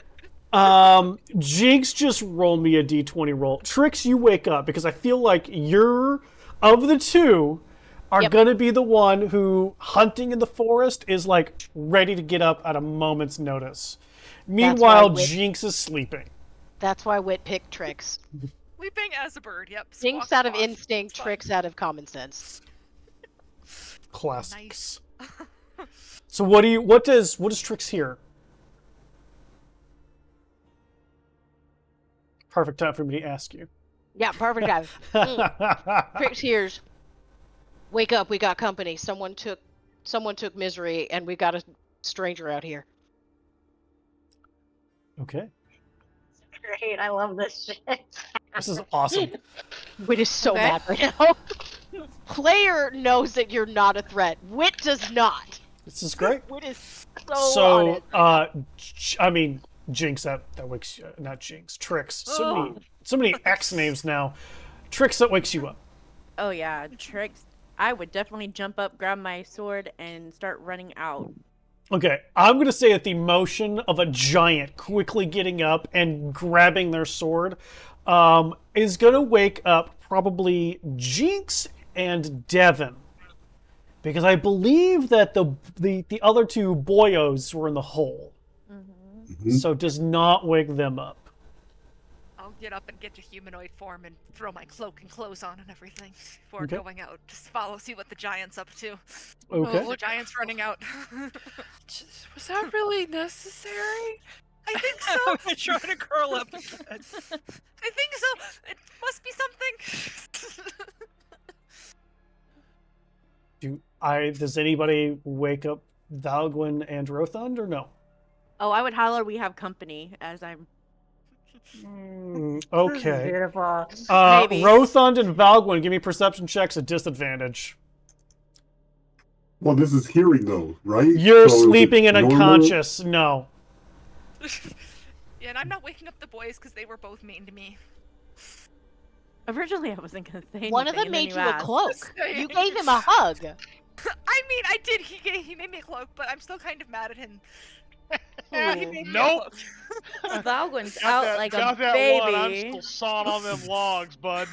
Jinx, just roll me a d20 roll. Trix, you wake up because I feel like you're of the two are Yep. gonna be the one who hunting in the forest is like ready to get up at a moment's notice. Meanwhile, Wit- Jinx is sleeping. That's why Wit picked Trix. Leaping as a bird. Yep. Jinx Squawk, out of squawk. instinct, It's fine. Trix out of common sense. Classic. Nice. So what does Trix hear? Perfect time for me to ask you. Yeah, perfect time. Trix hears, "Wake up, we got company. Someone took Misery, and we got a stranger out here." Okay. Great, I love this shit. This is awesome. Wit is so Okay. mad right now. Player knows that you're not a threat. Wit does not. This is great. Wit is on it. I mean, Jinx, that wakes you, not Jinx, Trix. So many X names now. Trix, that wakes you up. Oh yeah, Trix. I would definitely jump up, grab my sword, and start running out. Okay, I'm going to say that the motion of a giant quickly getting up and grabbing their sword is going to wake up probably Jinx and Devin. Because I believe that the other two boyos were in the hole. So it does not wake them up. I'll get up and get to humanoid form and throw my cloak and clothes on and everything before Okay. going out. Just see what the giant's up to. Okay. Oh, the giant's running out. Was that really necessary? I think so. I'm trying to curl up. again. I think so. It must be something. Does anybody wake up Valgwyn and Rothund or no? Oh, I would holler we have company as I'm. Okay. Beautiful. Maybe. Rothund and Valgwyn, give me perception checks at disadvantage. Well, this is hearing though, right? You're So is it sleeping and normal? unconscious. No. Yeah, and I'm not waking up the boys because they were both mean to me. Originally, I wasn't gonna say anything. One of them and then made you a asked. cloak. You gave him a hug. I mean, I did. He made me a cloak, but I'm still kind of mad at him. Ooh. He made me a Nope. cloak. Valgwyn's Got out that, like got a that baby. one. I'm still sawing on them logs, bud.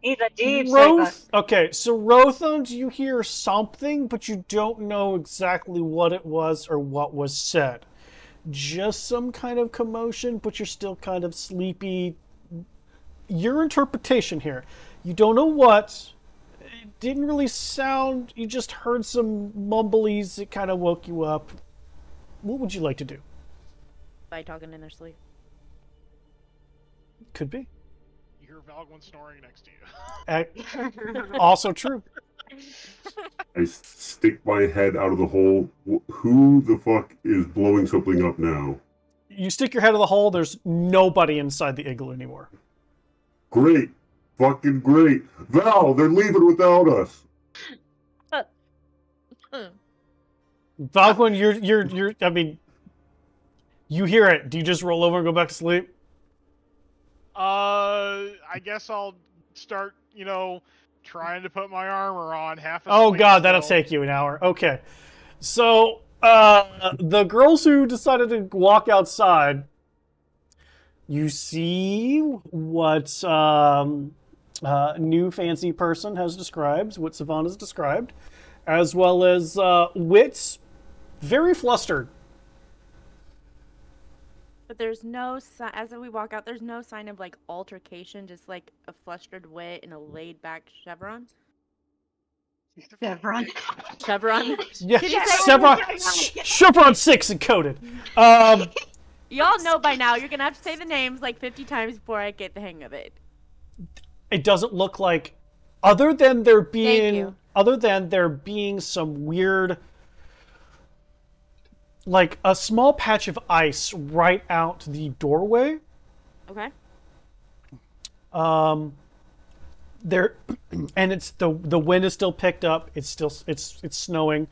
He's a deep sleeper. Okay, so Rothund, you hear something, but you don't know exactly what it was or what was said. Just some kind of commotion, but you're still kind of sleepy. Your interpretation here. You don't know what. It didn't really sound. You just heard some mumblies that kind of woke you up. What would you like to do? By talking in their sleep. Could be. You hear Valgwyn snoring next to you. Also true. I stick my head out of the hole. Who the fuck is blowing something up now? You stick your head in the hole, there's nobody inside the igloo anymore. Great. Fucking great. Val, they're leaving without us. Valgwyn, you're I mean, you hear it. Do you just roll over and go back to sleep? I guess I'll start, trying to put my armor on half asleep. Oh god, that'll still. take you an hour. Okay. So, the girls who decided to walk outside, you see what new fancy person has described, what Savannah's described, as well as Wit's very flustered. But there's no sign, as we walk out, there's no sign of like altercation, just like a flustered Wit and a laid back Chevron. Chevron. Chevron? Yeah, Can you say- Chevron 6 encoded. Y'all know by now, you're gonna have to say the names like 50 times before I get the hang of it. It doesn't look like, other than there being, you. other than there being some weird, like a small patch of ice right out the doorway. Okay. There, and it's the wind is still picked up. It's snowing.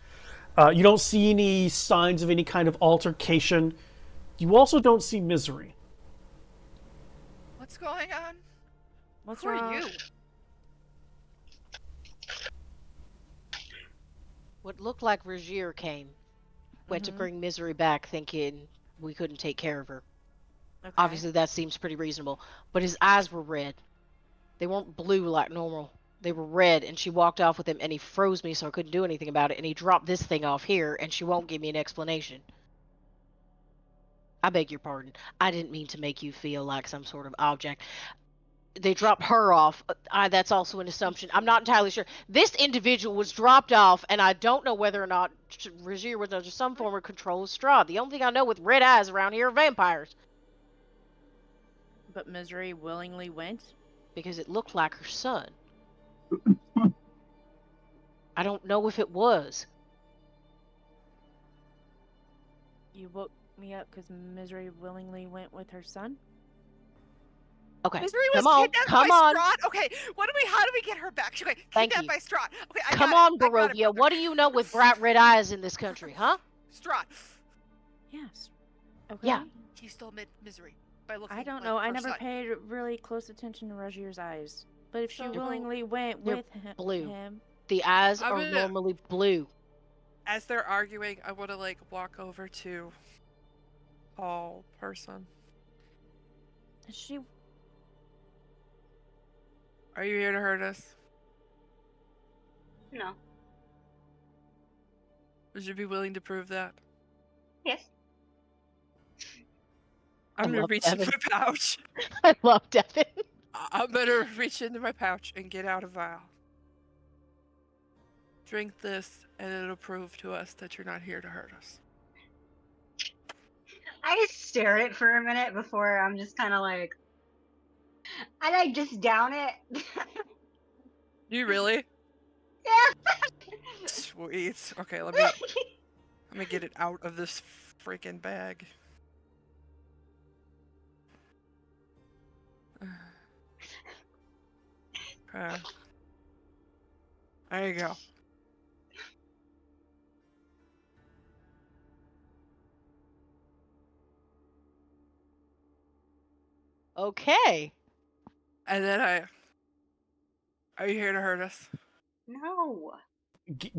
You don't see any signs of any kind of altercation. You also don't see Misery. What's going on? What's Who wrong? are you? What looked like Regier came, went to Mhm. bring Misery back, thinking we couldn't take care of her. Okay. Obviously, that seems pretty reasonable. But his eyes were red. They weren't blue like normal. They were red, and she walked off with him, and he froze me so I couldn't do anything about it, and he dropped this thing off here, and she won't give me an explanation. I beg your pardon. I didn't mean to make you feel like some sort of object. They dropped her off. That's also an assumption. I'm not entirely sure. This individual was dropped off, and I don't know whether or not Regier was under some form of control of Strahd. The only thing I know with red eyes around here are vampires. But Misery willingly went. Because it looked like her son. I don't know if it was. You woke me up because Misery willingly went with her son. Okay, Misery was come on, kidnapped come by on. Strahd. Okay, how do we get her back? Okay, Thank kidnapped you. by Strahd. Okay, I Come got on, it. I got it, Barovia. brother. What do you know with bright red eyes in this country, huh? Strahd. Yes. Okay. Yeah. He stole Misery by looking. I don't like know. I her never son. paid really close attention to Rogier's eyes. But if she So- willingly went They're with him, blue. him, The eyes I'm are gonna- normally blue. As they're arguing, I want to like walk over to Paul person. is she? Are you here to hurt us? No. Would you be willing to prove that? Yes. I'm gonna love reach into Devin. my pouch. I love Devin. I'm gonna reach into my pouch and get out a vial. Drink this, and it'll prove to us that you're not here to hurt us. I stare at it for a minute before I'm just kind of like, and I just down it. You really? Yeah. Sweet. Okay, let me get it out of this freaking bag. Okay. There you go. Okay. And then are you here to hurt us? No.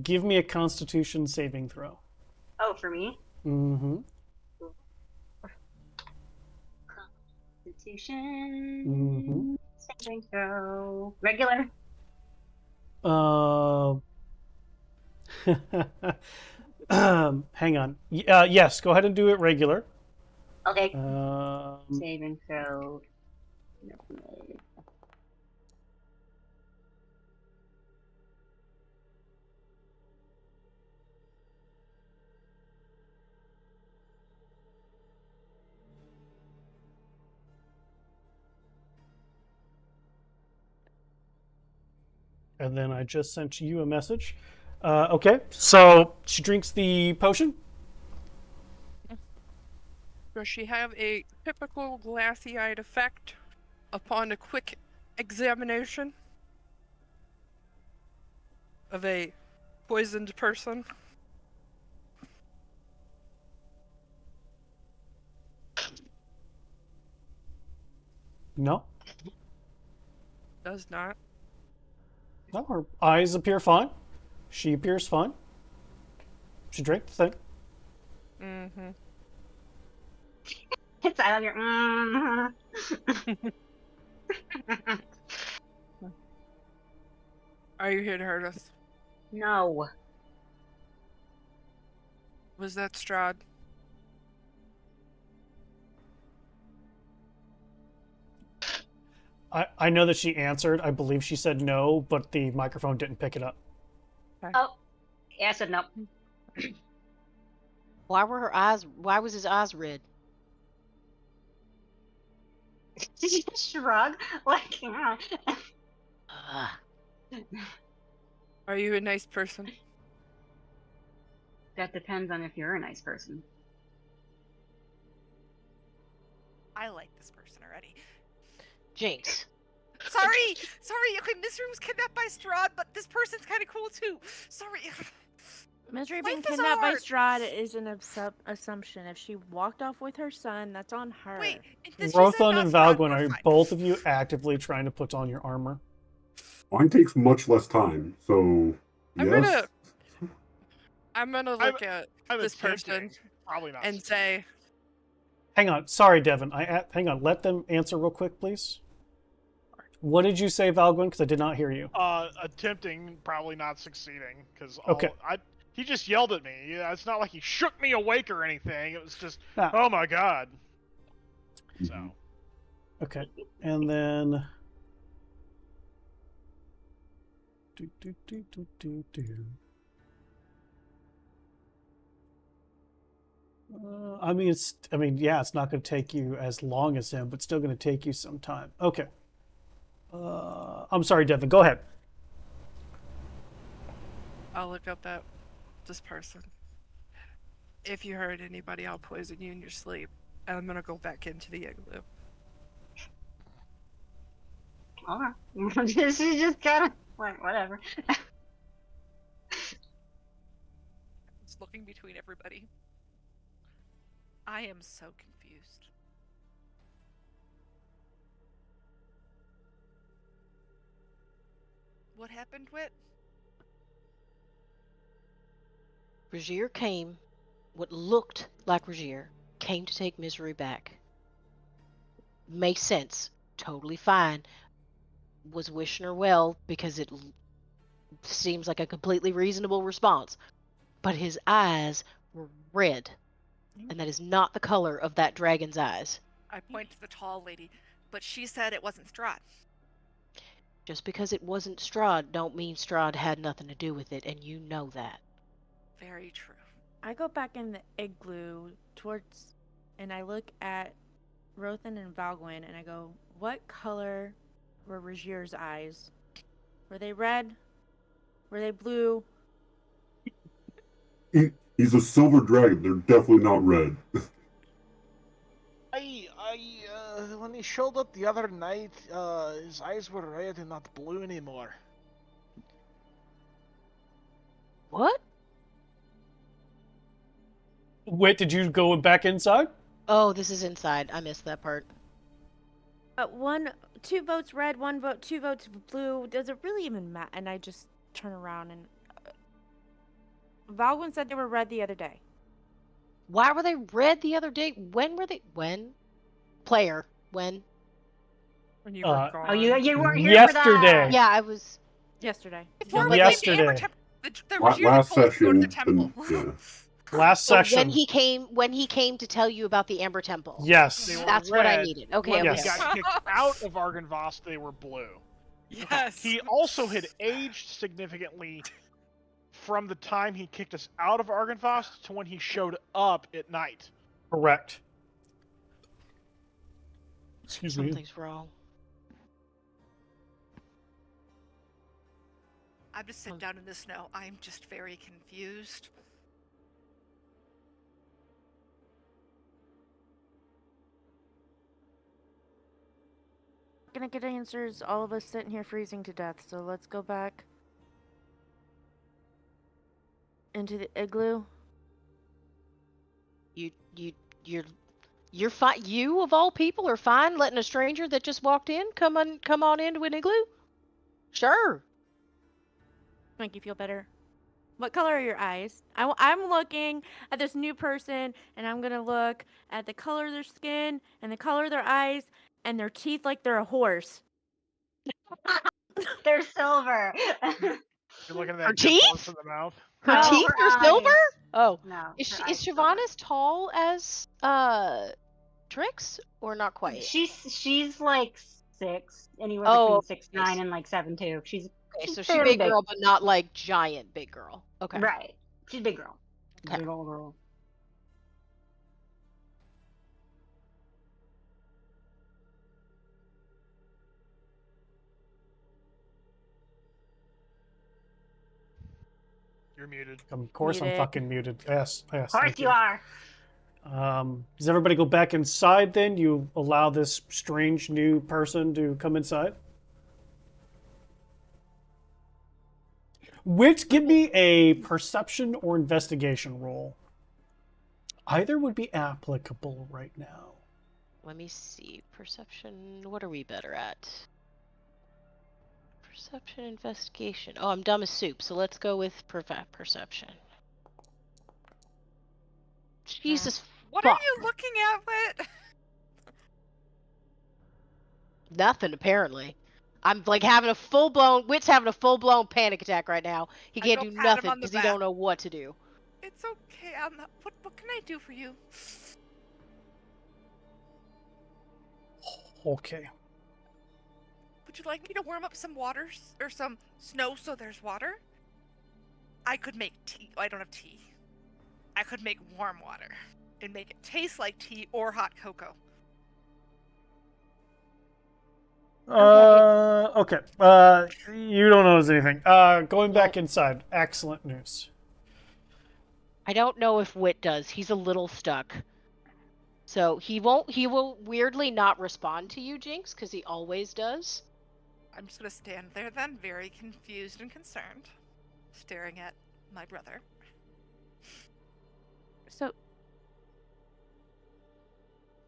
Give me a Constitution saving throw. Oh, for me? Mm-hmm. Constitution. Saving throw. Regular. Hang on. Yes, go ahead and do it regular. Okay. Um, Saving throw. and then I just sent you a message. Okay, so she drinks the potion. Does she have a typical glassy-eyed effect upon a quick examination of a poisoned person? No, Does not. no, her eyes appear fine. She appears fine. She drank the thing. Mm-hmm. It's out of your. Are you here to hurt us? No. Was that Strahd? I know that she answered. I believe she said no, but the microphone didn't pick it up. Oh. Yeah, I said no. Why was his eyes red? Did you just shrug? Like, Ugh. Are you a nice person? That depends on if you're a nice person. I like this person already. Jinx. Sorry! Okay, Mystery was kidnapped by Strahd, but this person's kind of cool too. Sorry. Misery Life being is kidnapped by hard. Strahd is an assumption. If she walked off with her son, that's on her. Wait, she said Rothon not and Strahd, Valgwin, we're are fine. both of you actively trying to put on your armor? Mine takes much less time, so yes. I'm gonna look at I'm this attempting. person Probably not. and say, Hang on. Sorry, Devin. Hang on. Let them answer real quick, please. What did you say, Valgwin? Because I did not hear you. Attempting, probably not succeeding, because Okay. he just yelled at me. Yeah, it's not like he shook me awake or anything. It was just, Ah. oh my god. So. Okay. And then... yeah, it's not going to take you as long as him, but still going to take you some time. Okay. I'm sorry, Devin. Go ahead. I'll look up this person. If you hurt anybody, I'll poison you in your sleep. And I'm gonna go back into the igloo. Okay. She's just kind of like, whatever. Just looking between everybody. I am so confused. What happened, Wit? Regier came, what looked like Regier, came to take Misery back. Makes sense. Totally fine. Was wishing her well because it seems like a completely reasonable response. But his eyes were red. And that is not the color of that dragon's eyes. I point to the tall lady, but she said it wasn't Strahd. Just because it wasn't Strahd don't mean Strahd had nothing to do with it, and you know that. Very true. I go back in the igloo and I look at Rothan and Valgwin, and I go, what color were Regier's eyes? Were they red? Were they blue? He's a silver dragon. They're definitely not red. When he showed up the other night, his eyes were red and not blue anymore. What? Wait, did you go back inside? Oh, this is inside. I missed that part. 2 votes red, 2 votes blue. Does it really even matter? And I just turn around and Valgwin said they were red the other day. Why were they red the other day? When were they? When? Player. When? When you were gone. Oh, you weren't here Yesterday. for that. Yeah, I was. Yesterday. Before we Yesterday. came to Amber Temple, the Regier Last told us to go to the session, temple. Last So session. when he came to tell you about the Amber Temple. Yes. They were That's what I red. needed. Okay, When okay. we got kicked out of Argynvost, they were blue. Yes. He also had aged significantly from the time he kicked us out of Argynvost to when he showed up at night. Correct. Excuse me. Something's wrong. I'm just sitting down in the snow. I'm just very confused. Gonna get answers. All of us sitting here freezing to death. So let's go back into the igloo. You're fine. You of all people are fine letting a stranger that just walked in come on into an igloo. Sure. Make you feel better. What color are your eyes? I'm looking at this new person, and I'm gonna look at the color of their skin and the color of their eyes and their teeth like they're a horse. They're silver. You're looking at Her that good teeth? horse in the mouth. Her No, teeth her are silver? eyes. Oh. No. Is her eyes silver. Shyvana tall as Trix or not quite? She's like 6, anywhere Oh, between 6'9" and like 7'2". She's Okay, so she's fairly big girl, but not like giant big girl. Okay. Right. She's a big girl. Okay. Big old girl. You're muted. Of course, I'm Muted. fucking muted. Yes, yes. Of course Thank you are. Does everybody go back inside then? You allow this strange new person to come inside? Which give me a perception or investigation roll. Either would be applicable right now. Let me see. Perception. What are we better at? Perception, investigation. Oh, I'm dumb as soup, so let's go with perception. Jesus What fuck. are you looking at, Wit? Nothing, apparently. I'm like having a full-blown... Wit's having a full-blown panic attack right now. He I can't go do pat him nothing on the because he back. don't know what to do. It's okay. What can I do for you? Okay. Would you like me to warm up some waters or some snow so there's water? I could make tea. I don't have tea. I could make warm water and make it taste like tea or hot cocoa. Okay. You don't notice anything. Going back inside. Excellent news. I don't know if Wit does. He's a little stuck. So he will weirdly not respond to you, Jinx, because he always does. I'm just gonna stand there then, very confused and concerned, staring at my brother. So,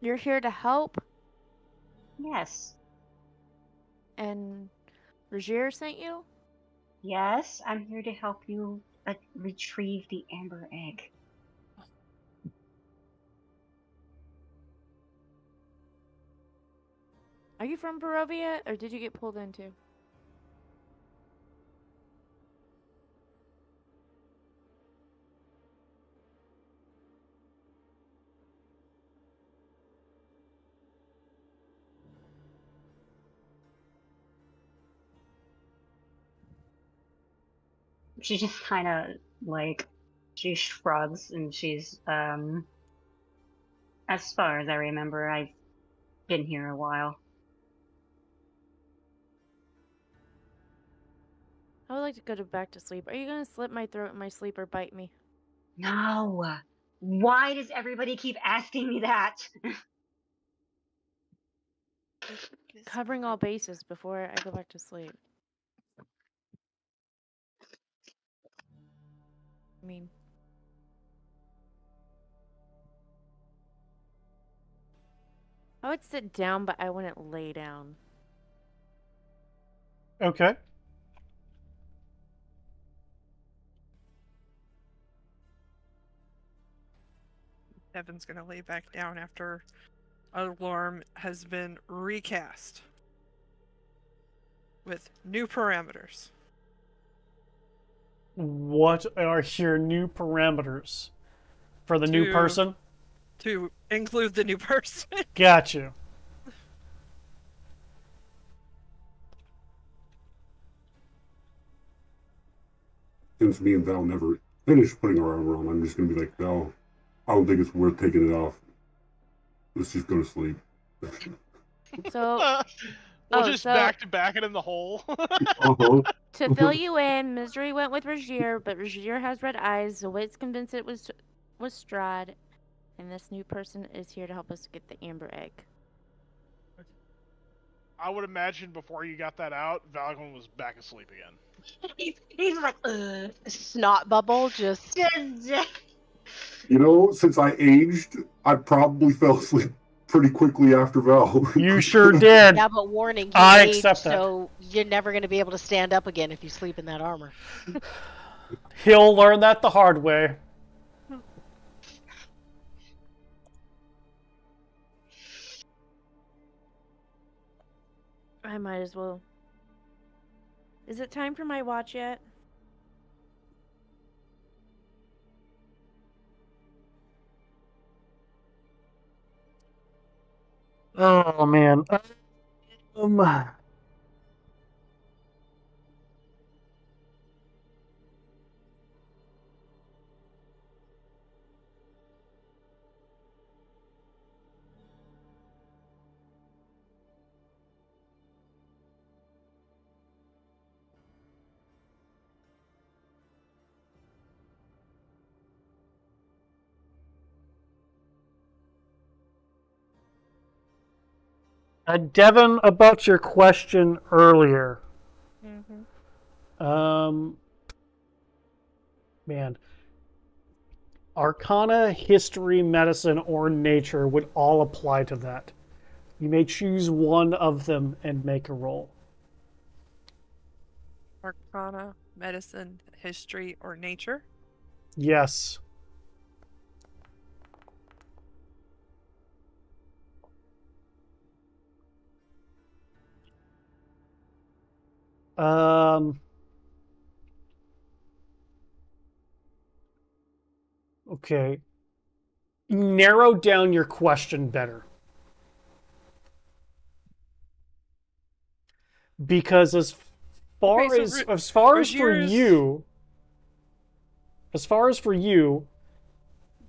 you're here to help, Yes. and Rogier sent you? Yes, I'm here to help you retrieve the amber egg. Are you from Barovia, or did you get pulled into? She just kind of like she shrugs and she's as far as I remember, I've been here a while. I would like to go back to sleep. Are you gonna slit my throat in my sleep or bite me? No. Why does everybody keep asking me that? Covering all bases before I go back to sleep. I mean, I would sit down, but I wouldn't lay down. Okay. Evan's gonna lay back down after alarm has been recast with new parameters. What are your new parameters for the new person? To include the new person. Got you. Since me and Val never finished putting our armor on, I'm just gonna be like, Val, I don't think it's worth taking it off. Let's just go to sleep. So, We'll Oh, just so- back to back it in the hole. Uh-huh. to fill you in, Misery went with Rogier, but Rogier has red eyes, so Wit's convinced it was Strahd, and this new person is here to help us get the amber egg. I would imagine before you got that out, Valgrind was back asleep again. He's like, Snot bubble just... You know, since I aged, I probably fell asleep pretty quickly after Val. You sure did. Yeah, but warning, you I aged, accept that. so you're never going to be able to stand up again if you sleep in that armor. He'll learn that the hard way. I might as well. Is it time for my watch yet? Oh, man. Devin, about your question earlier. Mm-hmm. Man. Arcana, history, medicine, or nature would all apply to that. You may choose one of them and make a roll. Arcana, medicine, history, or nature? Yes. Okay. Narrow down your question better. Because as far Okay, as so as far as for Rogier's- you,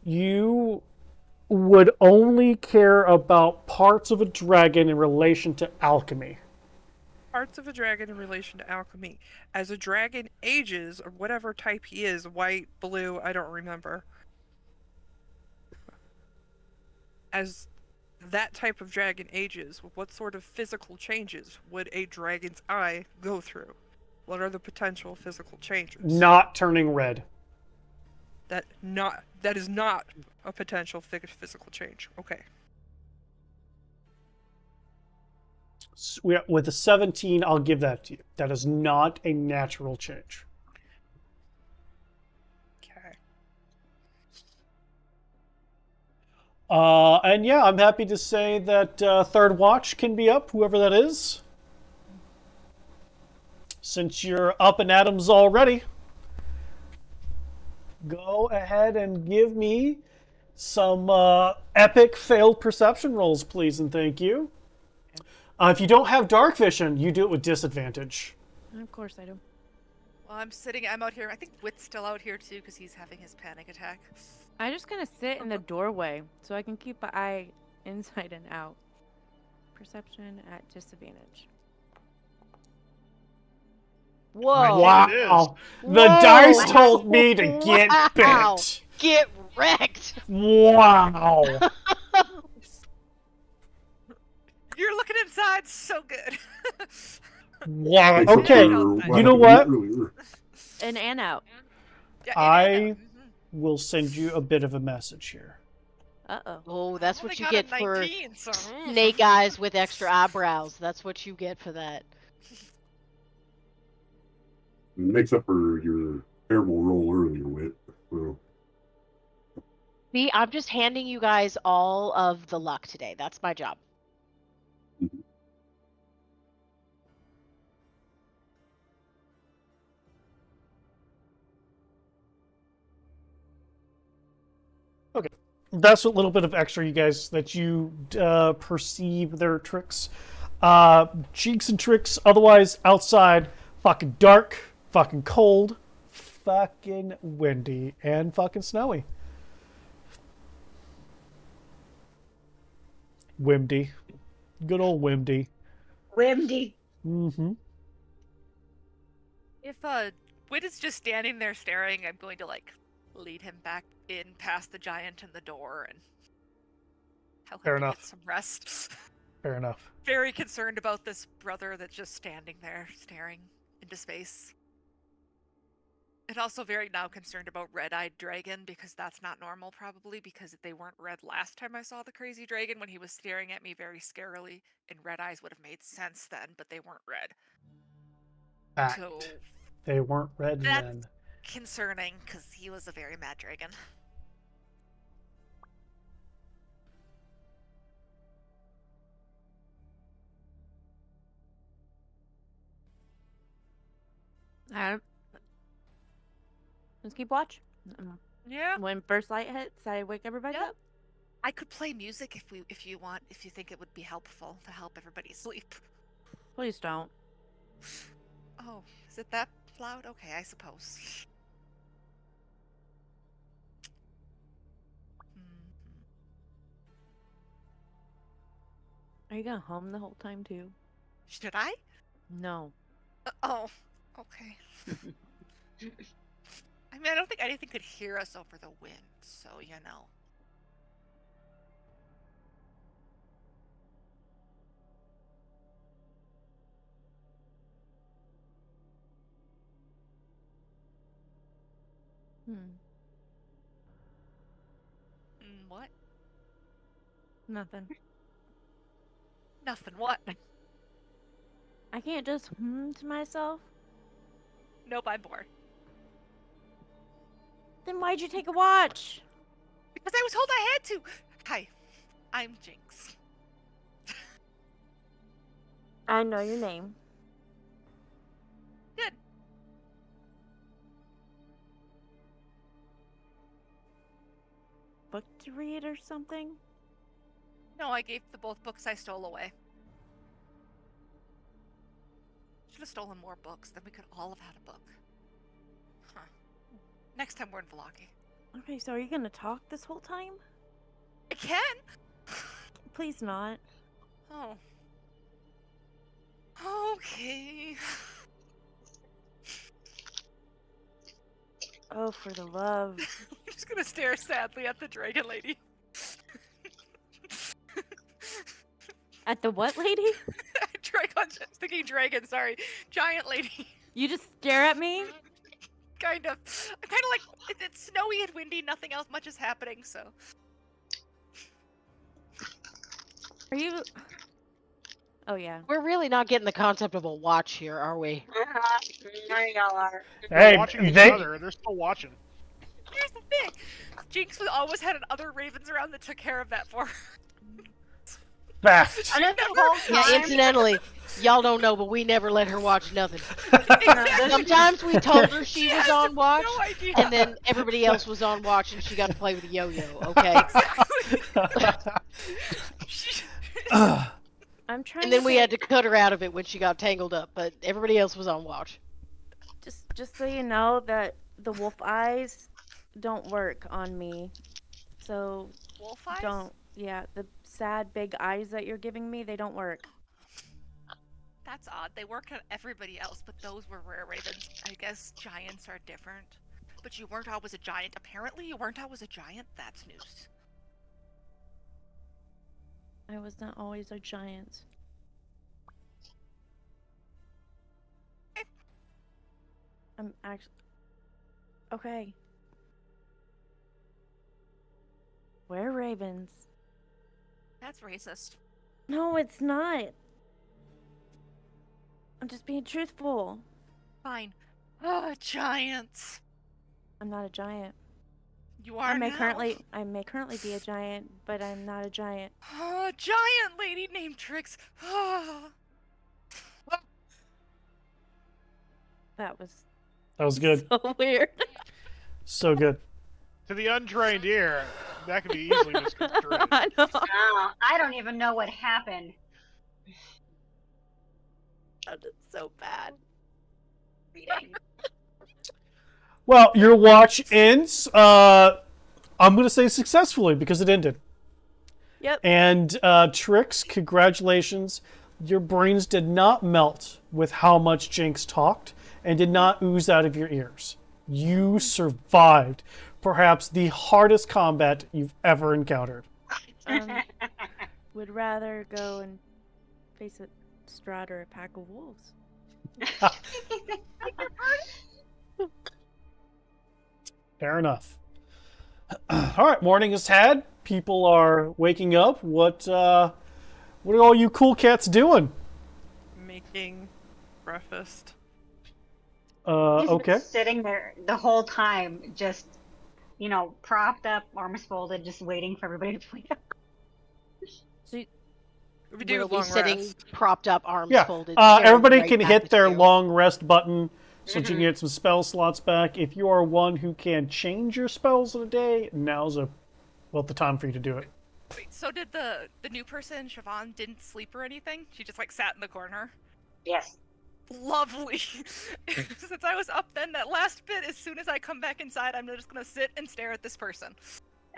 you would only care about parts of a dragon in relation to alchemy. Parts of a dragon in relation to alchemy. As a dragon ages, or whatever type he is, white, blue, I don't remember. As that type of dragon ages, what sort of physical changes would a dragon's eye go through? What are the potential physical changes? Not turning red. That is not a potential physical change. Okay. With a 17, I'll give that to you. That is not a natural change. Okay. And yeah, I'm happy to say that third watch can be up, whoever that is. Since you're up in atoms already, go ahead and give me some epic failed perception rolls, please, and thank you. If you don't have dark vision, you do it with disadvantage. Of course I do. Well, I'm out here. I think Wit's still out here too because he's having his panic attack. I just gonna sit in the doorway so I can keep an eye inside and out. Perception at disadvantage. Whoa. Wow. It The Whoa. dice told me to get Wow. bent. Get wrecked. Wow. You're looking inside so good. Wow. Thanks Okay. for You know happened what? earlier. In and out. Yeah, I will send you a bit of a message here. Uh-oh. Oh, that's only what you got a get for 19, so- snake eyes with extra eyebrows. That's what you get for that. Makes up for your terrible roll earlier, Wit. Well, See, I'm just handing you guys all of the luck today. That's my job. Okay. That's a little bit of extra, you guys, that you perceive their tricks. Cheeks and tricks, otherwise outside, fucking dark, fucking cold, fucking windy, and fucking snowy. Wimdy. Good old Wimdy. Wimdy. Mm-hmm. If Wit is just standing there staring, I'm going to like lead him back in past the giant and the door and help Fair him to enough. get some rest. Fair enough. Very concerned about this brother that's just standing there staring into space. And also very now concerned about red-eyed dragon because that's not normal probably because they weren't red last time I saw the crazy dragon when he was staring at me very scarily and red eyes would have made sense then, but they weren't red. Fact. So They weren't red that's then. concerning because he was a very mad dragon. Let's keep watch. Yeah. When first light hits, I wake everybody Yep. up. I could play music if you want, if you think it would be helpful to help everybody sleep. Please don't. Oh, is it that loud? Okay, I suppose. Are you gonna hum the whole time too? Should I? No. Oh, okay. I mean, I don't think anything could hear us over the wind, so you know. What? Nothing. Nothing. What? I can't just to myself. Nope, I'm bored. Then why'd you take a watch? Because I was told I had to. Hi, I'm Jinx. I know your name. Good. Book to read or something? No, I gave the both books I stole away. Should have stolen more books, then we could all have had a book. Huh. Next time we're in Velaki. Okay, so are you gonna talk this whole time? I can! Please not. Oh. Okay. Oh, for the love. I'm just gonna stare sadly at the dragon lady. At the what lady? Thinking dragon, sorry. Giant lady. You just stare at me? Kind of. I'm kind of like, it's snowy and windy, nothing else much is happening, so. Are you... Oh, yeah. We're really not getting the concept of a watch here, are we? There y'all are. They're Hey, watching each they other. They're still watching. Here's the thing. Jinx always had other ravens around that took care of that for her. fact. I know the whole Yeah, time. incidentally, y'all don't know, but we never let her watch nothing. Exactly. Sometimes we told her she was on watch, No idea. and then everybody else was on watch, and she got to play with a yo-yo. Okay. I'm trying And then to we think- had to cut her out of it when she got tangled up, but everybody else was on watch. Just so you know that the wolf eyes don't work on me. So Wolf eyes? don't. Yeah, the sad big eyes that you're giving me, they don't work. That's odd. They work on everybody else, but those were rare ravens. I guess giants are different. But you weren't always a giant. Apparently, you weren't always a giant. That's news. I was not always a giant. I'm actually... Okay. We're ravens. That's racist. No, it's not. I'm just being truthful. Fine. Oh, giants. I'm not a giant. You are I may now. currently be a giant, but I'm not a giant. Oh, giant lady named Trix. Oh. That was That was good. so weird. So good. To the untrained ear, that could be easily misconstrued. I know. Oh, I don't even know what happened. That is so bad. Reading. Well, your watch ends. I'm going to say successfully because it ended. Yep. And Trix, congratulations. Your brains did not melt with how much Jinx talked and did not ooze out of your ears. You survived perhaps the hardest combat you've ever encountered. Would rather go and face a Strahd or a pack of wolves. Fair enough. All right, morning is had. People are waking up. What are all you cool cats doing? Making breakfast. He's been Okay. sitting there the whole time, just, propped up, arms folded, just waiting for everybody to wake up. So We do We'll be long sitting rest. propped up, arms Yeah. folded. staring Everybody right can back hit at their you. long rest button so that you can get some spell slots back. If you are one who can change your spells in a day, now's the time for you to do it. Wait, so did the new person, Siobhan, didn't sleep or anything? She just, sat in the corner? Yes. Lovely. Since I was up then, that last bit, as soon as I come back inside, I'm just gonna sit and stare at this person.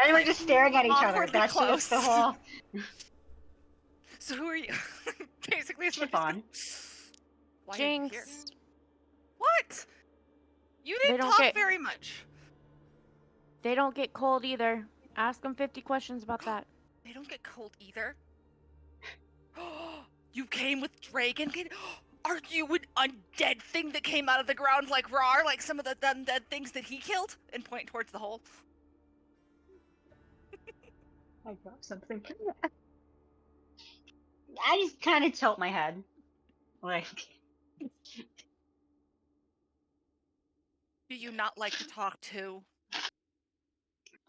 And we're just staring at each other. Awkwardly That's just the close. whole So who are you? Basically, it's Siobhan. Why are you here? Jinx. What? You They didn't don't talk get- very much. They don't get cold either. Ask them 50 questions about that. They don't get cold either. You came with Dragon. Are you an undead thing that came out of the ground like Rar, like some of the undead things that he killed? And point towards the hole. I dropped something. I just kind of tilt my head. Like, Do you not like to talk to? oh,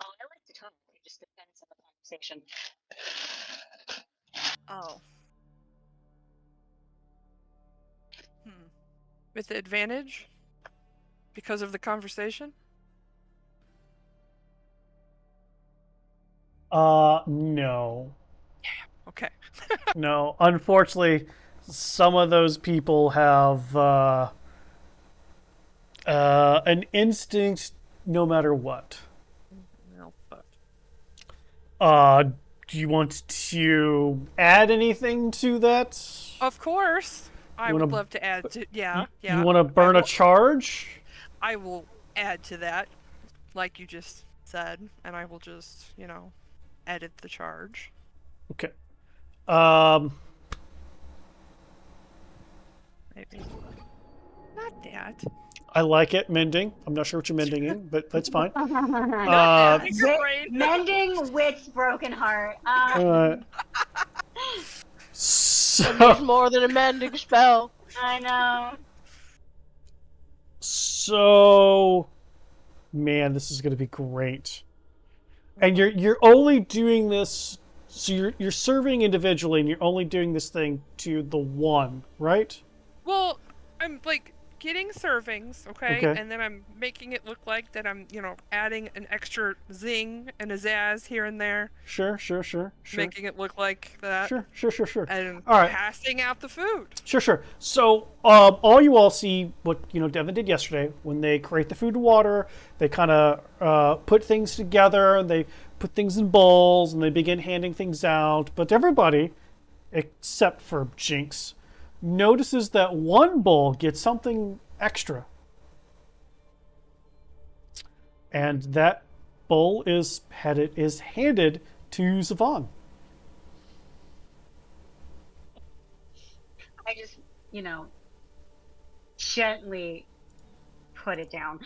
I like to talk. It just depends on the conversation. Oh. With advantage? Because of the conversation? No. Okay. No. Unfortunately, some of those people have an instinct no matter what. Well, fuck. Do you want to add anything to that? Of course. I You would wanna- love to add to. Yeah. You want to burn a charge? I will add to that, like you just said, and I will just, edit the charge. Okay. Maybe. Not that. I like it, mending. I'm not sure what you're mending in, but that's fine. Not that. Your brain. Mending Wit's broken heart. So, There's more than a mending spell. I know. so, man, this is gonna be great. And you're only doing this, so you're serving individually, and you're only doing this thing to the one, right? Well, I'm like getting servings, okay? Okay. And then I'm making it look like that I'm, adding an extra zing and a zazz here and there, Sure. making it look like that. Sure. And All right. passing out the food. Sure. So, all you all see what Devin did yesterday when they create the food and water. They kind of put things together, and they put things in bowls, and they begin handing things out. But everybody, except for Jinx, notices that one bowl gets something extra, and that bowl is handed to Zavon. I just, gently put it down.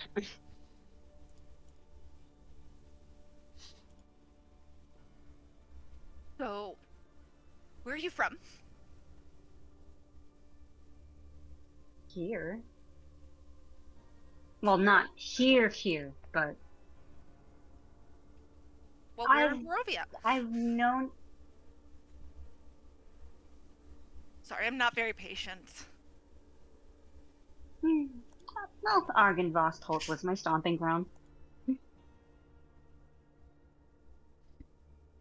So, where are you from? Here. Well, not here, but Well, we're in Barovia. I've known. Sorry, I'm not very patient. Well, Argynvost was my stomping ground.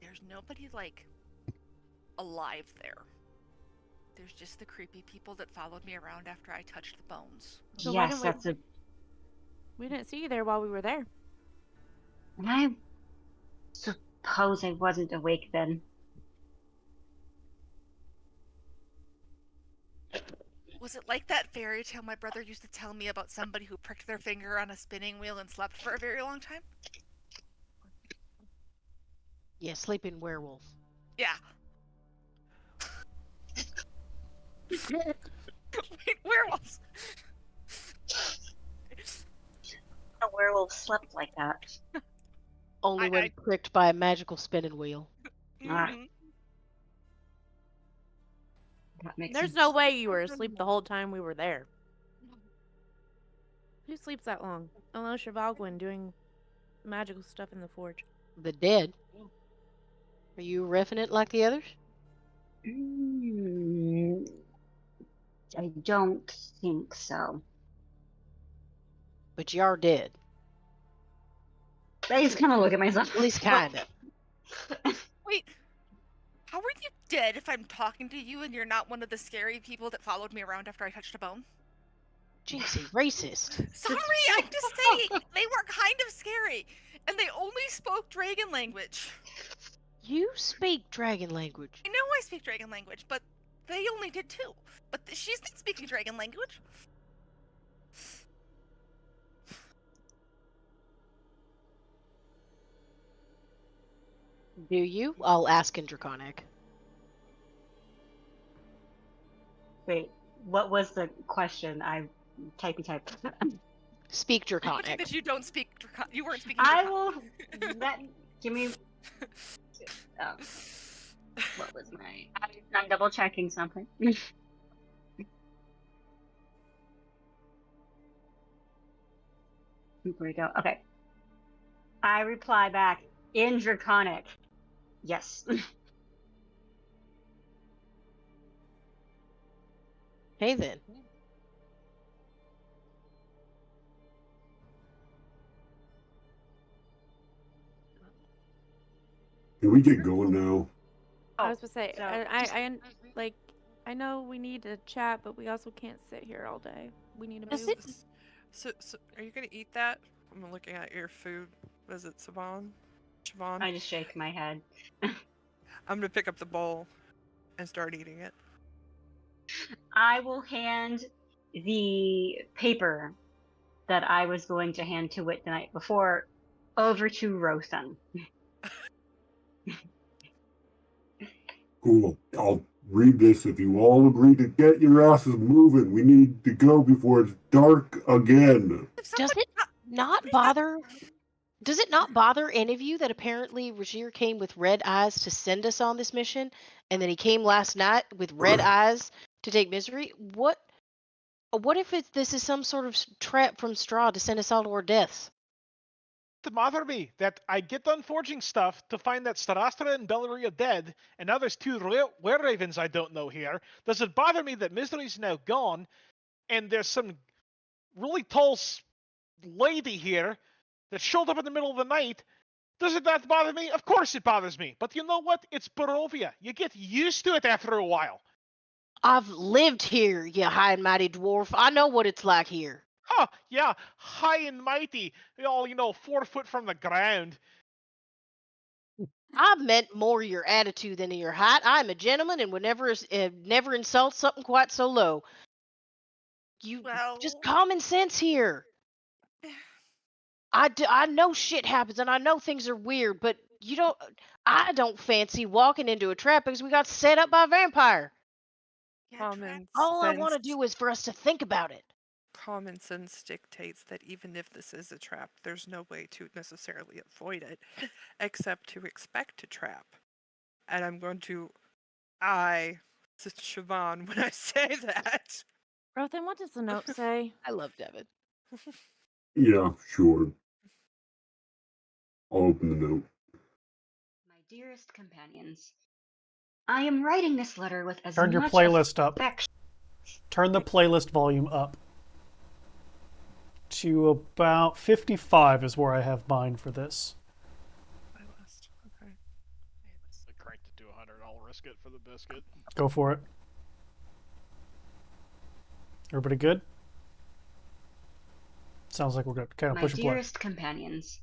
There's nobody, alive there. There's just the creepy people that followed me around after I touched the bones. So why Yes, didn't we didn't see you there while we were there. And I suppose I wasn't awake then. Was it like that fairy tale my brother used to tell me about somebody who pricked their finger on a spinning wheel and slept for a very long time? Yeah, sleeping werewolf. Yeah. Wait, werewolves! A werewolf slept like that. Only when pricked by a magical spinning wheel. Mhm. That makes There's sense. no way you were asleep the whole time we were there. Who sleeps that long? Unless you're Valgwyn doing magical stuff in the forge. The dead. Are you a revenant like the others? I don't think so. But you are dead. I just kind of look at myself. At least kind of. Wait, how are you dead if I'm talking to you and you're not one of the scary people that followed me around after I touched a bone? Jinxie, racist. Sorry, I'm just saying, they were kind of scary, and they only spoke dragon language. You speak dragon language. I know I speak dragon language, but they only did too. But she's not speaking dragon language. Do you? I'll ask in Draconic. Wait, What was the question? I type. Speak Good thing Draconic. that you don't speak. You weren't speaking. I Draconic. will. Give me. What was my? I'm double checking something. Where we go? Okay. I reply back in Draconic. Yes. Hey then. Can we get going now? I was gonna say, so like, I know we need to chat, but we also can't sit here all day. We need to Does move. it? So, are you gonna eat that? I'm looking at your food. Was it Siobhan? Siobhan? I just shake my head. I'm gonna pick up the bowl and start eating it. I will hand the paper that I was going to hand to Wit the night before over to Rothan. Cool. I'll read this if you all agree to get your asses moving. We need to go before it's dark again. Does it not bother? Does it not bother any of you that apparently Rajir came with red eyes to send us on this mission, and then he came last night with red eyes to take misery? What if this is some sort of trap from Strahd to send us all to our deaths? To bother me that I get done forging stuff to find that Starastra and Bellery are dead, and now there's two were-ravens I don't know here. Does it bother me that Misery's now gone, and there's some really tall lady here that showed up in the middle of the night? Does it not bother me? Of course it bothers me. But you know what? It's Barovia. You get used to it after a while. I've lived here, you high and mighty dwarf. I know what it's like here. Oh, yeah, high and mighty. All, 4 foot from the ground. I meant more your attitude than your height. I'm a gentleman and would never insult something quite so low. Well, Just common sense here. I know shit happens and I know things are weird, but I don't fancy walking into a trap because we got set up by a vampire. yeah, Common All I want to sense. do is for us to think about it. Common sense dictates that even if this is a trap, there's no way to necessarily avoid it, except to expect a trap. And I'm going to eye Siobhan when I say that. Rothan, what does the note say? I love Devin. Yeah, sure. I'll open the note. My dearest companions, I am writing this letter with as Turn your much playlist up. affection. Turn the playlist volume up to about 55 is where I have mine for this. Playlist. Okay. I cranked it to 100. I'll risk it for the biscuit. Go for it. Everybody good? Sounds like we're good. Okay, I'll My push and play. dearest companions,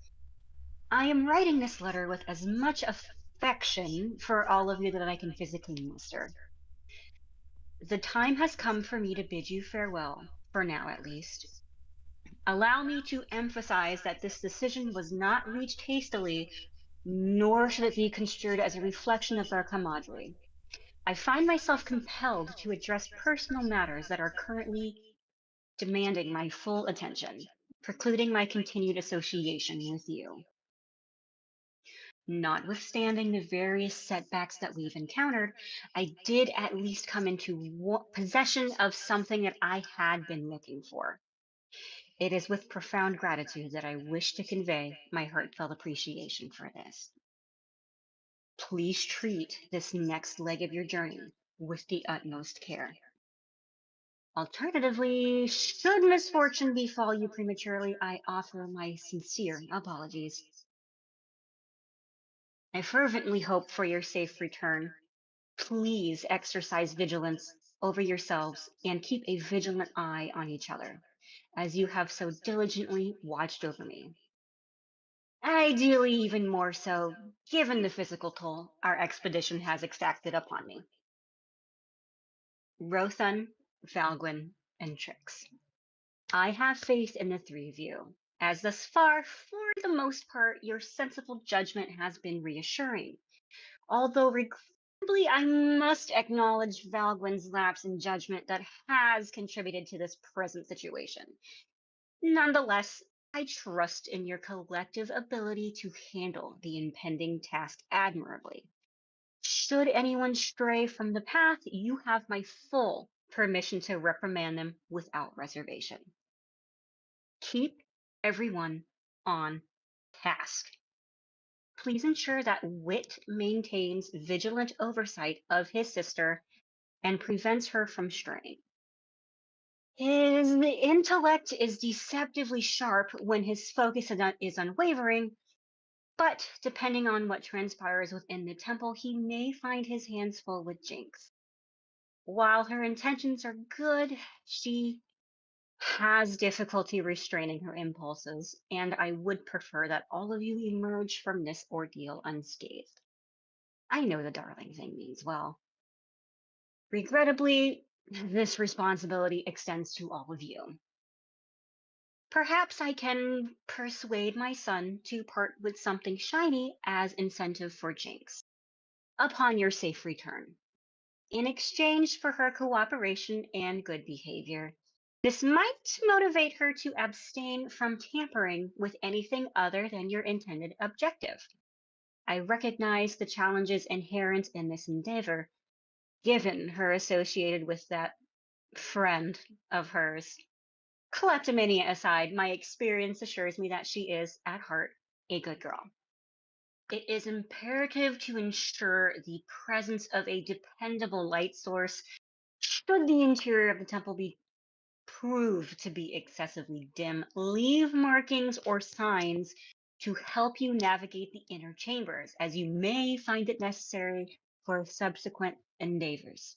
I am writing this letter with as much affection for all of you that I can physically muster. The time has come for me to bid you farewell, for now at least. Allow me to emphasize that this decision was not reached hastily, nor should it be construed as a reflection of our camaraderie. I find myself compelled to address personal matters that are currently demanding my full attention, precluding my continued association with you. Notwithstanding the various setbacks that we've encountered, I did at least come into possession of something that I had been looking for. It is with profound gratitude that I wish to convey my heartfelt appreciation for this. Please treat this next leg of your journey with the utmost care. Alternatively, should misfortune befall you prematurely, I offer my sincere apologies. I fervently hope for your safe return. Please exercise vigilance over yourselves and keep a vigilant eye on each other, as you have so diligently watched over me. Ideally, even more so, given the physical toll our expedition has exacted upon me. Rothan, Valgwyn, and Trix. I have faith in the three of you, as thus far, for the most part, your sensible judgment has been reassuring. Although I must acknowledge Valgwyn's lapse in judgment that has contributed to this present situation. Nonetheless, I trust in your collective ability to handle the impending task admirably. Should anyone stray from the path, you have my full permission to reprimand them without reservation. Keep everyone on task. Please ensure that Wit maintains vigilant oversight of his sister and prevents her from straying. His intellect is deceptively sharp when his focus is unwavering, but depending on what transpires within the temple, he may find his hands full with Jinx. While her intentions are good, she has difficulty restraining her impulses, and I would prefer that all of you emerge from this ordeal unscathed. I know the darling thing means well. Regrettably, this responsibility extends to all of you. Perhaps I can persuade my son to part with something shiny as incentive for Jinx upon your safe return, in exchange for her cooperation and good behavior. This might motivate her to abstain from tampering with anything other than your intended objective. I recognize the challenges inherent in this endeavor, given her associated with that friend of hers. Kleptomania aside, my experience assures me that she is, at heart, a good girl. It is imperative to ensure the presence of a dependable light source should the interior of the temple be proved to be excessively dim. Leave markings or signs to help you navigate the inner chambers, as you may find it necessary for subsequent endeavors.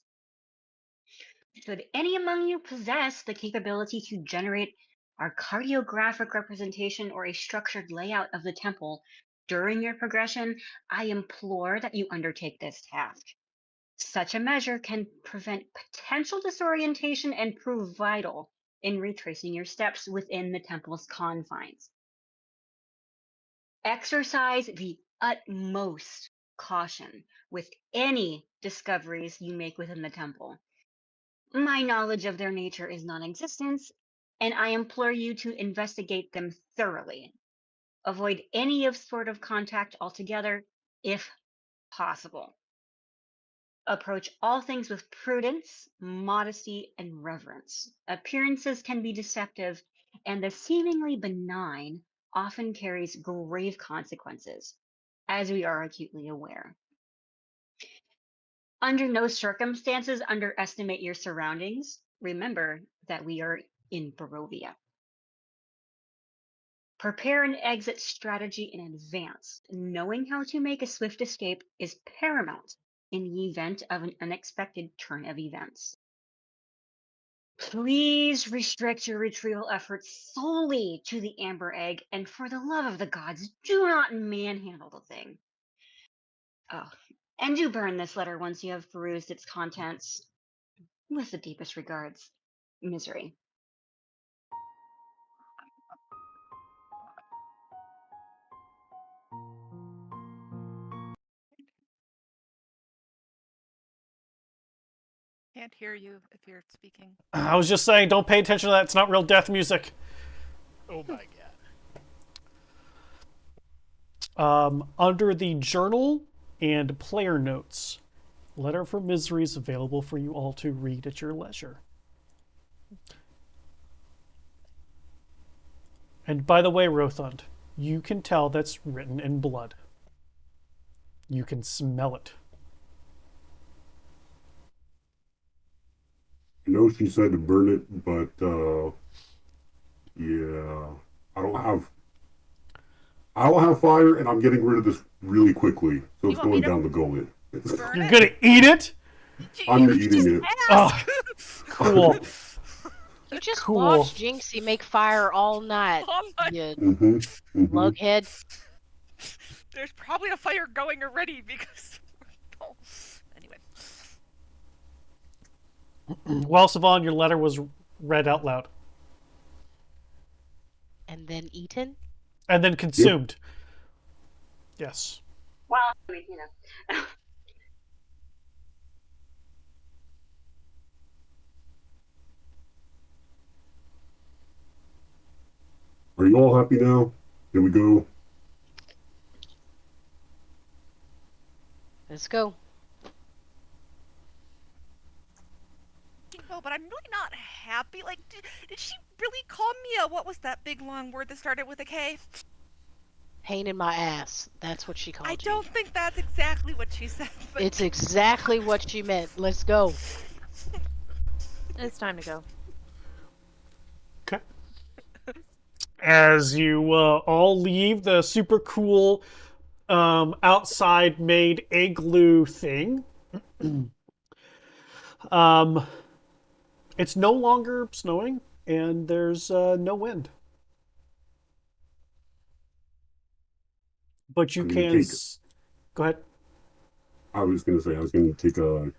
Should any among you possess the capability to generate a cartographic representation or a structured layout of the temple during your progression, I implore that you undertake this task. Such a measure can prevent potential disorientation and prove vital in retracing your steps within the temple's confines. Exercise the utmost caution with any discoveries you make within the temple. My knowledge of their nature is non-existent, and I implore you to investigate them thoroughly. Avoid any of sort of contact altogether, if possible. Approach all things with prudence, modesty, and reverence. Appearances can be deceptive, and the seemingly benign often carries grave consequences, as we are acutely aware. Under no circumstances underestimate your surroundings. Remember that we are in Barovia. Prepare an exit strategy in advance. Knowing how to make a swift escape is paramount in the event of an unexpected turn of events. Please restrict your retrieval efforts solely to the amber egg, and for the love of the gods, do not manhandle the thing. Oh, and do burn this letter once you have perused its contents. With the deepest regards, Misery. Can't hear you if you're speaking. I was just saying, don't pay attention to that. It's not real death music. Oh my god. Under the journal and player notes, Letter from Misery is available for you all to read at your leisure. And by the way, Rothund, you can tell that's written in blood. You can smell it. I know she said to burn it, but yeah, I don't have fire, and I'm getting rid of this really quickly, so it's want me going to down the gullet. Burn You're it? gonna eat it? I'm eating it. Oh, cool. You just Cool. watch Jinxie make fire all night, Oh my- you Mm-hmm. lughead. There's probably a fire going already because. Oh. Anyway. Well, Savon, your letter was read out loud. And then eaten? And then consumed. Yes. Well, I mean, all happy now? Here we go. Let's go. Well, but I'm really not happy. Like, did she really call me a, what was that big long word that started with a K? Pain in my ass. That's what she called I you. don't think that's exactly what she said. But... It's exactly what she meant. Let's go. It's time to go. Okay. As you all leave the super cool outside made igloo thing, it's no longer snowing and there's no wind. But you I'm gonna can. take. Go ahead. I was gonna say I was gonna take a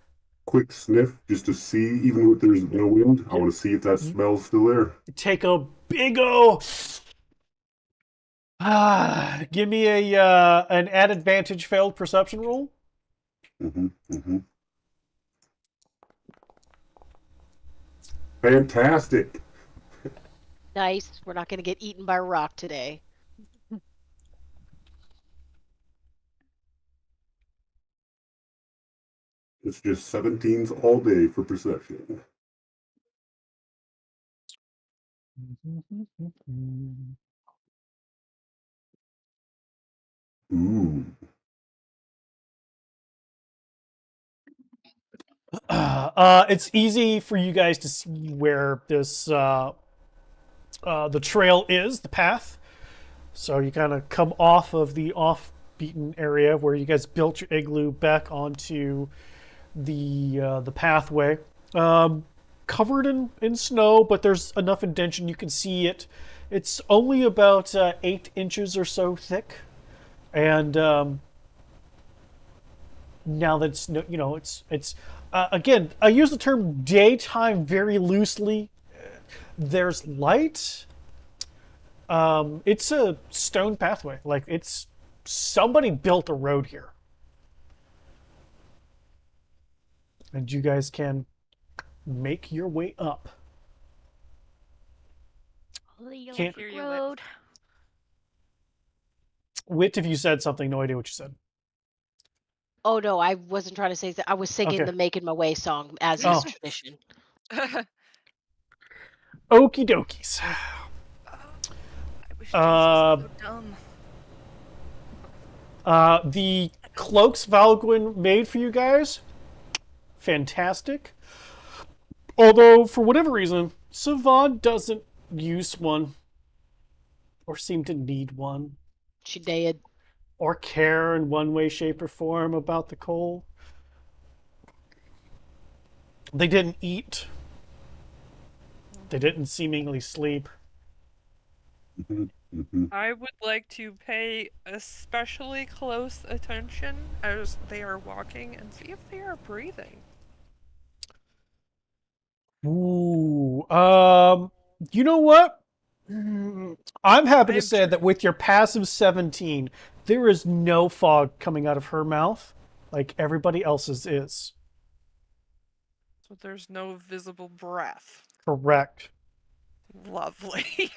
quick sniff just to see, even if there's no wind. I want to see if that smell's still there. Take a big O. Give me a an at advantage failed perception roll. Fantastic. Nice. We're not going to get eaten by a rock today. It's just 17s all day for perception. Ooh. It's easy for you guys to see where this the trail is, the path. So you kind of come off of the off-beaten area where you guys built your igloo back onto the pathway. Covered in snow, but there's enough indention you can see it. It's only about 8 inches or so thick, and now that it's it's again, I use the term daytime very loosely. There's light. It's a stone pathway. Like, it's somebody built a road here, and you guys can make your way up. The Can't- electric Hear you, Wit. road. Wit, if you said something, no idea what you said. Oh, no, I wasn't trying to say that. I was singing Okay. the Making My Way song, as Oh. is tradition. Okie dokies. I wish Jace wasn't so dumb. The cloaks Valgwin made for you guys, fantastic. Although, for whatever reason, Savon doesn't use one, or seem to need one, She did. or care in one way, shape, or form about the coal. They didn't eat. They didn't seemingly sleep. I would like to pay especially close attention as they are walking and see if they are breathing. Ooh, you know what? I'm happy to say that with your passive 17, there is no fog coming out of her mouth like everybody else's is. So there's no visible breath. Correct. Lovely.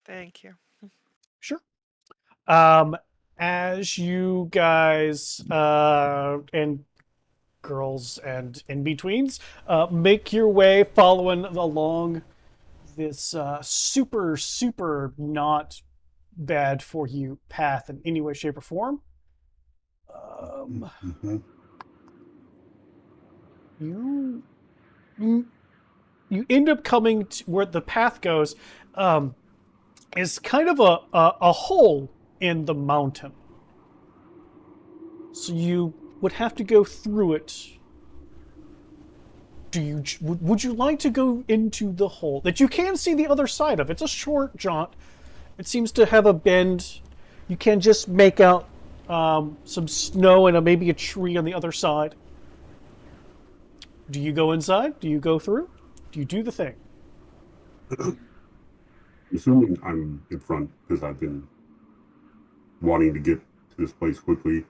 Thank you. Sure. As you guys and girls and in-betweens make your way following along this super not bad for you path in any way, shape, or form, you end up coming to where the path goes, is kind of a hole in the mountain. So you would have to go through it. Would you like to go into the hole that you can see the other side of? It's a short jaunt. It seems to have a bend. You can just make out some snow and maybe a tree on the other side. Do you go inside? Do you go through? Do you do the thing? Assuming I'm in front because I've been wanting to get to this place quickly.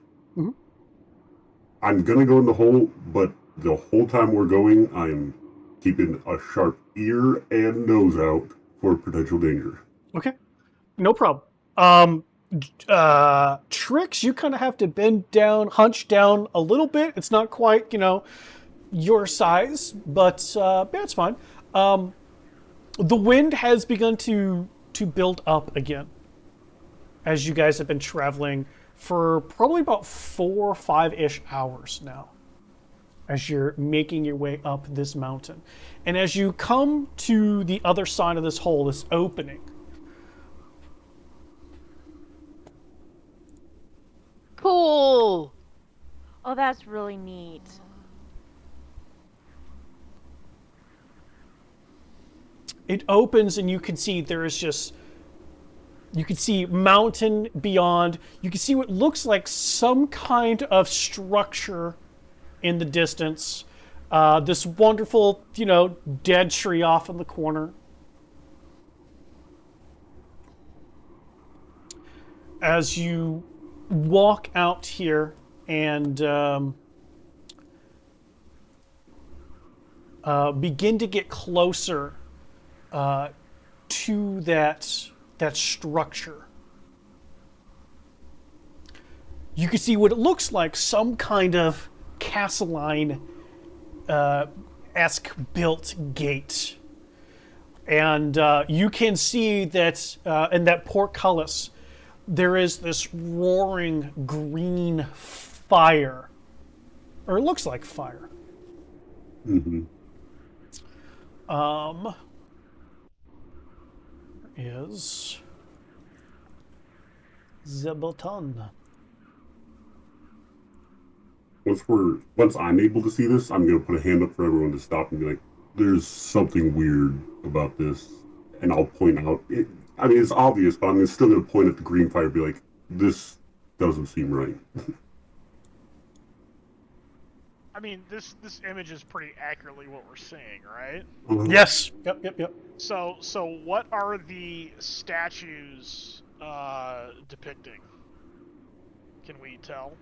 I'm gonna go in the hole, but the whole time we're going, I'm keeping a sharp ear and nose out for potential danger. Okay, no problem. Tricks, you kind of have to bend down, hunch down a little bit. It's not quite, your size, but yeah, it's fine. The wind has begun to build up again as you guys have been traveling for probably about 4 or 5-ish hours now as you're making your way up this mountain. And as you come to the other side of this hole, this opening, Cool. Oh, that's really neat. it opens and you can see there is just, you can see mountain beyond. You can see what looks like some kind of structure in the distance. This wonderful, dead tree off in the corner. As you walk out here and begin to get closer to that structure, you can see what it looks like some kind of Castelline esque built gate. And you can see that in that portcullis, there is this roaring green fire. Or it looks like fire. Mm-hmm. Is Zebulon. Once I'm able to see this, I'm gonna put a hand up for everyone to stop and be like, "There's something weird about this," and I'll point out. I mean, it's obvious, but I'm still gonna point at the green fire and be like, "This doesn't seem right." I mean, this image is pretty accurately what we're seeing, right? Yes. Yep. So what are the statues depicting? Can we tell?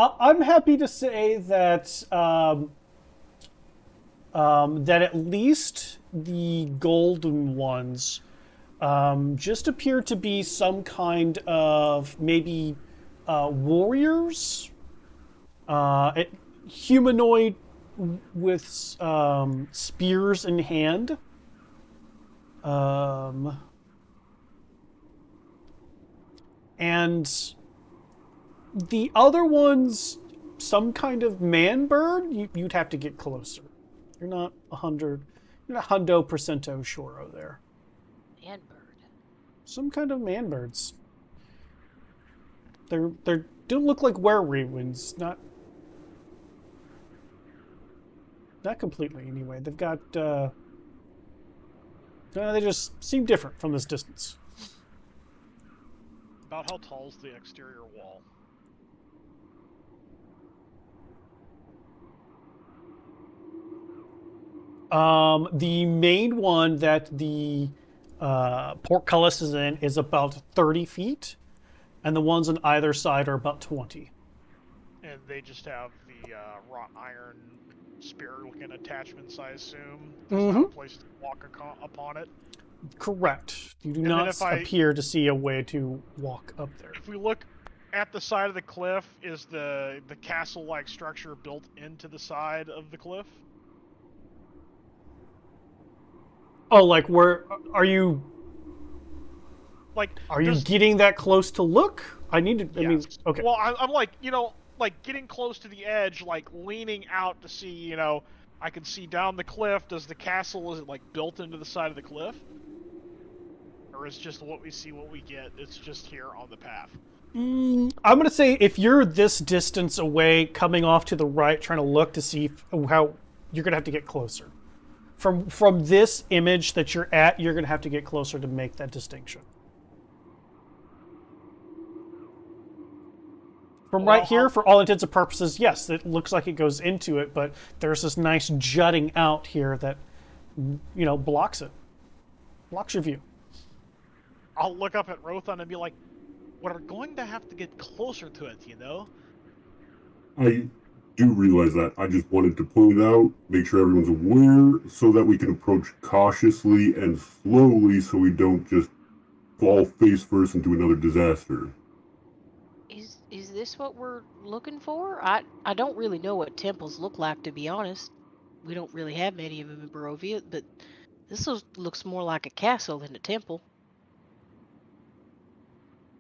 I'm happy to say that that at least the golden ones just appear to be some kind of maybe warriors, humanoid with spears in hand. And the other one's some kind of man bird. You'd have to get closer. You're not 100. You're not hundo percento sure there. Man bird. Some kind of man birds. They don't look like were-ravens. Not completely anyway. They've got. They just seem different from this distance. About how tall is the exterior wall? The main one that the portcullis is in is about 30 feet, and the ones on either side are about 20. And they just have the wrought iron spear-looking attachments, I assume. There's not a place to walk upon it. Correct. You do And not appear to see a way to walk up there. If we look at the side of the cliff, is the castle-like structure built into the side of the cliff? Oh, like where are you? Like, are you getting that close to look? I need to. I mean, okay. Well, I'm like, like getting close to the edge, like leaning out to see, I can see down the cliff. Does the castle, is it like built into the side of the cliff? Or is just what we see, what we get? It's just here on the path. I'm going to say if you're this distance away, coming off to the right, trying to look to see how, you're going to have to get closer. From this image that you're at, you're going to have to get closer to make that distinction. From Well, right here, for all intents and purposes, yes, it looks like it goes into it, but there's this nice jutting out here that, blocks it. Blocks your view. I'll look up at Rothan and be like, we're going to have to get closer to it, you know? I do realize that. I just wanted to point it out, make sure everyone's aware, so that we can approach cautiously and slowly so we don't just fall face first into another disaster. Is this what we're looking for? I don't really know what temples look like, to be honest. We don't really have many of them in Barovia, but this looks more like a castle than a temple.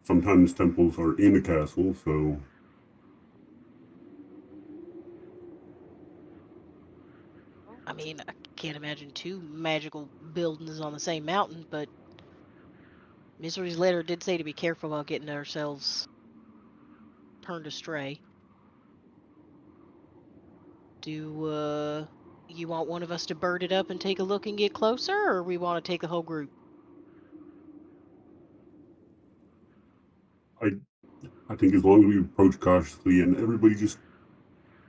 Sometimes temples are in a castle, so I mean, I can't imagine two magical buildings on the same mountain, but Misery's letter did say to be careful about getting ourselves turned astray. Do you want one of us to bird it up and take a look and get closer, or we want to take the whole group? I think as long as we approach cautiously and everybody just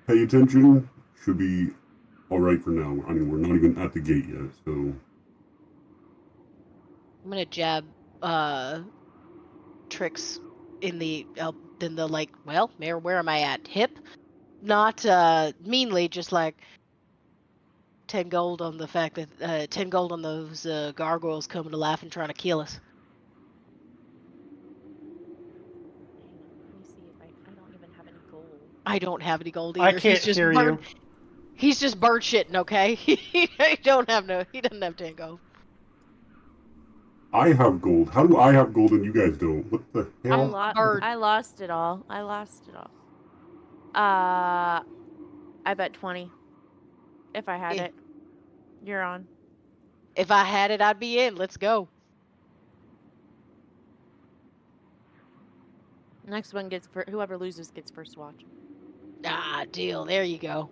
pay attention, should be all right for now. I mean, we're not even at the gate yet, so I'm gonna jab Trix in the like, well, Mayor, where am I at? Hip? Not meanly, just like 10 gold on the fact that 10 gold on those gargoyles coming to life and trying to kill us. Let me see if I don't even have any gold. I don't have any gold I either. can't hear you. He's just bird shitting, okay? He doesn't have 10 gold. I have gold. How do I have gold and you guys don't? What the hell? I lost it all. I bet 20. If I had it. You're on. If I had it, I'd be in. Let's go. Next one gets whoever loses gets first watch. Ah, deal. There you go.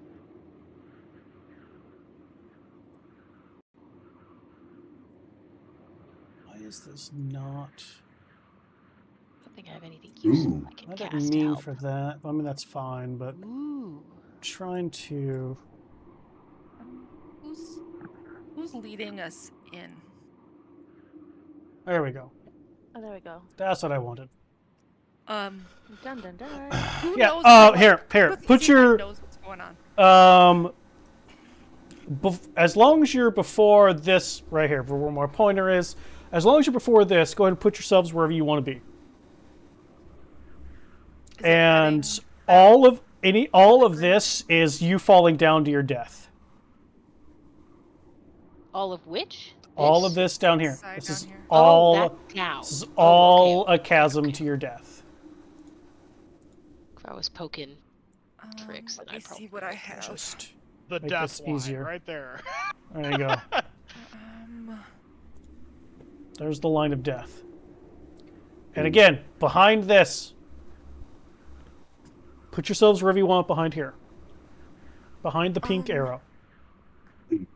Why is this not? I don't think I have anything useful I can I cast. didn't mean help. for that. I mean, that's fine, but Ooh. trying to. Who's leading us in? There we go. Oh, there we go. That's what I wanted. Dun dun dun. Who Yeah. knows? Here. Put your. Knows what's going on. As long as you're before this right here, where my pointer is, as long as you're before this, go ahead and put yourselves wherever you want to be. And all of this is you falling down to your death. All of which? All of this down here. Side This down is here. all. That cow. This is all okay. a chasm to your death. If I was poking Tricks, then Let me I'd probably see what I have. Just The make death this line easier. right there. There you go. There's the line of death. And again, behind this, put yourselves wherever you want behind here. Behind the pink arrow. Who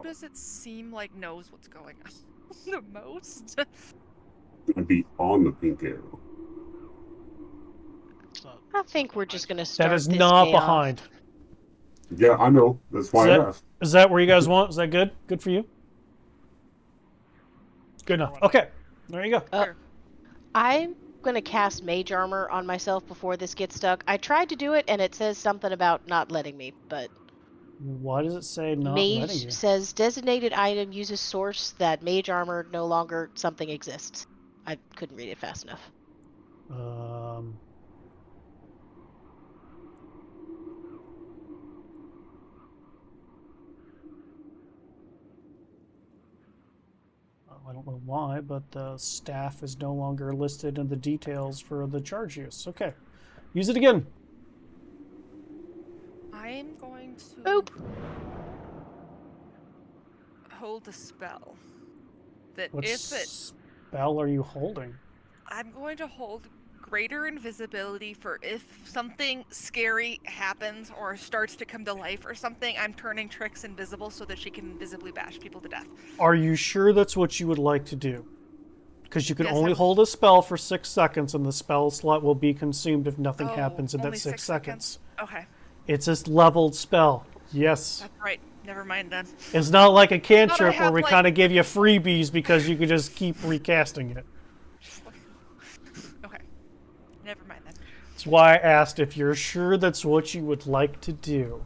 does it seem like knows what's going on the most? I'd be on the pink arrow. I think we're just gonna start. That is this not day behind. off. Yeah, I know. That's why I asked. Is that where you guys want? Is that good? Good for you? Good enough. Okay. There you go. I'm gonna cast Mage Armor on myself before this gets stuck. I tried to do it, and it says something about not letting me, but Why does it say not letting Mage you? says designated item uses source that Mage Armor no longer something exists. I couldn't read it fast enough. I don't know why, but the staff is no longer listed in the details for the charge use. Okay. Use it again. I'm going to Boop. hold a spell. That What if it, spell are you holding? I'm going to hold greater invisibility for if something scary happens or starts to come to life or something, I'm turning Trix invisible so that she can invisibly bash people to death. Are you sure that's what you would like to do? Because you can Yes, only I'm- hold a spell for 6 seconds, and the spell slot will be consumed if nothing Oh, happens in that only 6 seconds. Okay, It's a leveled spell. Yes. that's right. Never mind then. It's not like a Thought I cantrip where have, we like- kind of give you freebies because you can just keep recasting it. Okay, never mind then. That's why I asked if you're sure that's what you would like to do.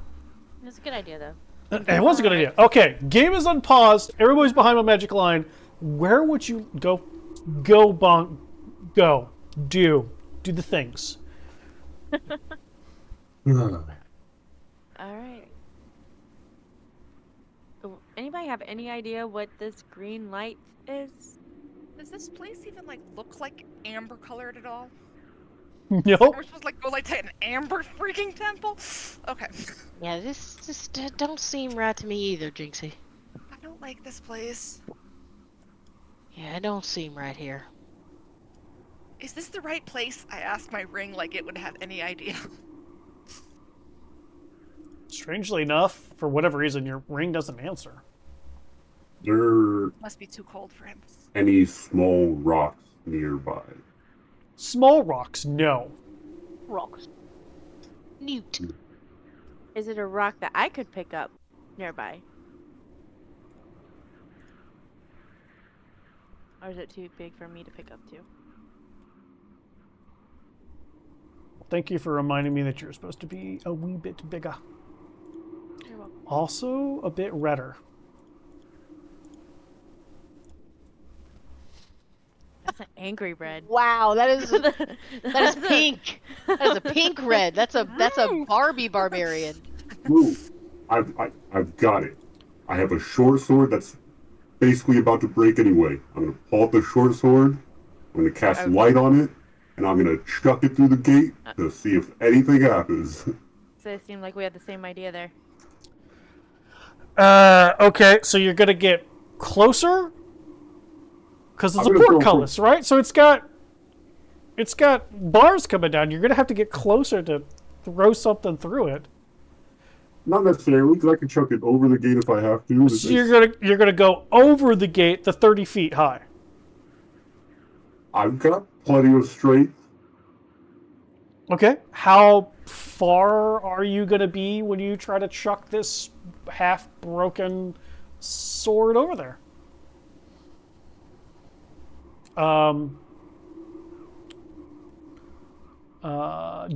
It's a good idea, though. It was a good idea. Okay, game is unpaused. Everybody's behind my magic line. Where would you go? Go, bonk. Go. Do the things. All right. Anybody have any idea what this green light is? Does this place even like look like amber colored at all? Nope. We're supposed to like go like to an amber freaking temple? Okay. Yeah, this just don't seem right to me either, Jinxie. I don't like this place. Yeah, it don't seem right here. Is this the right place? I asked my ring like it would have any idea. Strangely enough, for whatever reason, your ring doesn't answer. There Must be too cold for him. any small rocks nearby? Small rocks, no. Rocks. Newt. Is it a rock that I could pick up nearby? Or is it too big for me to pick up too? Thank you for reminding me that you're supposed to be a wee bit bigger. You're welcome. Also, a bit redder. That's an angry red. Wow, that is that is a- pink. That is a pink red. That's a Barbie barbarian. Ooh, I've got it. I have a short sword that's basically about to break anyway. I'm gonna pull out the short sword. I'm gonna cast Okay. light on it, and I'm gonna chuck it through the gate to see if anything happens. So it seemed like we had the same idea there. Okay, so you're gonna get closer? Because it's I'm a gonna go portcullis, right? So it's got bars coming down. You're gonna have to get closer to throw something through it. Not necessarily, because I can chuck it over the gate if I have to. So you're gonna go over the gate, the 30 feet high. I've got plenty of strength. Okay. How far are you gonna be when you try to chuck this half-broken sword over there?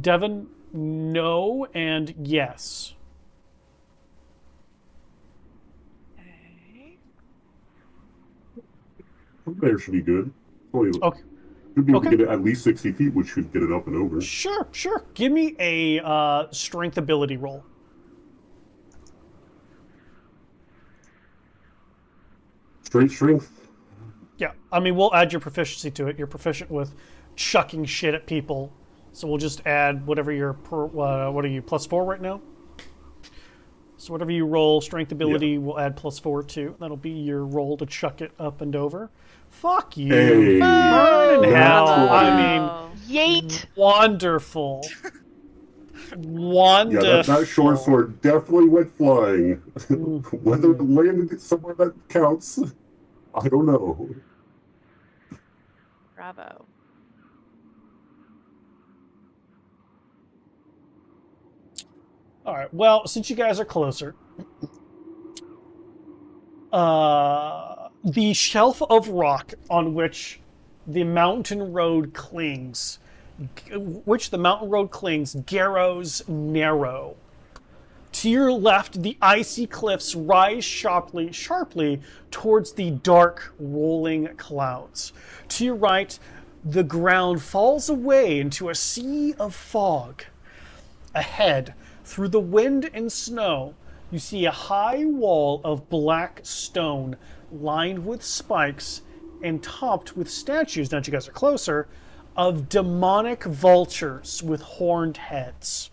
Devin, no, and yes. Okay. There should be good. Only, Okay. should be able to Okay. get it at least 60 feet, which should get it up and over. Sure. Give me a strength ability roll. Straight strength. Yeah, I mean, we'll add your proficiency to it. You're proficient with chucking shit at people, so we'll just add whatever your what are you +4 right now? So whatever you roll, strength ability, we'll add +4 to. That'll be your roll to chuck it up and over. Fuck you. Hey. Burn in hell. That's I Oh. mean, Yeet. wonderful. Yeah, Wonderful. that short sword definitely went flying. Mm. Whether it landed somewhere that counts, I don't know. Bravo. All right. Well, since you guys are closer, the shelf of rock on which the mountain road clings, garrows narrow. To your left, the icy cliffs rise sharply towards the dark, rolling clouds. To your right, the ground falls away into a sea of fog. Ahead, through the wind and snow, you see a high wall of black stone lined with spikes and topped with statues, now that you guys are closer, of demonic vultures with horned heads.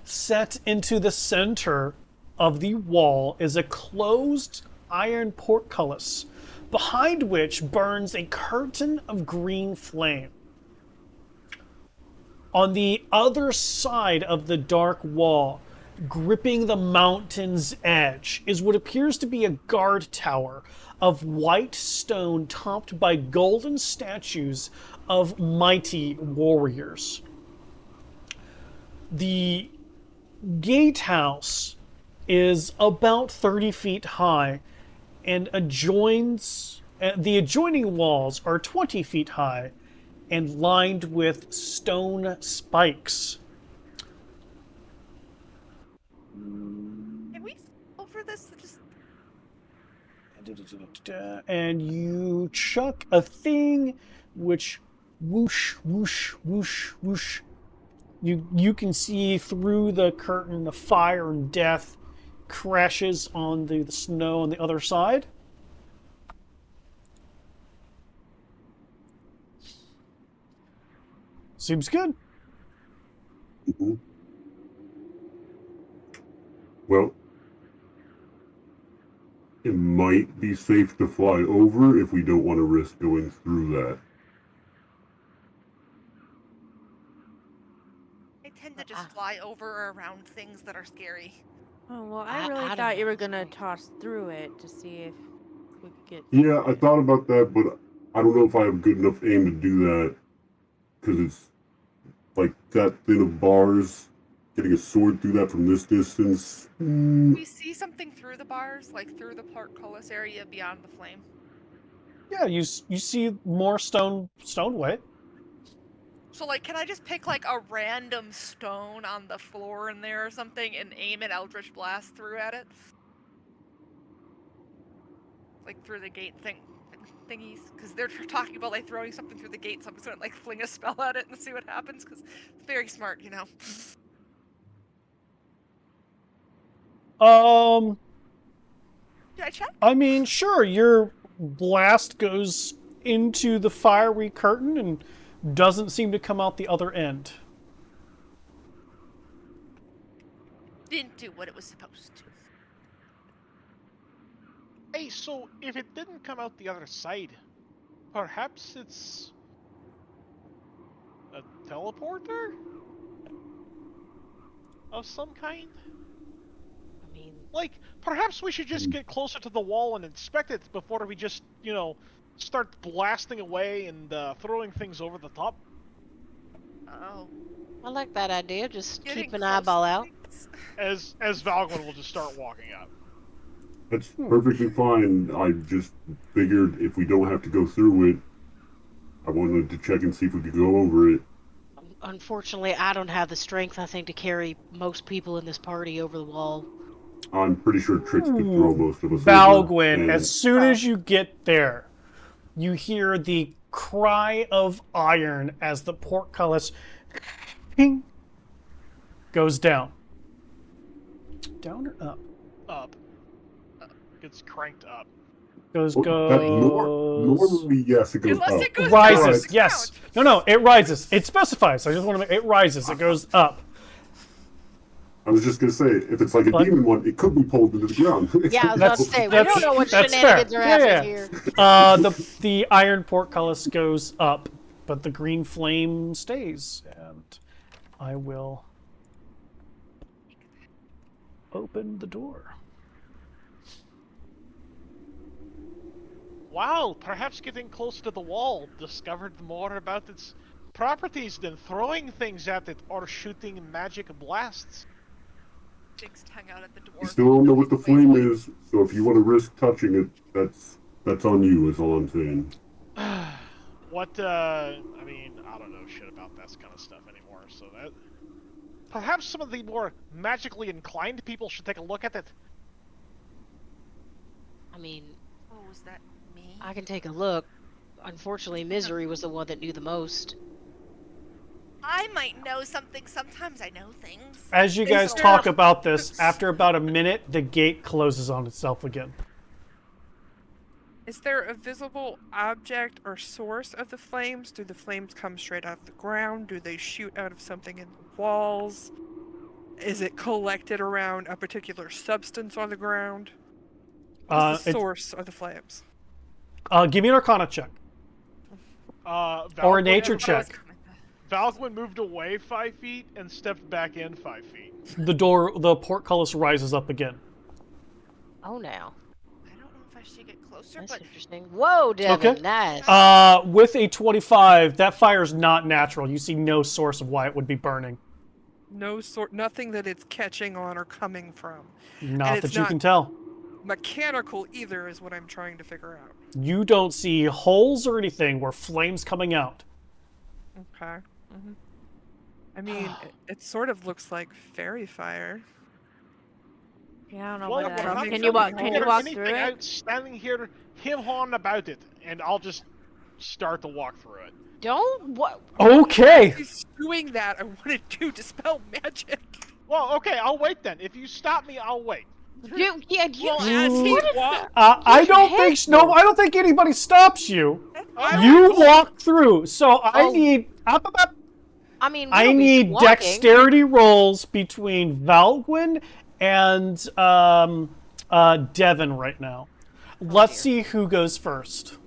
Set into the center of the wall is a closed iron portcullis, behind which burns a curtain of green flame. On the other side of the dark wall, gripping the mountain's edge is what appears to be a guard tower of white stone topped by golden statues of mighty warriors. The gatehouse is about 30 feet high and the adjoining walls are 20 feet high and lined with stone spikes. Can we over this? Just And you chuck a thing which whoosh, whoosh, whoosh, whoosh. You can see through the curtain the fire and death crashes on the snow on the other side. Seems good. Mhm. Well, it might be safe to fly over if we don't want to risk going through that. I tend to just fly over or around things that are scary. Oh, well, I really don't thought you know. were gonna toss through it to see if we could get. Yeah, through I it. thought about that, but I don't know if I have good enough aim to do that because it's like that thin of bars. Getting a sword through that from this distance. We see something through the bars, like through the portcullis area beyond the flame. Yeah, you see more stoneway. So, like, can I just pick, like, a random stone on the floor in there or something and aim an Eldritch Blast through at it? Like, through the gate thingies? Because they're talking about, like, throwing something through the gate, so I'm just gonna, like, fling a spell at it and see what happens, because it's very smart, you know? Did I check? I mean, sure, your blast goes into the fiery curtain and doesn't seem to come out the other end. Didn't do what it was supposed to. Hey, so if it didn't come out the other side, perhaps it's a teleporter of some kind? I mean, Like, perhaps we should just get closer to the wall and inspect it before we just, start blasting away and throwing things over the top. Oh. I like that idea. Just Getting keep an close eyeball to out. things. As Valgren will just start walking up. That's perfectly fine. I just figured if we don't have to go through it, I wanted to check and see if we could go over it. Unfortunately, I don't have the strength, I think, to carry most people in this party over the wall. I'm pretty sure Trix could throw most of us over. Valgwyn, and- as soon as you get there, you hear the cry of iron as the portcullis ping, goes down. Down or up? Up. Gets cranked up. Goes. normally, yes, it goes Unless up. it goes Rises, down. yes. No, it rises. It specifies. I just want to make it rises. It goes up. I was just gonna say, if it's like a But- demon one, it could be pulled into the ground. Yeah, I was about to say, we That's- don't know what that's shenanigans fair. are happening Yeah. here. The iron portcullis goes up, but the green flame stays, and I will open the door. Wow, perhaps getting close to the wall discovered more about its properties than throwing things at it or shooting magic blasts. Jigs hung out at the door. You still don't know what the flame is, so if you want to risk touching it, that's on you, is all I'm saying. What, I don't know shit about that kind of stuff anymore, so that... Perhaps some of the more magically inclined people should take a look at it. I mean, Oh, was that me? I can take a look. Unfortunately, Misery was the one that knew the most. I might know something. Sometimes I know things. As you guys there- talk about this, after about a minute, the gate closes on itself again. Is there a visible object or source of the flames? Do the flames come straight out of the ground? Do they shoot out of something in the walls? Is it collected around a particular substance on the ground? What is the source of the flames? Give me an Arcana check. or a Valgren nature has- check. Valgwin moved away 5 feet and stepped back in 5 feet. The portcullis rises up again. Oh, now. I don't know if I should get closer, That's but interesting. Whoa, Devin, Okay. nice. With a 25, that fire is not natural. You see no source of why it would be burning. Nothing that it's catching on or coming from. Not it's that you not- can tell. Mechanical either is what I'm trying to figure out. You don't see holes or anything where flames coming out. Okay. I mean, it sort of looks like fairy fire. Yeah, I don't know Well, what we're that not is. Can you walk? gonna Can hear you walk anything through it? out standing here, him hawing about it, and I'll just start to walk through it. Don't what? Okay. He's doing that. I wanted to dispel magic. Well, okay, I'll wait then. If you stop me, I'll wait. You Well, as he walks, I don't think anybody stops you. I You walk through. So I Oh. need. I mean, I we'll be need squawking. dexterity rolls between Valgwin and Devin right now. Let's see who goes first.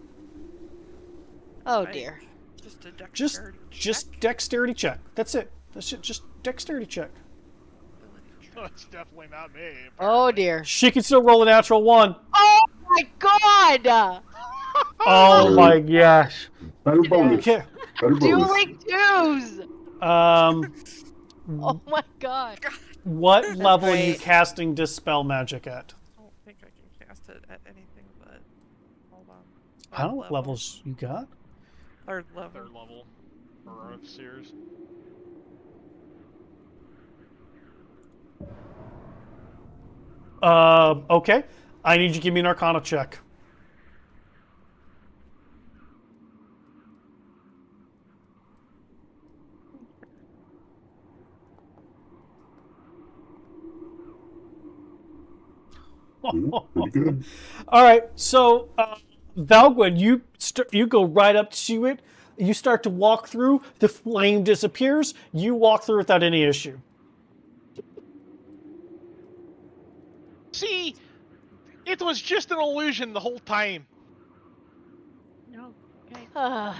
Oh Right. dear. just a Just dexterity check. dexterity check. That's it. That's it. Just dexterity check. It's definitely not me. Oh dear. She can still roll a natural 1. Oh my god! Oh my gosh. Better bonus. Okay. Better bonus. Dueling twos! Oh my god. What level are you great. casting Dispel Magic at? I don't think I can cast it at anything but. Hold on. How Third level. levels you got? Third level. Third level. For Earth Seers. Okay. I need you to give me an Arcana check. Pretty good. All right, so Valgwin, you go right up to it. You start to walk through. The flame disappears. You walk through without any issue. See, it was just an illusion the whole time. No. Okay. Uh,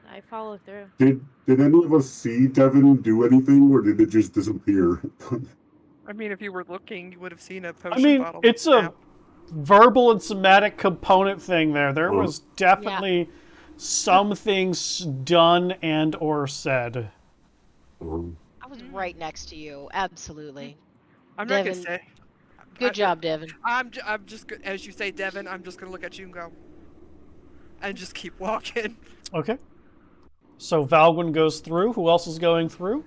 I follow through. Did any of us see Devin do anything, or did it just disappear? I mean, if you were looking, you would have seen a I potion mean, bottle. it's a verbal and somatic component thing there. There Oh. was definitely some things done and or said. I was right next to you. Absolutely. I'm not Devin, gonna say. Good job, Devin. I'm just as you say, Devin. I'm just gonna look at you and go, and just keep walking. Okay. So Valgwin goes through. Who else is going through?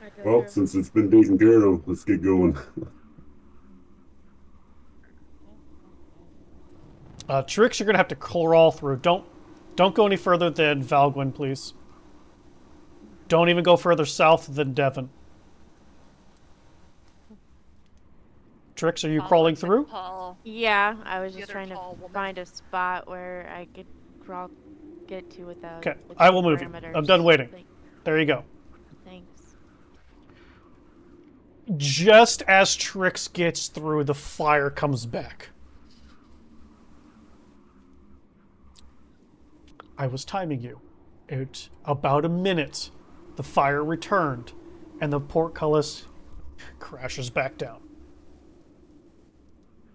I go Well, through. since it's been taken care of, let's get going. Trix, you're gonna have to crawl through. Don't go any further than Valgwin, please. Don't even go further south than Devon. Trix, are you crawling through? Paul. Yeah, I was The just other trying to tall woman. find a spot where I could crawl, get to without. Okay, looking I will at move you. parameters. I'm done waiting. Like, There you go. thanks. Just as Trix gets through, the fire comes back. I was timing you. At about a minute, the fire returned, and the portcullis crashes back down.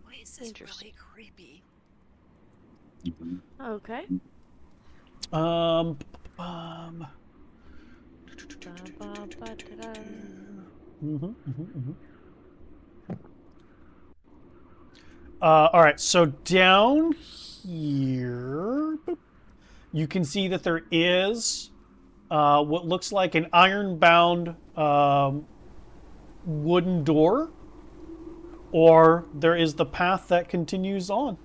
Why is this Interesting. really creepy? Okay. Um, Ba-ba-ba-da-da. All right, so down here, boop, you can see that there is what looks like an iron-bound wooden door, or there is the path that continues on.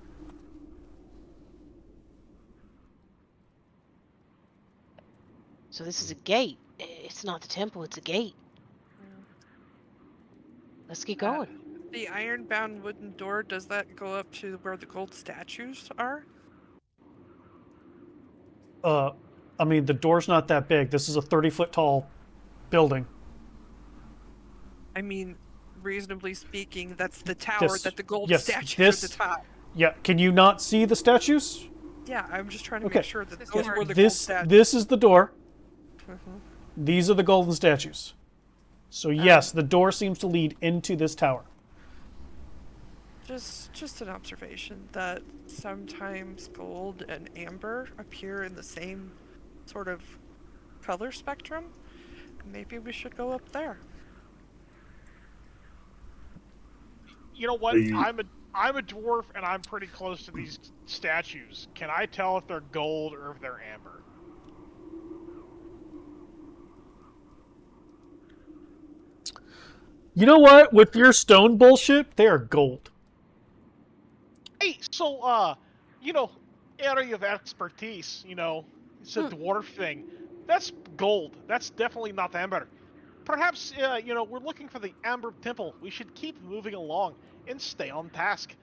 So this is a gate. It's not the temple, it's a gate. Let's get going. The iron-bound wooden door, does that go up to where the gold statues are? I mean, the door's not that big. This is a 30-foot tall building. I mean, reasonably speaking, that's the tower Yes, that the gold yes, statues this- at the top. Yeah, can you not see the statues? Yeah, I'm just trying to Okay. make sure that This those door. were the gold This statues. this is the door. These are the golden statues. So yes, the door seems to lead into this tower. Just an observation that sometimes gold and amber appear in the same sort of color spectrum. Maybe we should go up there. You know what? Are you- I'm a dwarf and I'm pretty close to these statues. Can I tell if they're gold or if they're amber? You know what? With your stone bullshit, they are gold. Hey, so area of expertise, it's a dwarf thing. That's gold. That's definitely not amber. Perhaps we're looking for the Amber Temple. We should keep moving along and stay on task.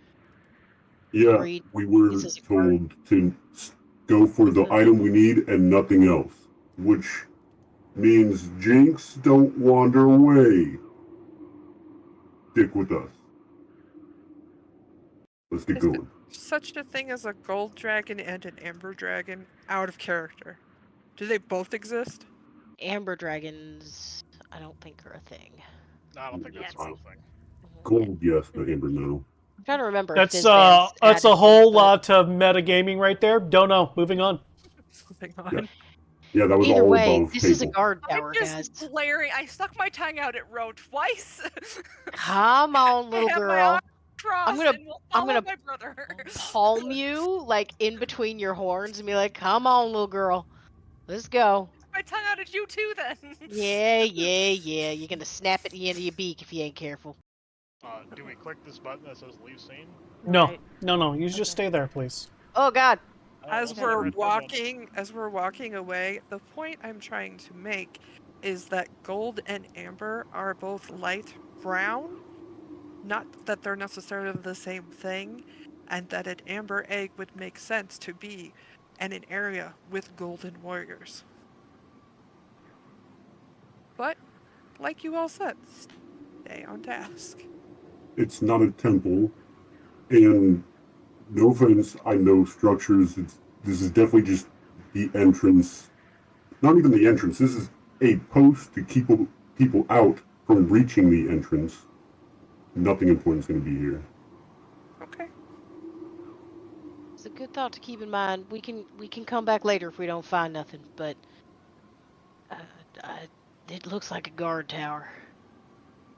Yeah, Agreed. we were This is a told to go for the item we need and nothing else, which means Jinx, don't wander away. Stick with us. Let's get Is it going. such a thing as a gold dragon and an amber dragon out of character? Do they both exist? Amber dragons, I don't think are a thing. No, I don't think that's Yes. a real thing. Gold, yes, but amber, no. I'm trying to remember. if That's Fizban's that's a added whole one, but lot of metagaming right there. Don't know. Moving on. Moving on. Yeah, that was Either all way, above this table. is a guard I'm tower, guys. just glaring. I stuck my tongue out at Ro twice. Come on, I little have my girl. arms crossed gonna- and will I'm follow gonna my brother. Palm you like in between your horns and be like, "Come on, little girl, let's go." My tongue out at you too, then. Yeah. You're gonna snap at the end of your beak if you ain't careful. Do we click this button that says leave scene? No, Right. no. You just stay there, please. Oh God. As What's that we're red button? walking away, the point I'm trying to make is that gold and amber are both light brown, not that they're necessarily the same thing, and that an amber egg would make sense to be in an area with golden warriors. But, like you all said, stay on task. It's not a temple, and no offense, I know structures. This is definitely just the entrance. Not even the entrance. This is a post to keep people out from reaching the entrance. Nothing important is going to be here. Okay. It's a good thought to keep in mind. We can come back later if we don't find nothing, but uh, it looks like a guard tower.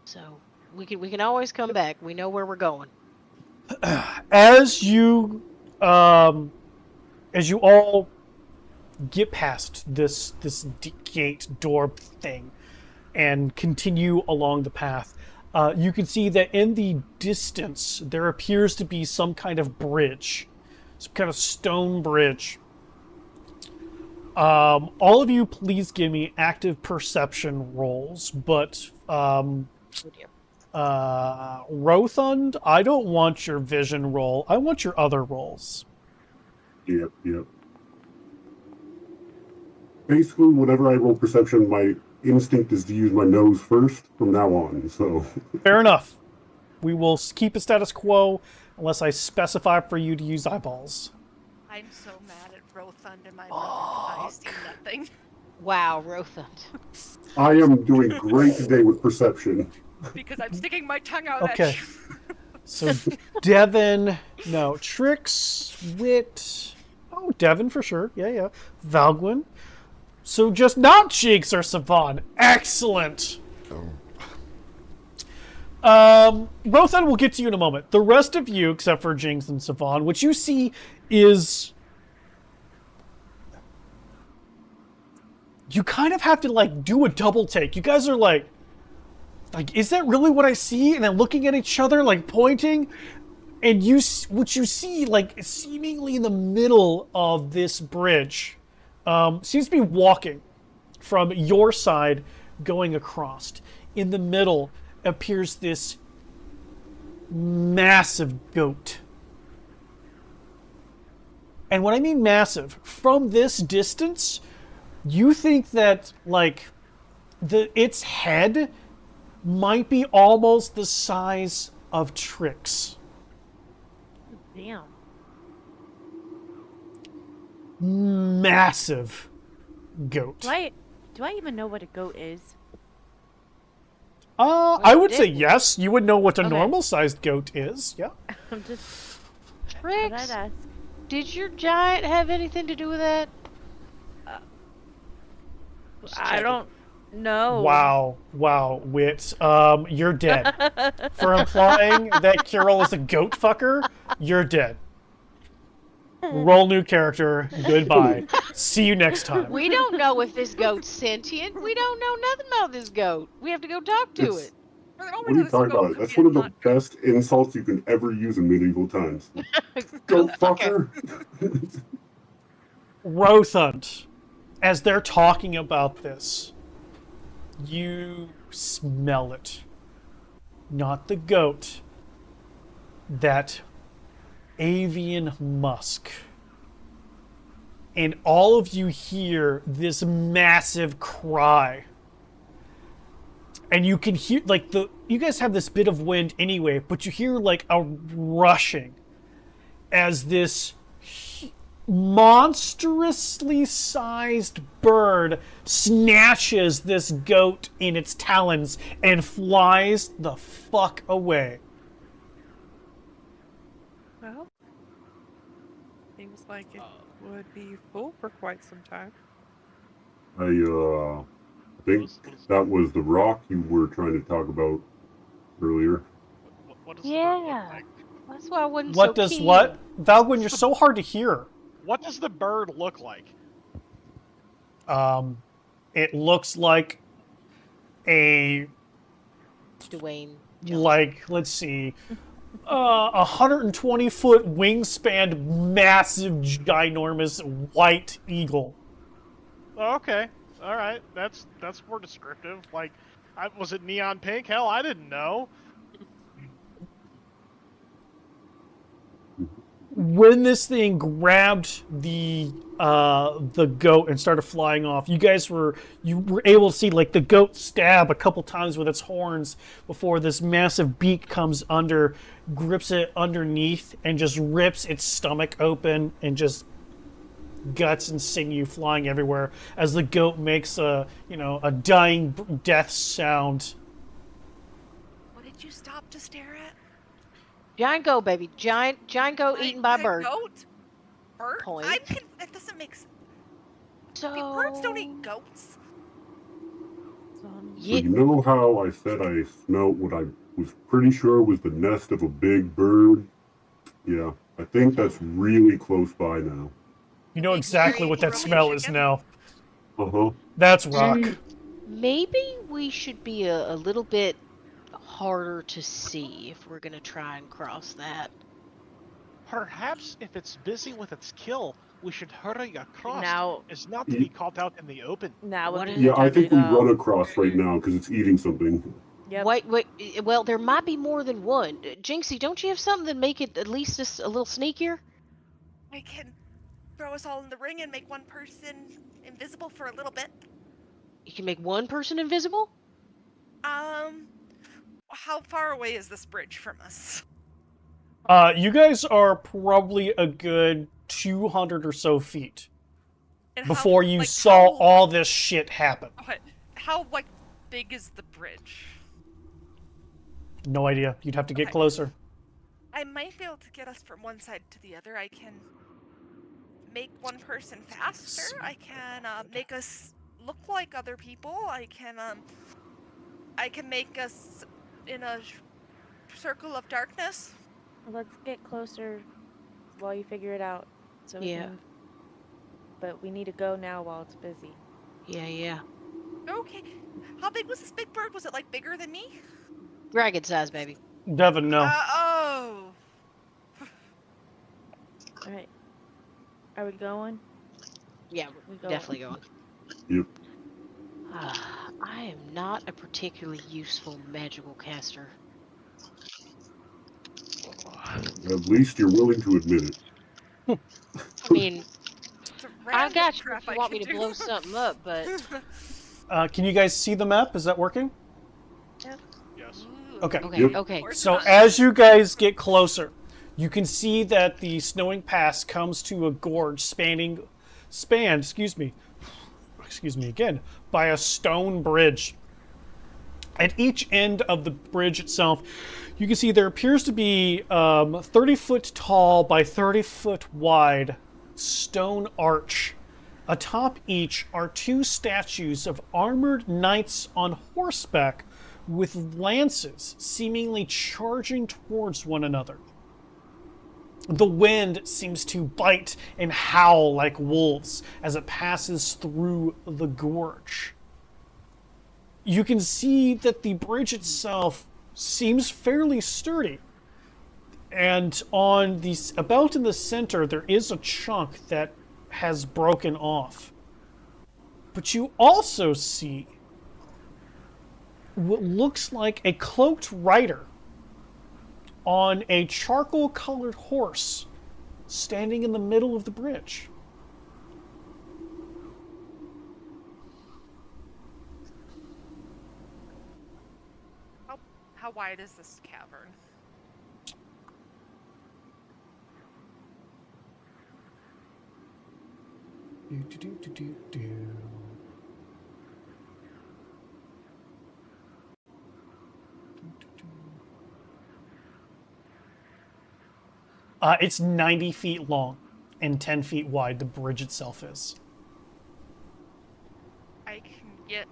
So we can always come back. We know where we're going. As you all get past this gate door thing and continue along the path, you can see that in the distance there appears to be some kind of bridge, some kind of stone bridge. All of you, please give me active perception rolls, but Oh dear. Rothund, I don't want your vision roll. I want your other rolls. Yep. Basically, whenever I roll perception, my instinct is to use my nose first from now on. So, Fair enough. We will keep it status quo unless I specify for you to use eyeballs. I'm so mad at Rothund and my brother. I see nothing. Wow, Rothund. I am doing great today with perception. Because I'm sticking my tongue out Okay. at you. So Devin, no, Trix, Wit. Oh, Devin for sure. Yeah. Valgwin. So just not Jinx or Savon. Excellent. Rothan will get to you in a moment. The rest of you, except for Jinx and Savon, what you see is you kind of have to like do a double take. You guys are like, is that really what I see? And then looking at each other, like pointing, and what you see, like seemingly in the middle of this bridge, seems to be walking from your side, going across. In the middle appears this massive goat. And when I mean massive, from this distance, you think that like its head might be almost the size of Trix. Damn. Massive goat. Do Do I even know what a goat is? I would say didn't. yes. You would know what a Okay. normal-sized goat is. Yeah. I'm just. Thought Trix, I'd ask. did your giant have anything to do with that? Just I checking. don't know. Wow, Wit. You're dead. For implying that Kirill is a goat fucker, you're dead. Roll new character. Goodbye. See you next time. We don't know if this goat's sentient. We don't know nothing about this goat. We have to go talk to It's- it. For all What we are know, you this talking goat about? could That's be one of the not- best insults you can ever use in medieval times. Go fucker! Rothunt, as they're talking about this, you smell it. Not the goat. That avian musk. And all of you hear this massive cry. And you can hear, like, you guys have this bit of wind anyway, but you hear, like, a rushing as this monstrously sized bird snatches this goat in its talons and flies the fuck away. Well, seems like it would be full for quite some time. I think that was the rock you were trying to talk about earlier. What does the bird look Yeah. like? That's why I wasn't What so does keen. what? Valgwin, you're so hard to hear. What does the bird look like? It looks like a, Dwayne Johnson. like, let's see, 120-foot wingspan, massive, ginormous white eagle. Oh, okay, all right, that's more descriptive. Like, was it neon pink? Hell, I didn't know. When this thing grabbed the goat and started flying off, you were able to see, like, the goat stab a couple times with its horns before this massive beak comes under, grips it underneath, and just rips its stomach open, and just guts and sinew flying everywhere as the goat makes a dying death sound. What did you stop to stare at? Giant goat, baby. Giant goat eaten by a bird. Goat? Bird? Point. That doesn't make sense. So... Birds don't eat goats. So Yeah. you know how I said I smelt what I was pretty sure was the nest of a big bird? Yeah, I think that's really close by now. You know Big exactly scary what that grilled smell is chicken? now. Uh-huh. That's rock. Maybe we should be a little bit harder to see if we're gonna try and cross that. Perhaps if it's busy with its kill, we should hurry across. Now, It's not to be caught out in the open. now What would is- be the Yeah, I time to think we go. run across right now because it's eating something. Yep. Wait. Well, there might be more than one. Jinxie, don't you have something that make it at least just a little sneakier? I can throw us all in the ring and make one person invisible for a little bit. You can make one person invisible? How far away is this bridge from us? You guys are probably a good 200 or so feet And before how, you like, saw how- all this shit happen. Okay, how like big is the bridge? No idea. You'd have to get Okay. closer. I might be able to get us from one side to the other. I can make one person faster. I can make us look like other people. I can make us in a circle of darkness. Well, let's get closer while you figure it out. So we Yeah. can... But we need to go now while it's busy. Yeah. Okay. How big was this big bird? Was it like bigger than me? Dragon size, baby. Devin, no. Oh. All right. Are we going? Yeah, We we're go. definitely going. Yep. I am not a particularly useful magical caster. At least you're willing to admit it. I mean, It's a I random got you crap if you I want me can to do. blow something up, but Can you guys see the map? Is that working? Yes. Ooh, Okay. Yep. okay. Of course So not. as you guys get closer, you can see that the snowing pass comes to a gorge spans excuse me again, by a stone bridge. At each end of the bridge itself, you can see there appears to be 30 foot tall by 30 foot wide stone arch. Atop each are two statues of armored knights on horseback with lances seemingly charging towards one another. The wind seems to bite and howl like wolves as it passes through the gorge. You can see that the bridge itself seems fairly sturdy. And on the about in the center, there is a chunk that has broken off. But you also see what looks like a cloaked rider on a charcoal-colored horse standing in the middle of the bridge. How wide is this cavern? It's 90 feet long and 10 feet wide, the bridge itself is. I can get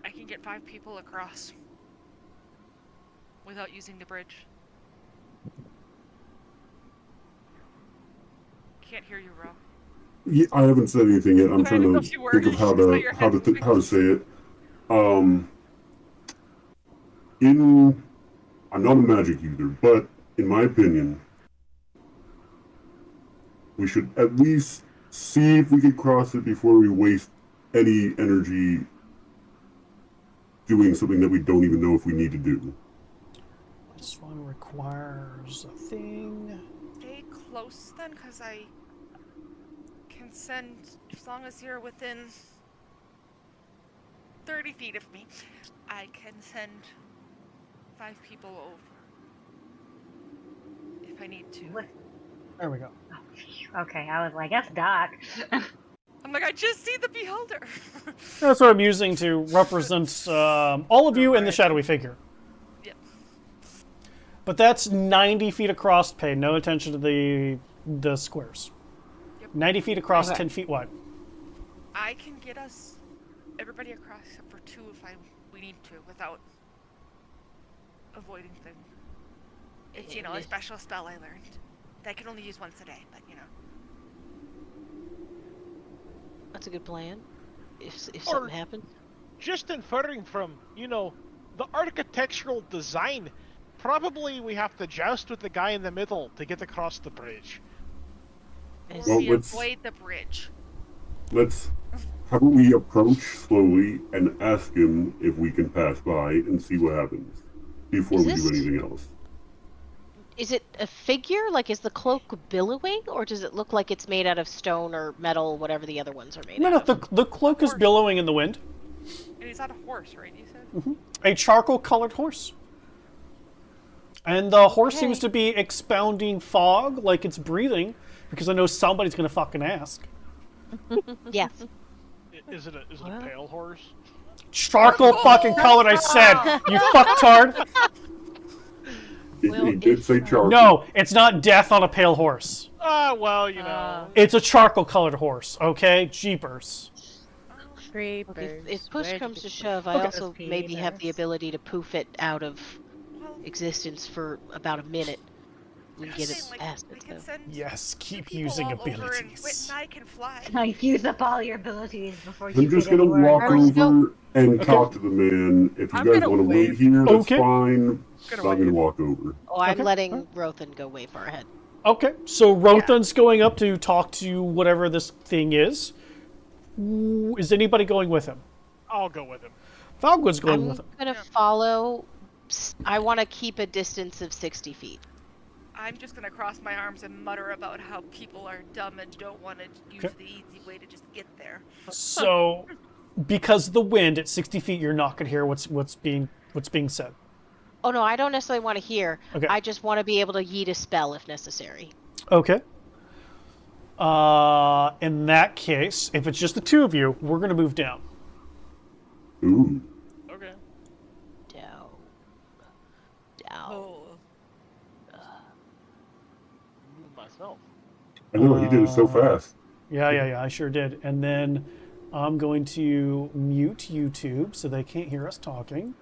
I can get 5 people across without using the bridge. Can't hear you, Ro. Yeah, I haven't said anything yet. I'm I trying didn't know to if you were. think of how Just thought your head was how to say it. I'm not a magic user, but in my opinion, we should at least see if we can cross it before we waste any energy doing something that we don't even know if we need to do. This one requires a thing. Stay close then, because I can send, as long as you're within 30 feet of me, I can send 5 people over. If I need to. There we go. Okay, I was like, that's Doc. I'm like, I just see the beholder. That's what I'm using to represent all of you and the shadowy figure. Yep. But that's 90 feet across. Pay no attention to the squares. Yep. 90 feet across, Okay. 10 feet wide. I can get us, everybody across except for 2 if we need to, without avoiding things. It's, you know, a special spell I learned. That I can only use once a day, but you know. That's a good plan. If Or- something happens. Just inferring from, you know, the architectural design, probably we have to joust with the guy in the middle to get across the bridge. Is- Well, We let's- avoid the bridge. How about we approach slowly and ask him if we can pass by and see what happens before Is we do this- anything else. Is it a figure? Like, is the cloak billowing, or does it look like it's made out of stone or metal, whatever the other ones are made No, out of? the cloak is billowing in the wind. And he's on a horse, right? You said? A charcoal-colored horse. And the horse Okay. seems to be expounding fog, like it's breathing, because I know somebody's going to fucking ask. Yes. Is it a What? pale horse? Charcoal fucking colored, I said! You fucktard! Well, He did if, say charcoal. No, it's not death on a pale horse. Well, you know. It's a charcoal-colored horse, okay? Jeepers. Creepers. if push where'd comes you to put shove, I those also maybe have the penis? ability to poof it out of Well, existence for about a minute. We I'm get it saying, like, past we it, can though. send Yes, keep people using all over and abilities. Whit and I can fly. Like, use up all your abilities before you I'm just get gonna anywhere. walk Or just over and Okay. talk to the man. If you I'm guys gonna want to wait wave. here, that's Okay. fine. But Gonna I'm gonna wave. walk over. Oh, I'm Okay. letting Rothan go way far ahead. Okay, so Rothan's going up to talk to whatever this thing is. Is anybody going with him? I'll go with him. Falgood's going I'm with him. gonna follow. I want to keep a distance of 60 feet. I'm just gonna cross my arms and mutter about how people are dumb and don't want to use Okay. the easy way to just get there. So, because of the wind at 60 feet, you're not going to hear what's being said. Oh no, I don't necessarily want to hear. Okay. I just want to be able to yeet a spell if necessary. Okay. In that case, if it's just the two of you, we're gonna move down. Ooh. Okay. Down. Down. Oh. Move myself. I know, he did it so fast. Yeah, I sure did. And then I'm going to mute YouTube so they can't hear us talking.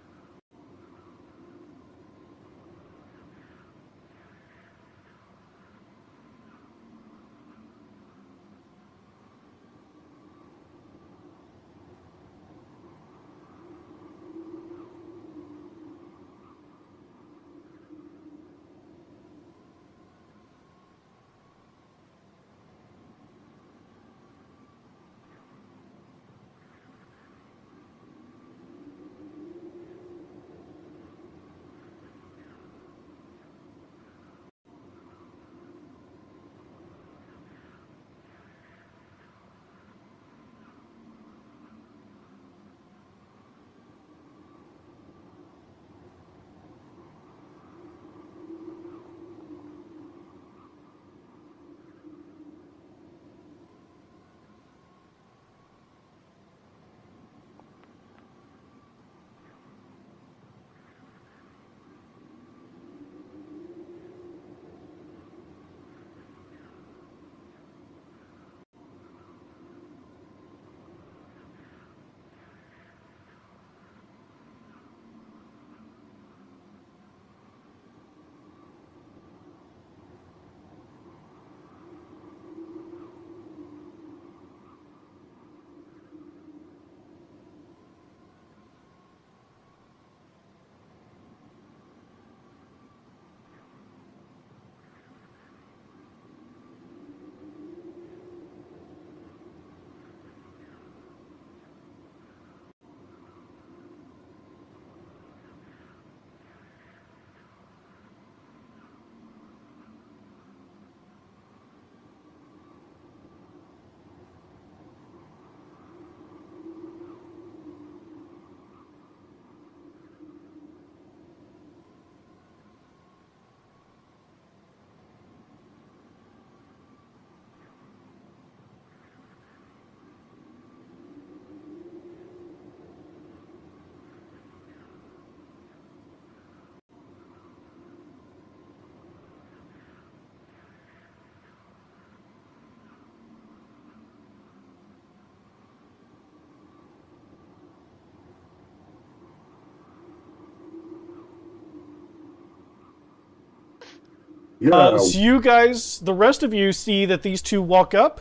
Yeah. So you guys, the rest of you, see that these two walk up,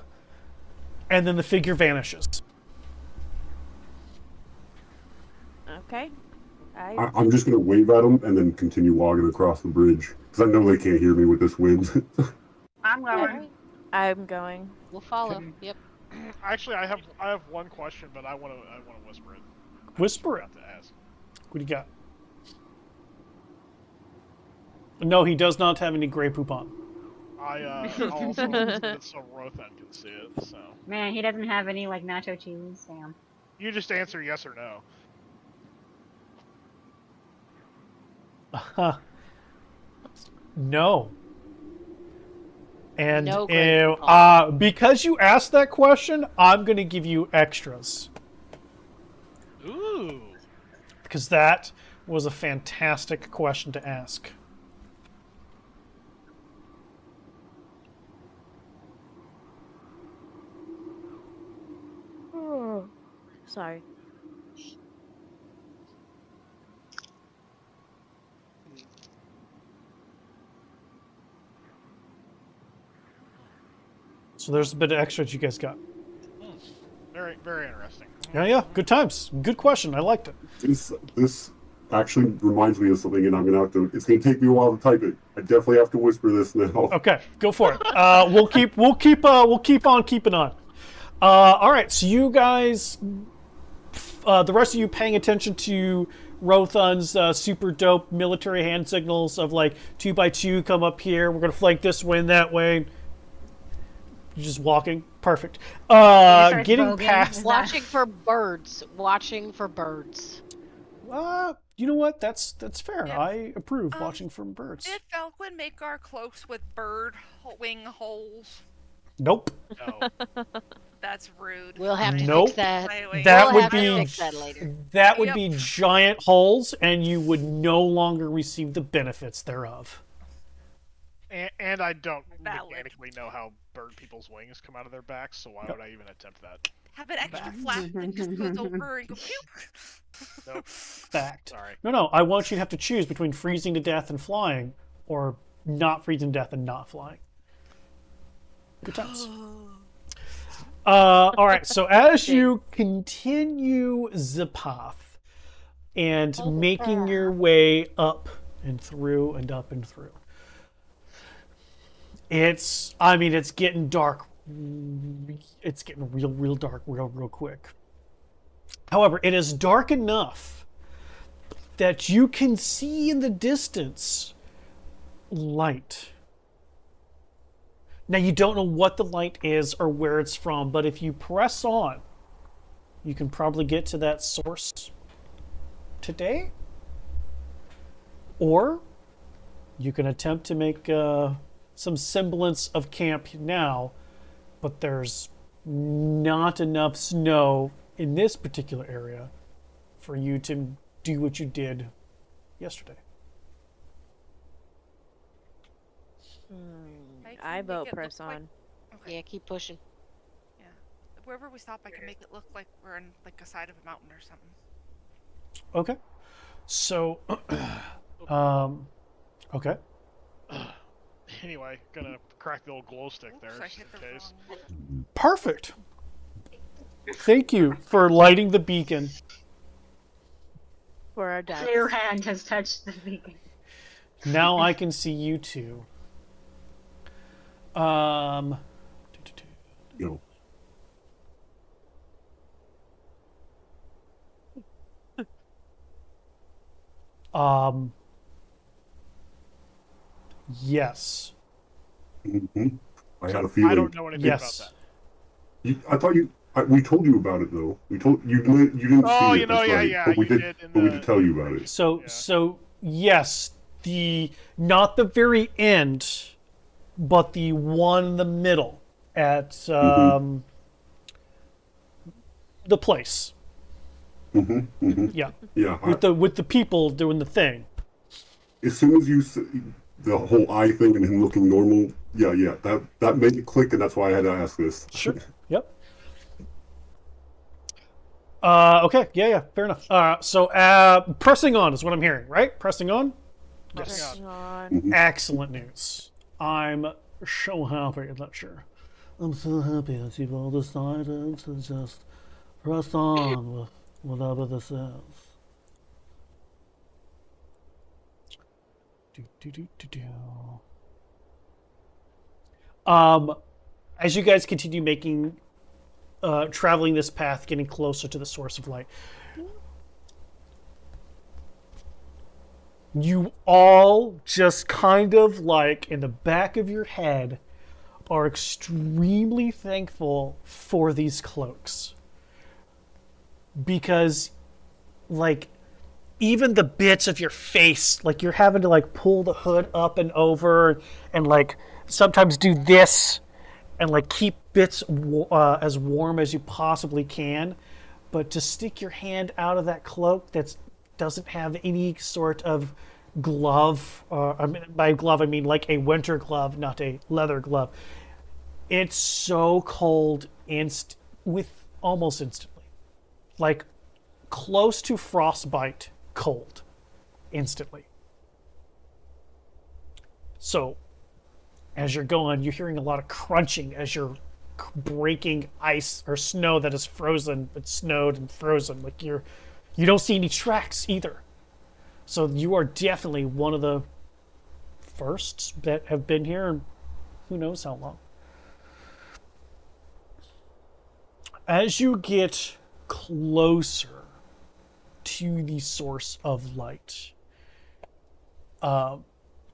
and then the figure vanishes. Okay. I'm just gonna wave at them and then continue walking across the bridge because I know they can't hear me with this wind. I'm going. I'm going. We'll follow. Yep. Actually, I have one question, but I want to whisper it. Whisper it. Forgot to ask. What do you got? No, he does not have any gray poop on. I also understood it so Rothan can see it. So Man, he doesn't have any like nacho cheese. Damn. you just answer yes or no. No. And No gray poop on. because you asked that question, I'm going to give you extras. Ooh. Because that was a fantastic question to ask. Sorry. So there's a bit of extras you guys got. Very, very interesting. Yeah, good times. Good question. I liked it. This actually reminds me of something, and I'm gonna have to. It's gonna take me a while to type it. I definitely have to whisper this now. Okay, go for it. We'll keep on keeping on. All right, so you guys, the rest of you, paying attention to Rothan's super dope military hand signals of like 2x2, come up here. We're gonna flank this way and that way. You're just walking. Perfect. starts Getting voguing. past. Watching for birds. Watching for birds. You know what? That's fair. Yep. I approve watching from birds. Did Falcon make our cloaks with bird wing holes? Nope. No. That's rude. We'll have to Nope. fix that. Wait. That We'll would have to be fix that later. that would Yep. be giant holes, and you would no longer receive the benefits thereof. And I don't Valid. mechanically know how bird people's wings come out of their backs, so why would I even attempt that? Have an extra flap that just goes over and go pew. Nope. Fact. Sorry. No. I want you to have to choose between freezing to death and flying, or not freezing to death and not flying. Good times. All right. So as you continue the path and making your way up and through and up and through, it's getting dark. It's getting real dark real quick. However, it is dark enough that you can see in the distance light. Now, you don't know what the light is or where it's from, but if you press on, you can probably get to that source today. Or you can attempt to make some semblance of camp now, but there's not enough snow in this particular area for you to do what you did yesterday. Hey, can I you make vote it press look like- on. Okay. Yeah, keep pushing. Yeah. Wherever we stop, I can make it look like we're in like a side of a mountain or something. Okay. So, okay. Anyway, gonna crack the old glow stick there, Oops, I just hit in the case. wrong. Perfect. Thank you for lighting the beacon. For our deaths. Your hand has touched the beacon. Now I can see you too. Go. Yes. Hmm. I had a feeling. I don't know anything Yes. about that. I thought we told you about it though. We told you. You didn't Oh, see you it. know, That's yeah, right. yeah, But we you did. did in But we the- did tell you about it. So Yeah. so yes, the not the very end, but the one in the middle at the place. Yeah, Yeah. with the people doing the thing. As soon as you the whole eye thing and him looking normal, yeah, that made it click, and that's why I had to ask this. Sure. Yep. Okay. Yeah. Fair enough. So pressing on is what I'm hearing, right? Pressing on. Yes. Pressing on. Excellent news. I'm so happy that I'm so happy that you've all decided to just press on with whatever this is. As you guys continue making, traveling this path, getting closer to the source of light, you all just kind of like in the back of your head are extremely thankful for these cloaks. Because, like, even the bits of your face, like you're having to like pull the hood up and over and like sometimes do this and like keep bits as warm as you possibly can. But to stick your hand out of that cloak that doesn't have any sort of glove, I mean, by glove I mean like a winter glove, not a leather glove. It's so cold with almost instantly. Like close to frostbite cold instantly. So as you're going, you're hearing a lot of crunching as you're breaking ice or snow that is frozen, but snowed and frozen. Like you don't see any tracks either. So you are definitely one of the firsts that have been here, and who knows how long. As you get closer to the source of light,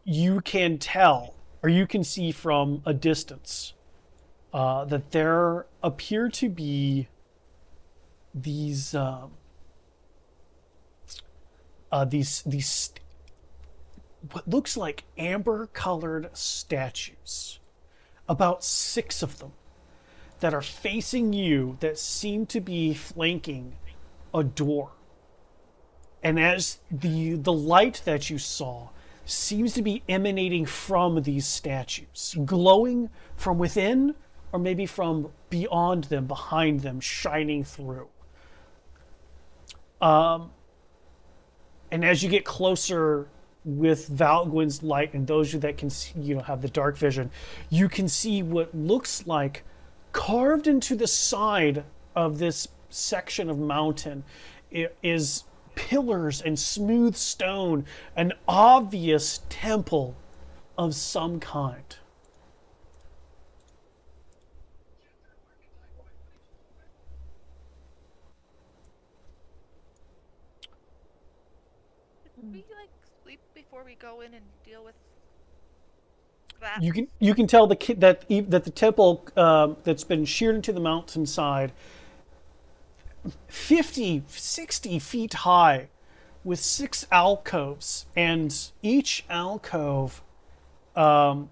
you can tell, or you can see from a distance, that there appear to be these what looks like amber-colored statues about 6 of them that are facing you that seem to be flanking a door. And as the light that you saw seems to be emanating from these statues, glowing from within or maybe from beyond them, behind them, shining through. And as you get closer with Valgwyn's light and those of you that can see, have the dark vision, you can see what looks like carved into the side of this section of mountain is pillars and smooth stone, an obvious temple of some kind. Should we sleep before we go in and deal with that? You can tell that the temple that's been sheared into the mountainside, 50, 60 feet high, with 6 alcoves, and each alcove of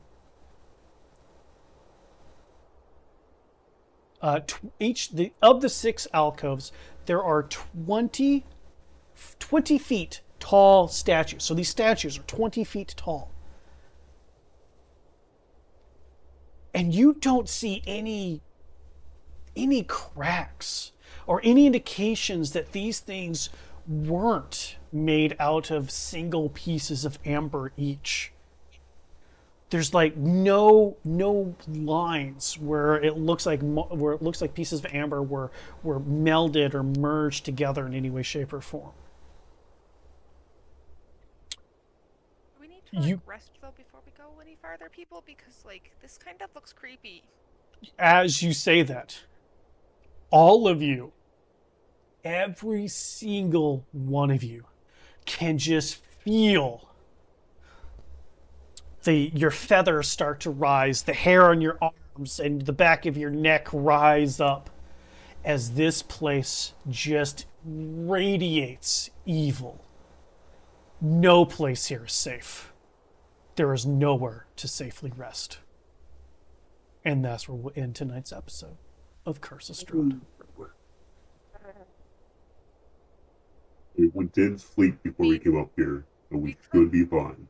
the 6 alcoves, there are 20 feet tall statues. So these statues are 20 feet tall. And you don't see any cracks or any indications that these things weren't made out of single pieces of amber each. There's no lines where it looks like pieces of amber were melded or merged together in any way, shape, or form. Do we need to rest though before we go any farther, people? Because this kind of looks creepy. As you say that, all of you, every single one of you, can just feel your feathers start to rise, the hair on your arms and the back of your neck rise up as this place just radiates evil. No place here is safe. There is nowhere to safely rest. And that's where we'll end tonight's episode of Curse of Strahd. We did sleep before we came up here, so we should be fine.